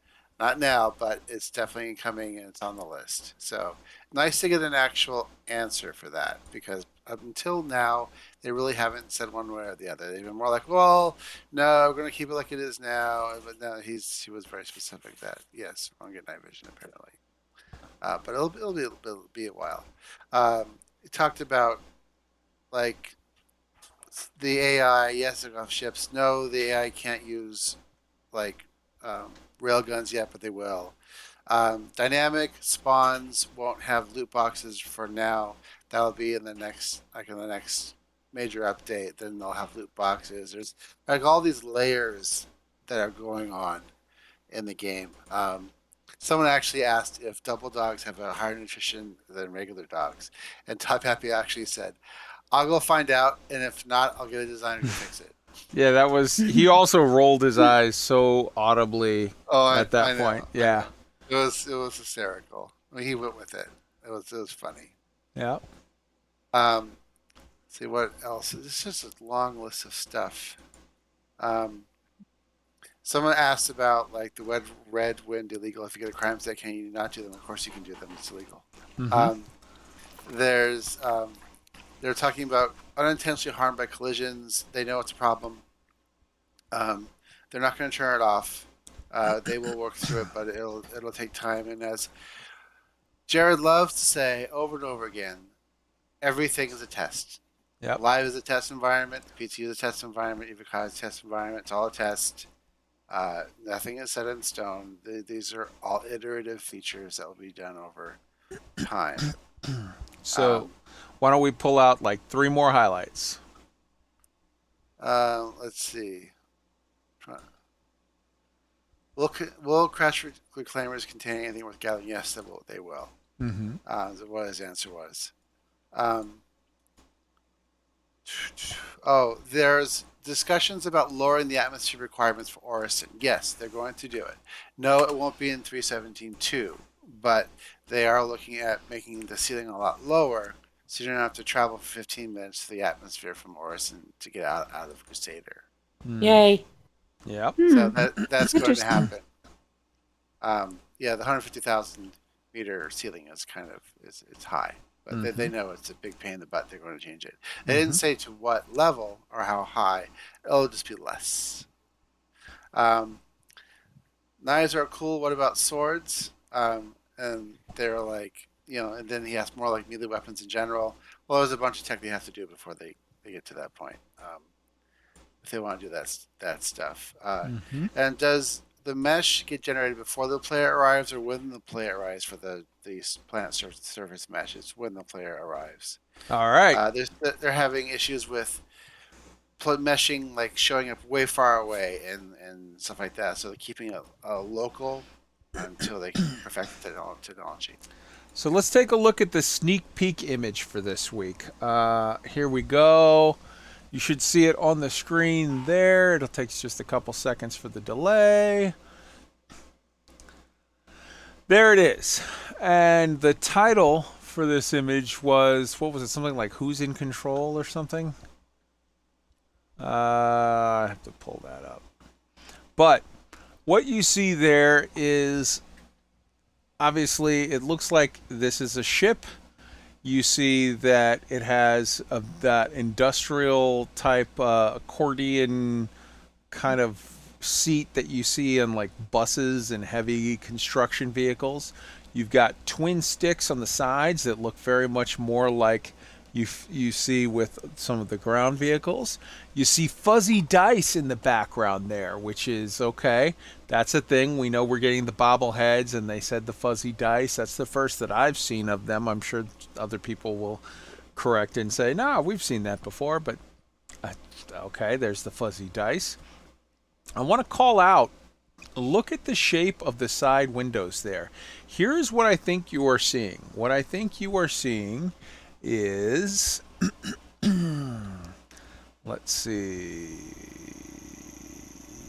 Not now, but it's definitely coming and it's on the list. So nice to get an actual answer for that, because up until now, they really haven't said one way or the other. They've been more like, well, no, we're going to keep it like it is now. But no, he was very specific that, yes, we're going to get night vision, apparently. But it'll be a while. He talked about, like, the AI, yes, they're off ships. No, the AI can't use, like, railguns yet, but they will. Dynamic spawns won't have loot boxes for now. That'll be in the next major update. Then they'll have loot boxes. There's like all these layers that are going on in the game. Someone actually asked if double dogs have a higher nutrition than regular dogs, and Todd Pappy actually said, "I'll go find out, and if not, I'll get a designer to fix it." Yeah, that was. He also rolled his eyes so audibly at that point. Yeah, it was hysterical. I mean, he went with it. It was funny. Yeah. See what else? It's just a long list of stuff. Someone asked about like the red wind illegal. If you get a crime set, can you not do them? Of course you can do them. It's illegal. Mm-hmm. They're talking about unintentionally harmed by collisions. They know it's a problem. They're not going to turn it off. They will work through it, but it'll take time. And as Jared loves to say over and over again, everything is a test. Yep. Live is a test environment. PT is a test environment. EVCAD is a test environment. It's all a test. Nothing is set in stone. These are all iterative features that will be done over time. So why don't we pull out like 3 more highlights? Let's see. Will crash reclaimers contain anything worth gathering? Yes, they will. Mm-hmm. What his answer was. There's discussions about lowering the atmosphere requirements for Orison. Yes, they're going to do it. No, it won't be in 317.2, but they are looking at making the ceiling a lot lower so you don't have to travel for 15 minutes to the atmosphere from Orison to get out of Crusader. Yay. Yep. So that's going to Interesting. happen. Yeah, the 150,000 meter ceiling is it's high, but they know it's a big pain in the butt. They're going to change it. They didn't say to what level or how high. It'll just be less. Knives are cool. What about swords? And they're like, and then he asked more like melee weapons in general. Well, there's a bunch of tech they have to do before they get to that point. If they want to do that stuff. And does the mesh get generated before the player arrives or when the player arrives for the planet surface mesh? It's when the player arrives. All right. They're having issues with meshing, like showing up way far away and stuff like that. So they're keeping it local until they can perfect the technology. So let's take a look at the sneak peek image for this week. Here we go. You should see it on the screen there. It'll take just a couple seconds for the delay. There it is. And the title for this image was, what was it? Something like Who's in Control or something? I have to pull that up. But what you see there is, obviously, it looks like this is a ship. You see that it has that industrial type accordion kind of seat that you see in like buses and heavy construction vehicles. You've got twin sticks on the sides that look very much more like you see with some of the ground vehicles. You see fuzzy dice in the background there, which is okay. That's a thing. We know we're getting the bobbleheads, and they said the fuzzy dice. That's the first that I've seen of them. I'm sure other people will correct and say, no, we've seen that before, but okay, there's the fuzzy dice. I want to call out, look at the shape of the side windows there. Here's what I think you are seeing. What I think you are seeing is, let's see,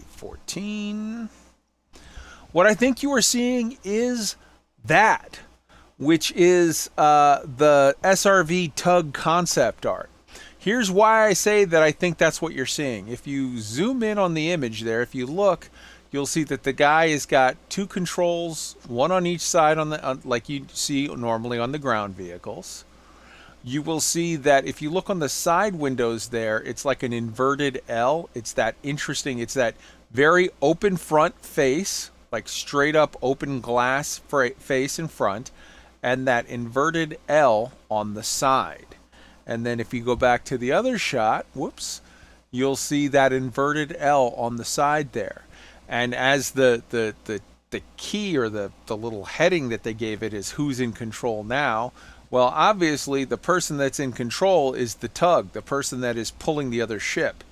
14. What I think you are seeing is that, which is the SRV tug concept art. Here's why I say that I think that's what you're seeing. If you zoom in on the image there, if you look, you'll see that the guy has got two controls, one on each side like you see normally on the ground vehicles. You will see that if you look on the side windows there, it's like an inverted L. It's that interesting, it's that very open front face, like straight up open glass face in front, and that inverted L on the side. And then if you go back to the other shot, whoops, you'll see that inverted L on the side there. And as the key or the little heading that they gave it is Who's in Control Now, well, obviously the person that's in control is the tug, the person that is pulling the other ship.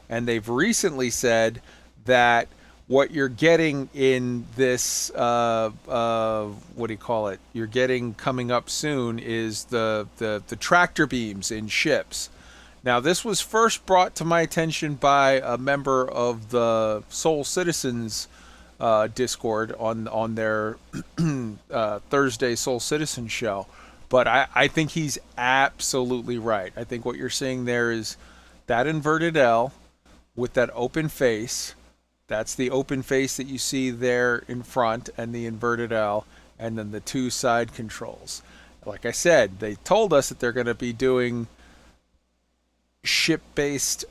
And they've recently said that what you're getting in this, what do you call it? You're getting coming up soon is the tractor beams in ships. Now, this was first brought to my attention by a member of the Soul Citizens Discord on their Thursday Soul Citizen show. But I think he's absolutely right. I think what you're seeing there is that inverted L with that open face. That's the open face that you see there in front, and the inverted L, and then the two side controls. Like I said, they told us that they're going to be doing ship-based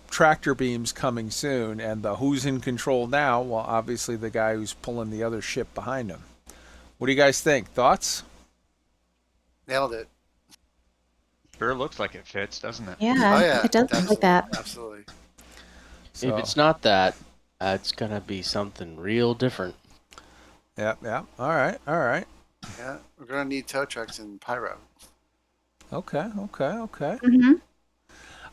tractor beams coming soon, and the Who's in Control Now, well, obviously the guy who's pulling the other ship behind him. What do you guys think? Thoughts? Nailed it. Sure looks like it fits, doesn't it? Yeah, Oh, yeah, it does look like that. Absolutely. If it's not that, it's gonna be something real different. Yeah. All right. Yeah, we're gonna need tow trucks and pyro. Okay. Mm-hmm.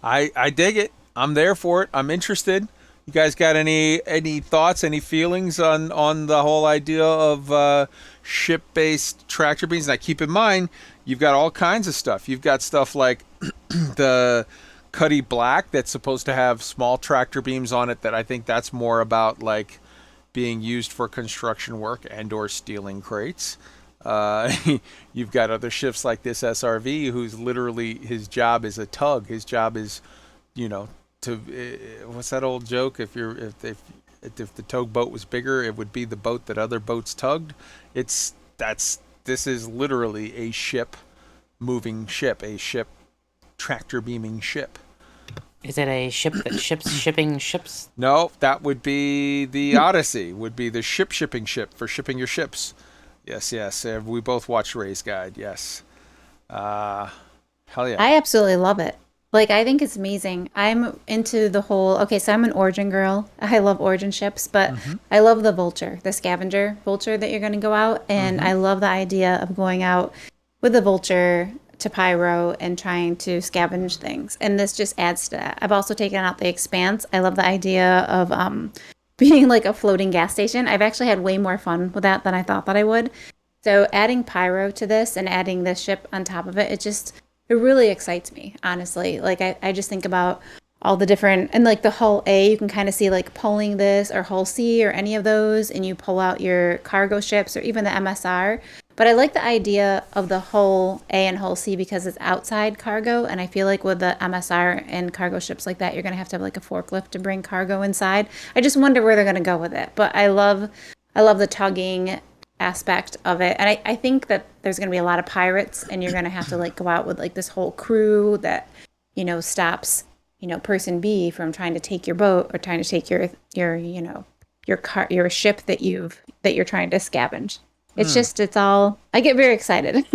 I dig it. I'm there for it. I'm interested. You guys got any thoughts, any feelings on the whole idea of ship-based tractor beams? Now, keep in mind, you've got all kinds of stuff. You've got stuff like the Cuddy Black that's supposed to have small tractor beams on it that I think that's more about like being used for construction work and or stealing crates. You've got other ships like this SRV, who's literally, his job is a tug. His job is, to what's that old joke? If the tugboat was bigger, it would be the boat that other boats tugged. This is literally a ship, moving ship, a ship, tractor beaming ship. Is it a ship that shipping ships? No, that would be the Odyssey. Would be the shipping ship for shipping your ships. Yes. We both watched Ray's Guide. Yes. Hell yeah. I absolutely love it. Like, I think it's amazing. I'm into the whole, so I'm an Origin girl. I love Origin ships, but I love the Vulture, the scavenger Vulture that you're going to go out. And I love the idea of going out with the Vulture to Pyro and trying to scavenge things. And this just adds to that. I've also taken out the Expanse. I love the idea of being like a floating gas station. I've actually had way more fun with that than I thought that I would. So adding Pyro to this and adding this ship on top of it, it really excites me, honestly. Like, I just think about all the different, and like the hull A, you can kind of see like pulling this, or hull C, or any of those, and you pull out your cargo ships, or even the MSR. But I like the idea of the hull A and hull C because it's outside cargo, and I feel like with the MSR and cargo ships like that, you're going to have like a forklift to bring cargo inside. I just wonder where they're going to go with it. But I love the tugging aspect of it, and I think that there's going to be a lot of pirates, and you're going to have to like go out with like this whole crew that stops person B from trying to take your boat, or trying to take your ship that you're trying to scavenge. It's all, I get very excited.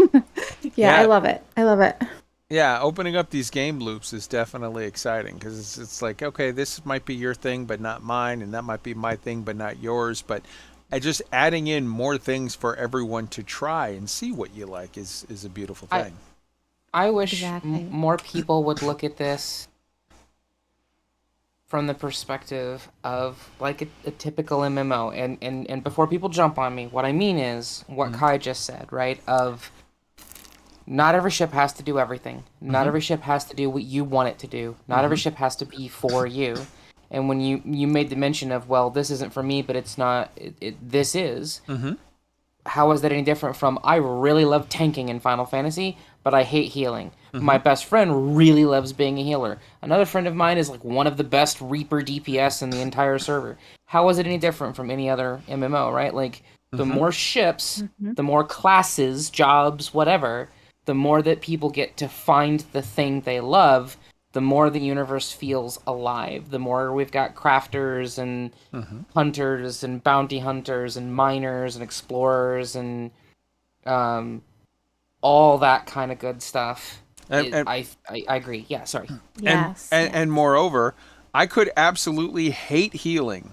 Yeah, I love it. Yeah, opening up these game loops is definitely exciting, because it's like, okay, this might be your thing but not mine, and that might be my thing but not yours, but just adding in more things for everyone to try and see what you like is a beautiful thing. I wish more people would look at this from the perspective of like a typical MMO. And before people jump on me, what I mean is what Kai just said, right? Of not every ship has to do everything. Not every ship has to do what you want it to do. Not every ship has to be for you. And when you made the mention of, well, this isn't for me, but it's not, this is, how is that any different from, I really love tanking in Final Fantasy, but I hate healing. My best friend really loves being a healer. Another friend of mine is like one of the best Reaper DPS in the entire server. How is it any different from any other MMO, right? Like, the more ships, the more classes, jobs, whatever, the more that people get to find the thing they love, the more the universe feels alive. The more we've got crafters and hunters and bounty hunters and miners and explorers and all that kind of good stuff. I agree. Yeah, sorry. Yes. And moreover, I could absolutely hate healing,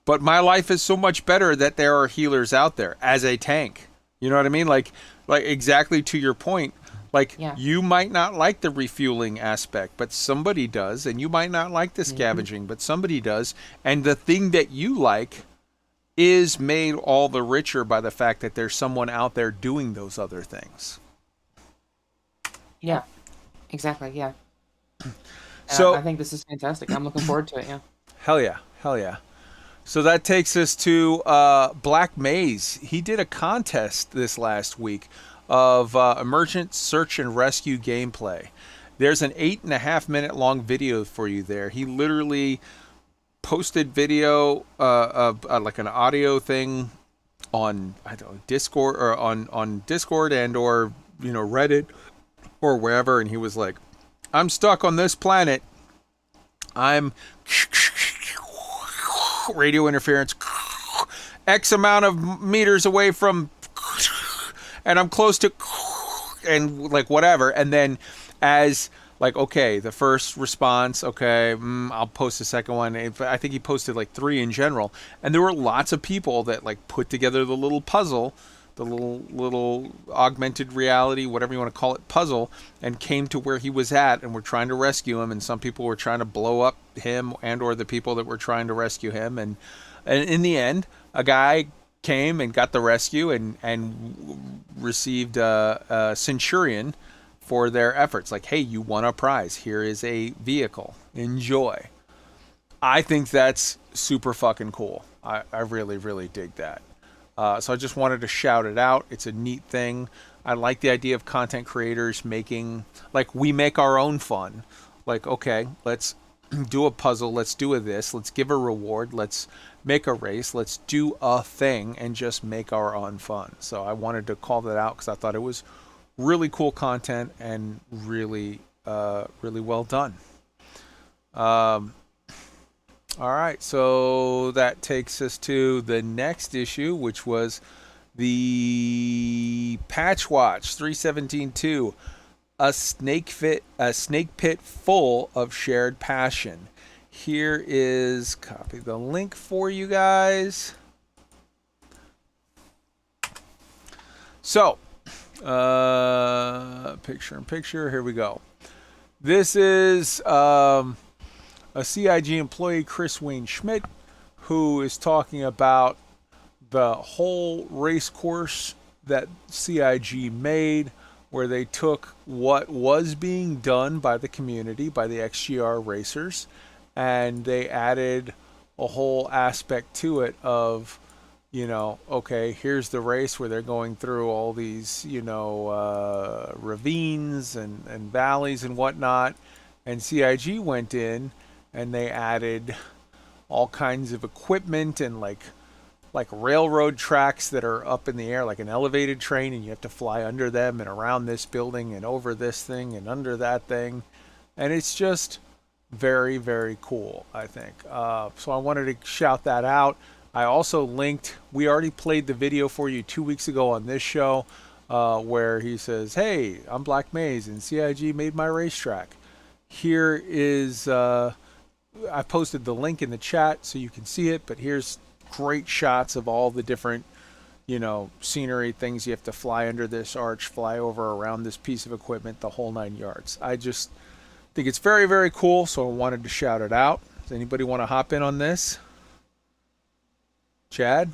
but my life is so much better that there are healers out there as a tank. You know what I mean? Like exactly to your point. Like, you might not like the refueling aspect, but somebody does. And you might not like the scavenging, but somebody does. And the thing that you like is made all the richer by the fact that there's someone out there doing those other things. Yeah, exactly, yeah. So I think this is fantastic. I'm looking forward to it, yeah. Hell yeah. So that takes us to Black Maze. He did a contest this last week of emergent search and rescue gameplay. There's an 8.5 minute long video for you there. He literally posted video of like an audio thing on Discord, or on Discord and or Reddit or wherever, and he was like, I'm stuck on this planet. I'm radio interference X amount of meters away from, and I'm close to, and like whatever. And then as like, okay, the first response, okay, I'll post the second one. I think he posted like 3 in general. And there were lots of people that like put together the little puzzle, the little augmented reality, whatever you want to call it, puzzle, and came to where he was at and were trying to rescue him. And some people were trying to blow up him and or the people that were trying to rescue him. And in the end, a guy came and got the rescue and received a Centurion for their efforts. Like, hey, you won a prize. Here is a vehicle. Enjoy. I think that's super fucking cool. I really, really dig that. So I just wanted to shout it out. It's a neat thing. I like the idea of content creators making, like, we make our own fun. Like, okay, let's do a puzzle, let's do this, let's give a reward, let's make a race, let's do a thing and just make our own fun. So I wanted to call that out because I thought it was really cool content and really, really well done. All right, so that takes us to the next issue, which was the Patch Watch 317.2, a snake pit full of shared passion. Here is, copy the link for you guys. So, picture in picture, here we go. This is a CIG employee, Chris Wayne Schmidt, who is talking about the whole race course that CIG made, where they took what was being done by the community, by the XGR racers, and they added a whole aspect to it of, you know, okay, here's the race where they're going through all these, you know, ravines and valleys and whatnot, and CIG went in and they added all kinds of equipment and like railroad tracks that are up in the air, like an elevated train, and you have to fly under them and around this building and over this thing and under that thing. And it's just very, very cool, I think. So I wanted to shout that out. I also linked, we already played the video for you 2 weeks ago on this show, where he says, hey, I'm Black Maze and CIG made my racetrack. Here is, I posted the link in the chat so you can see it, but here's great shots of all the different, you know, scenery, things you have to fly under this arch, fly over around this piece of equipment, the whole 9 yards. I just think it's very, very cool, so I wanted to shout it out. Does anybody want to hop in on this? Chad?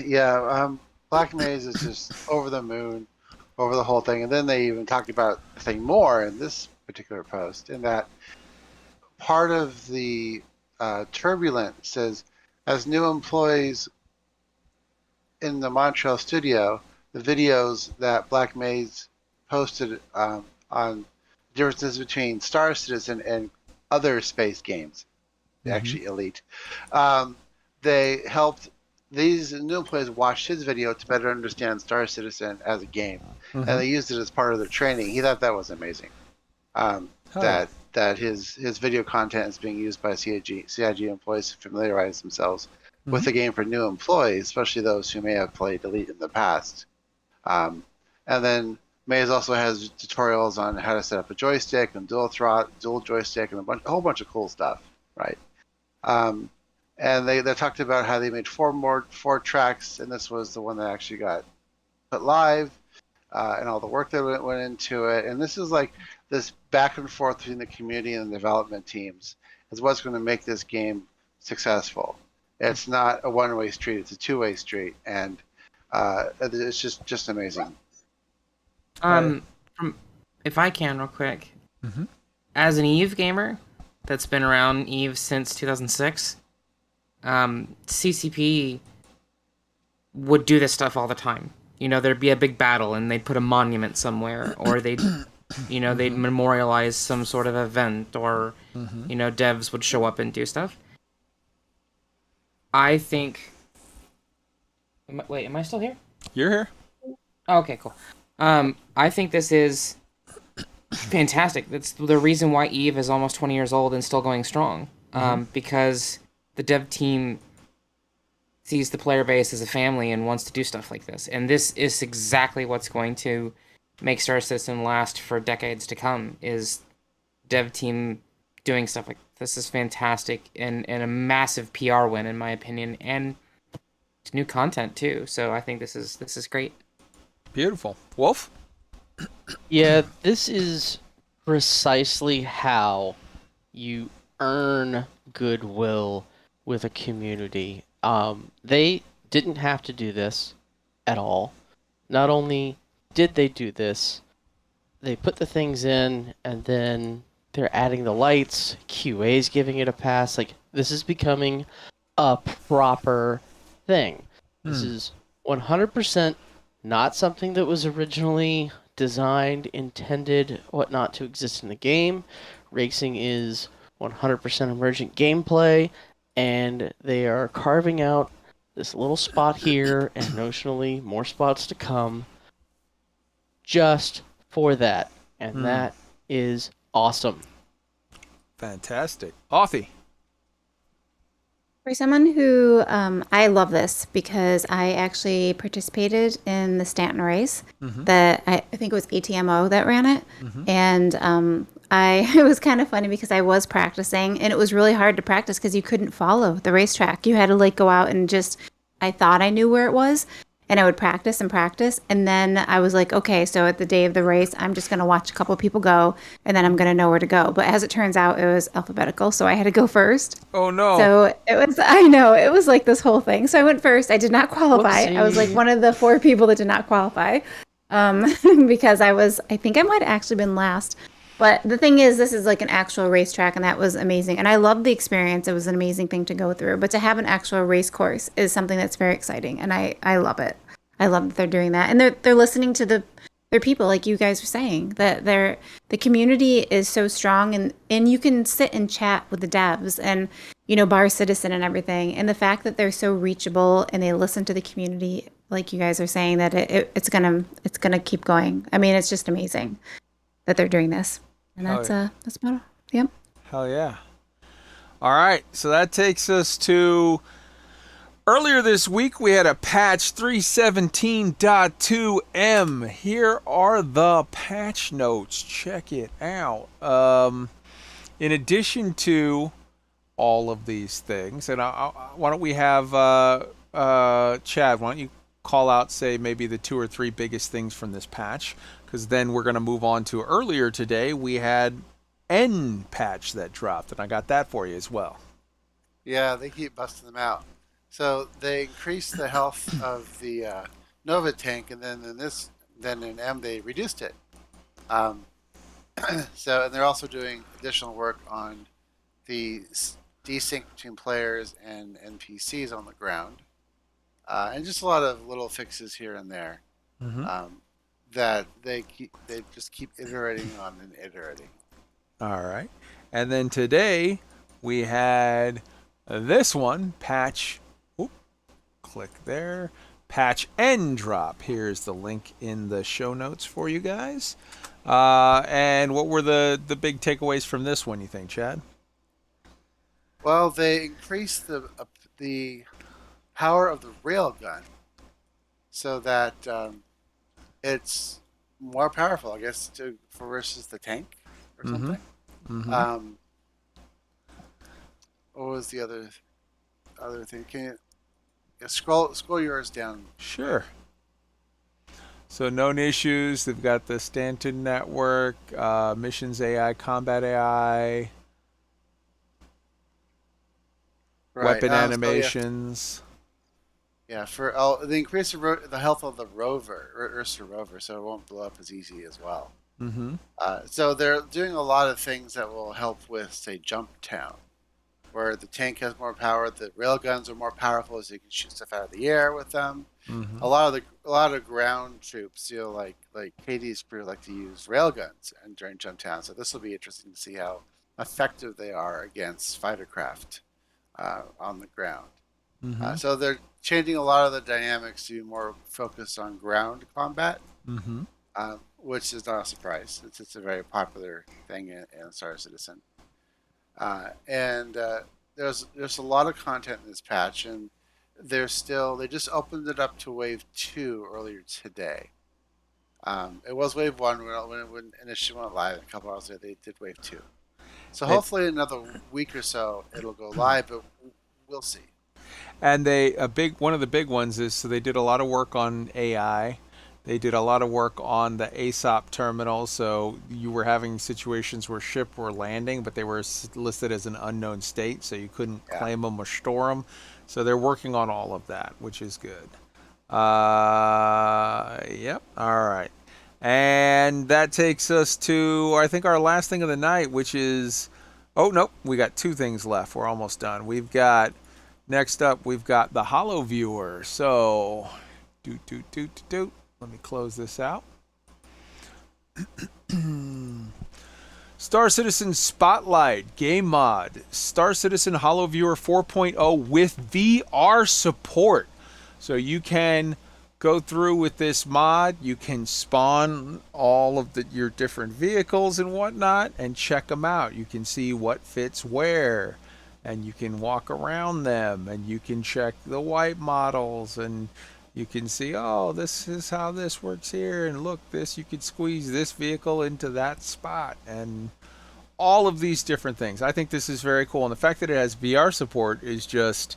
Yeah, Black Maze is just over the moon, over the whole thing. And then they even talked about the thing more in this particular post, in that part of the Turbulent says, as new employees in the Montreal studio, the videos that Black Maze posted on differences between Star Citizen and other space games, actually Elite, they helped these new employees watch his video to better understand Star Citizen as a game, and they used it as part of their training. He thought that was amazing. That his video content is being used by CIG employees to familiarize themselves with the game for new employees, especially those who may have played Elite in the past. And then Maze also has tutorials on how to set up a joystick and dual joystick and a whole bunch of cool stuff, right? And they talked about how they made four tracks, and this was the one that actually got put live, and all the work that went into it. And this is like this back and forth between the community and the development teams is what's going to make this game successful. It's not a one-way street; it's a two-way street, and it's just amazing. If I can, real quick, as an EVE gamer that's been around EVE since 2006, CCP would do this stuff all the time. You know, there'd be a big battle and they'd put a monument somewhere, or they'd, you know, they'd memorialize some sort of event, or, you know, devs would show up and do stuff. I think... Wait, am I still here? You're here. Oh, okay, cool. I think this is fantastic. That's the reason why EVE is almost 20 years old and still going strong. Because the dev team sees the player base as a family and wants to do stuff like this. And this is exactly what's going to make Star Citizen last for decades to come, is dev team doing stuff like this. Is fantastic and a massive PR win, in my opinion, and it's new content too. So I think this is great. Beautiful. Wolf? Yeah, this is precisely how you earn goodwill with a community. They didn't have to do this at all. Not only did they do this, they put the things in, and then they're adding the lights. QA's giving it a pass. Like, this is becoming a proper thing. This is 100% not something that was originally designed, intended, whatnot to exist in the game. Racing is 100% emergent gameplay, and they are carving out this little spot here and notionally more spots to come just for that. And that is awesome. Fantastic. Authy. For someone who, I love this because I actually participated in the Stanton race that I think it was ATMO that ran it. And it was kind of funny because I was practicing and it was really hard to practice because you couldn't follow the racetrack. You had to like go out and just, I thought I knew where it was. And I would practice and practice. And then I was like, okay, so at the day of the race, I'm just going to watch a couple people go and then I'm going to know where to go. But as it turns out, it was alphabetical. So I had to go first. Oh, no. So I know, it was like this whole thing. So I went first. I did not qualify. Whoopsie. I was like one of the 4 people that did not qualify because I think I might have actually been last. But the thing is, this is like an actual racetrack, and that was amazing. And I loved the experience. It was an amazing thing to go through. But to have an actual race course is something that's very exciting, and I love it. I love that they're doing that, and they're listening to their people, like you guys were saying. That the community is so strong, and you can sit and chat with the devs, and Bar Citizen and everything. And the fact that they're so reachable and they listen to the community, like you guys are saying, that it's gonna keep going. I mean, it's just amazing that they're doing this. And that's about it. Yep. Hell yeah. All right. So that takes us to earlier this week. We had a patch 317.2M. Here are the patch notes. Check it out. In addition to all of these things, and why don't we have Chad, why don't you call out, say, maybe the 2 or 3 biggest things from this patch, because then we're going to move on to earlier today. We had N patch that dropped, and I got that for you as well. Yeah, they keep busting them out. So they increased the health of the Nova tank, and then in M they reduced it. And they're also doing additional work on the desync between players and NPCs on the ground, and just a lot of little fixes here and there. That they just keep iterating on and iterating. All right. And then today we had this one, patch, click there, patch N drop. Here's the link in the show notes for you guys. And what were the big takeaways from this one, you think, Chad? Well, they increased the power of the railgun so that it's more powerful, I guess, for versus the tank or something. What was the other thing? Can you scroll yours down? Sure. So known issues. They've got the Stanton network, missions AI, combat AI, weapon animations. Yeah, they increase the health of the rover, Ursa rover, so it won't blow up as easy as well. So they're doing a lot of things that will help with, say, Jump Town, where the tank has more power, the railguns are more powerful, so you can shoot stuff out of the air with them. A lot of ground troops, like Katie's crew, like to use railguns and during Jump Town. So this will be interesting to see how effective they are against fighter craft on the ground. So they're changing a lot of the dynamics to be more focused on ground combat, which is not a surprise. It's a very popular thing in Star Citizen. And there's a lot of content in this patch, and they just opened it up to Wave 2 earlier today. It was Wave 1 when it initially went live. A couple hours later, they did Wave 2. So hopefully another week or so it'll go live, but we'll see. And one of the big ones is, so they did a lot of work on AI. They did a lot of work on the ASOP terminal, so you were having situations where ships were landing, but they were listed as an unknown state, so you couldn't claim them or store them. So they're working on all of that, which is good. Yep. All right. And that takes us to, I think, our last thing of the night, which is, oh, nope, we got 2 things left. We're almost done. We've got Next up, we've got the Holo Viewer. So, let me close this out. Star Citizen Spotlight Game Mod. Star Citizen Holo Viewer 4.0 with VR support. So you can go through with this mod. You can spawn all of your different vehicles and whatnot and check them out. You can see what fits where. And you can walk around them. And you can check the white models. And you can see, oh, this is how this works here. And look, you could squeeze this vehicle into that spot. And all of these different things. I think this is very cool. And the fact that it has VR support is just,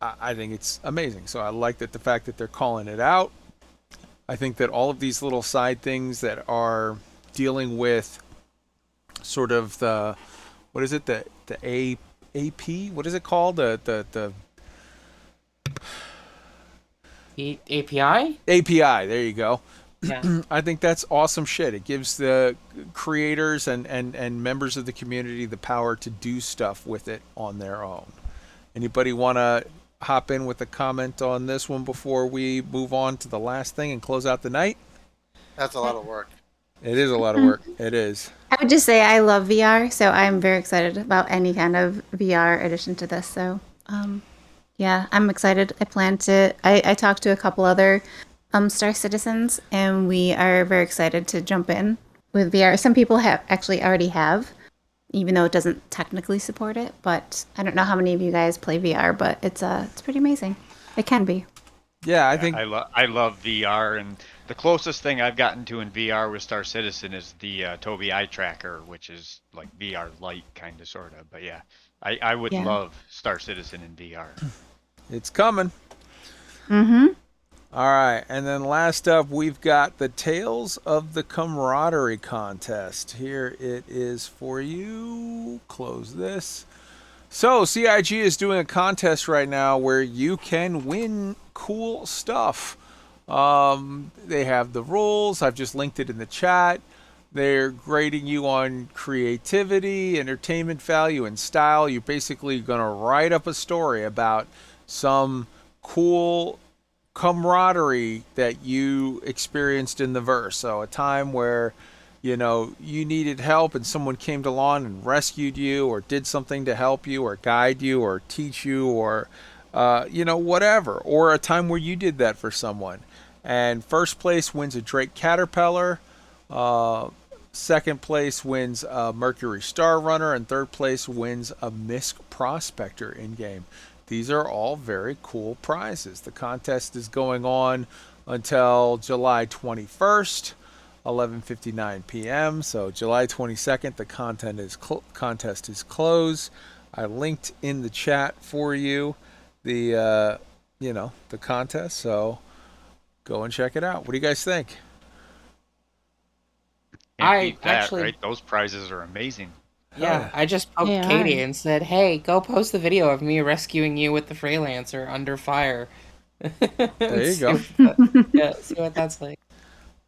I think it's amazing. So I like that the fact that they're calling it out. I think that all of these little side things that are dealing with sort of the, what is it, the AP? What is it called? The API? API, there you go. Yeah. I think that's awesome shit. It gives the creators and members of the community the power to do stuff with it on their own. Anybody want to hop in with a comment on this one before we move on to the last thing and close out the night? That's a lot of work. It is a lot of work. It is. I would just say I love VR, so I'm very excited about any kind of VR addition to this. So, yeah, I'm excited. I talked to a couple other Star Citizens, and we are very excited to jump in with VR. Some people already have, even though it doesn't technically support it. But I don't know how many of you guys play VR, but it's pretty amazing. It can be. Yeah, I think I love VR, and the closest thing I've gotten to in VR with Star Citizen is the Tobii Eye Tracker, which is like VR light, kind of, sort of. But yeah, I would love Star Citizen in VR. it's coming. Mm-hmm. All right, and then last up, we've got the Tales of the Camaraderie contest. Here it is for you. Close this. So, CIG is doing a contest right now where you can win cool stuff. They have the rules. I've just linked it in the chat. They're grading you on creativity, entertainment value, and style. You're basically going to write up a story about some cool camaraderie that you experienced in the verse. So a time where, you know, you needed help and someone came along and rescued you or did something to help you or guide you or teach you or, you know, whatever. Or a time where you did that for someone. And first place wins a Drake Caterpillar. Second place wins a Mercury Star Runner. And third place wins a MISC Prospector in-game. These are all very cool prizes. The contest is going on until July 21st, 11:59 p.m. So July 22nd, the contest is closed. I linked in the chat for you the the contest. So go and check it out. What do you guys think? Can't beat that, right? Those prizes are amazing. Yeah, I just poked They Katie are. and said, "Hey, go post the video of me rescuing you with the Freelancer under fire." There you go. See what that's like.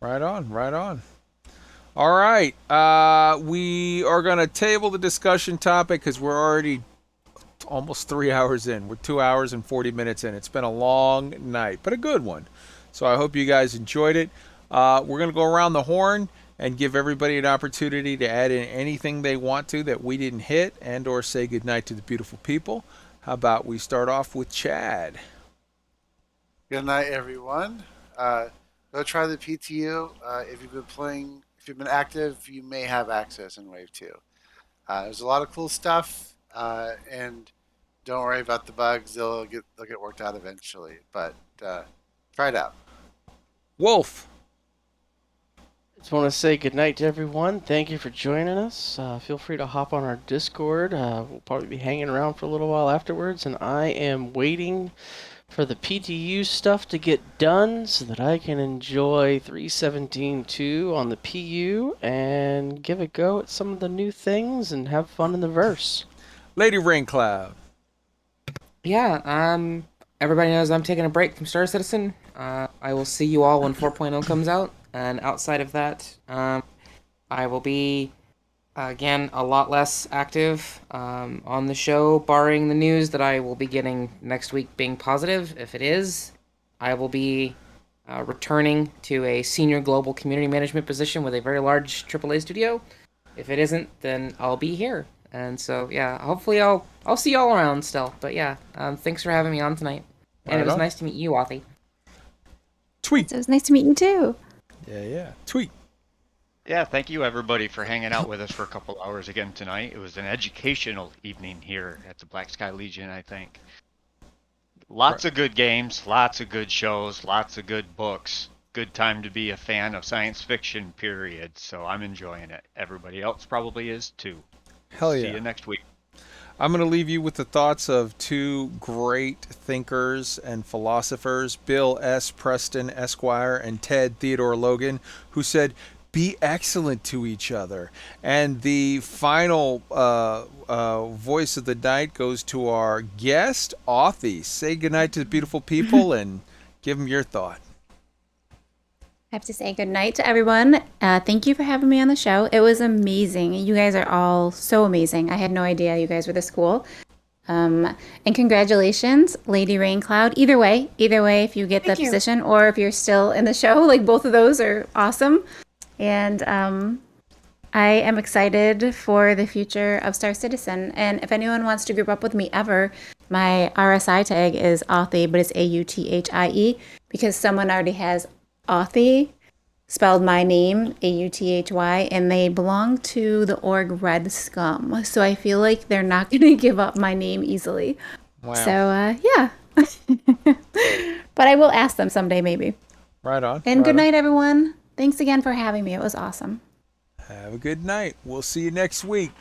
Right on, right on. All right, we are going to table the discussion topic because we're already almost 3 hours in. We're 2 hours and 40 minutes in. It's been a long night, but a good one. So I hope you guys enjoyed it. We're going to go around the horn and give everybody an opportunity to add in anything they want to that we didn't hit and or say goodnight to the beautiful people. How about we start off with Chad? Good night, everyone. Go try the PTU. If you've been active, you may have access in Wave 2. There's a lot of cool stuff, and don't worry about the bugs. They'll get worked out eventually. But try it out. Wolf. Just want to say goodnight to everyone. Thank you for joining us. Feel free to hop on our Discord. We'll probably be hanging around for a little while afterwards, and I am waiting for the PTU stuff to get done so that I can enjoy 3.17.2 on the PU and give a go at some of the new things and have fun in the verse. Lady Raincloud. Yeah, everybody knows I'm taking a break from Star Citizen. I will see you all when 4.0 comes out. And outside of that, I will be Again, a lot less active on the show, barring the news that I will be getting next week being positive. If it is, I will be returning to a senior global community management position with a very large AAA studio. If it isn't, then I'll be here. And so, yeah, hopefully I'll see y'all around still. But yeah, thanks for having me on tonight. And it was nice to meet you, Authy. Tweet. So it was nice to meet you too. Yeah. Tweet. Yeah, thank you everybody for hanging out with us for a couple hours again tonight. It was an educational evening here at the Black Sky Legion, I think. Lots of good games, lots of good shows, lots of good books. Good time to be a fan of science fiction, period. So I'm enjoying it. Everybody else probably is too. Hell yeah. See you next week. I'm going to leave you with the thoughts of two great thinkers and philosophers, Bill S. Preston, Esquire, and Ted Theodore Logan, who said, be excellent to each other. And the final voice of the night goes to our guest, Authy. Say goodnight to the beautiful people and give them your thought. I have to say good night to everyone. Thank you for having me on the show. It was amazing. You guys are all so amazing. I had no idea you guys were this cool. And congratulations, Lady Raincloud. Either way, if you get the position or if you're still in the show, like both of those are awesome. And I am excited for the future of Star Citizen. And if anyone wants to group up with me ever, my RSI tag is Authy, but it's AUTHIE because someone already has Authy spelled my name, AUTHY, and they belong to the org Red Scum. So I feel like they're not going to give up my name easily. Wow. So, yeah. But I will ask them someday, maybe. Right on. And good night, everyone. Thanks again for having me. It was awesome. Have a good night. We'll see you next week.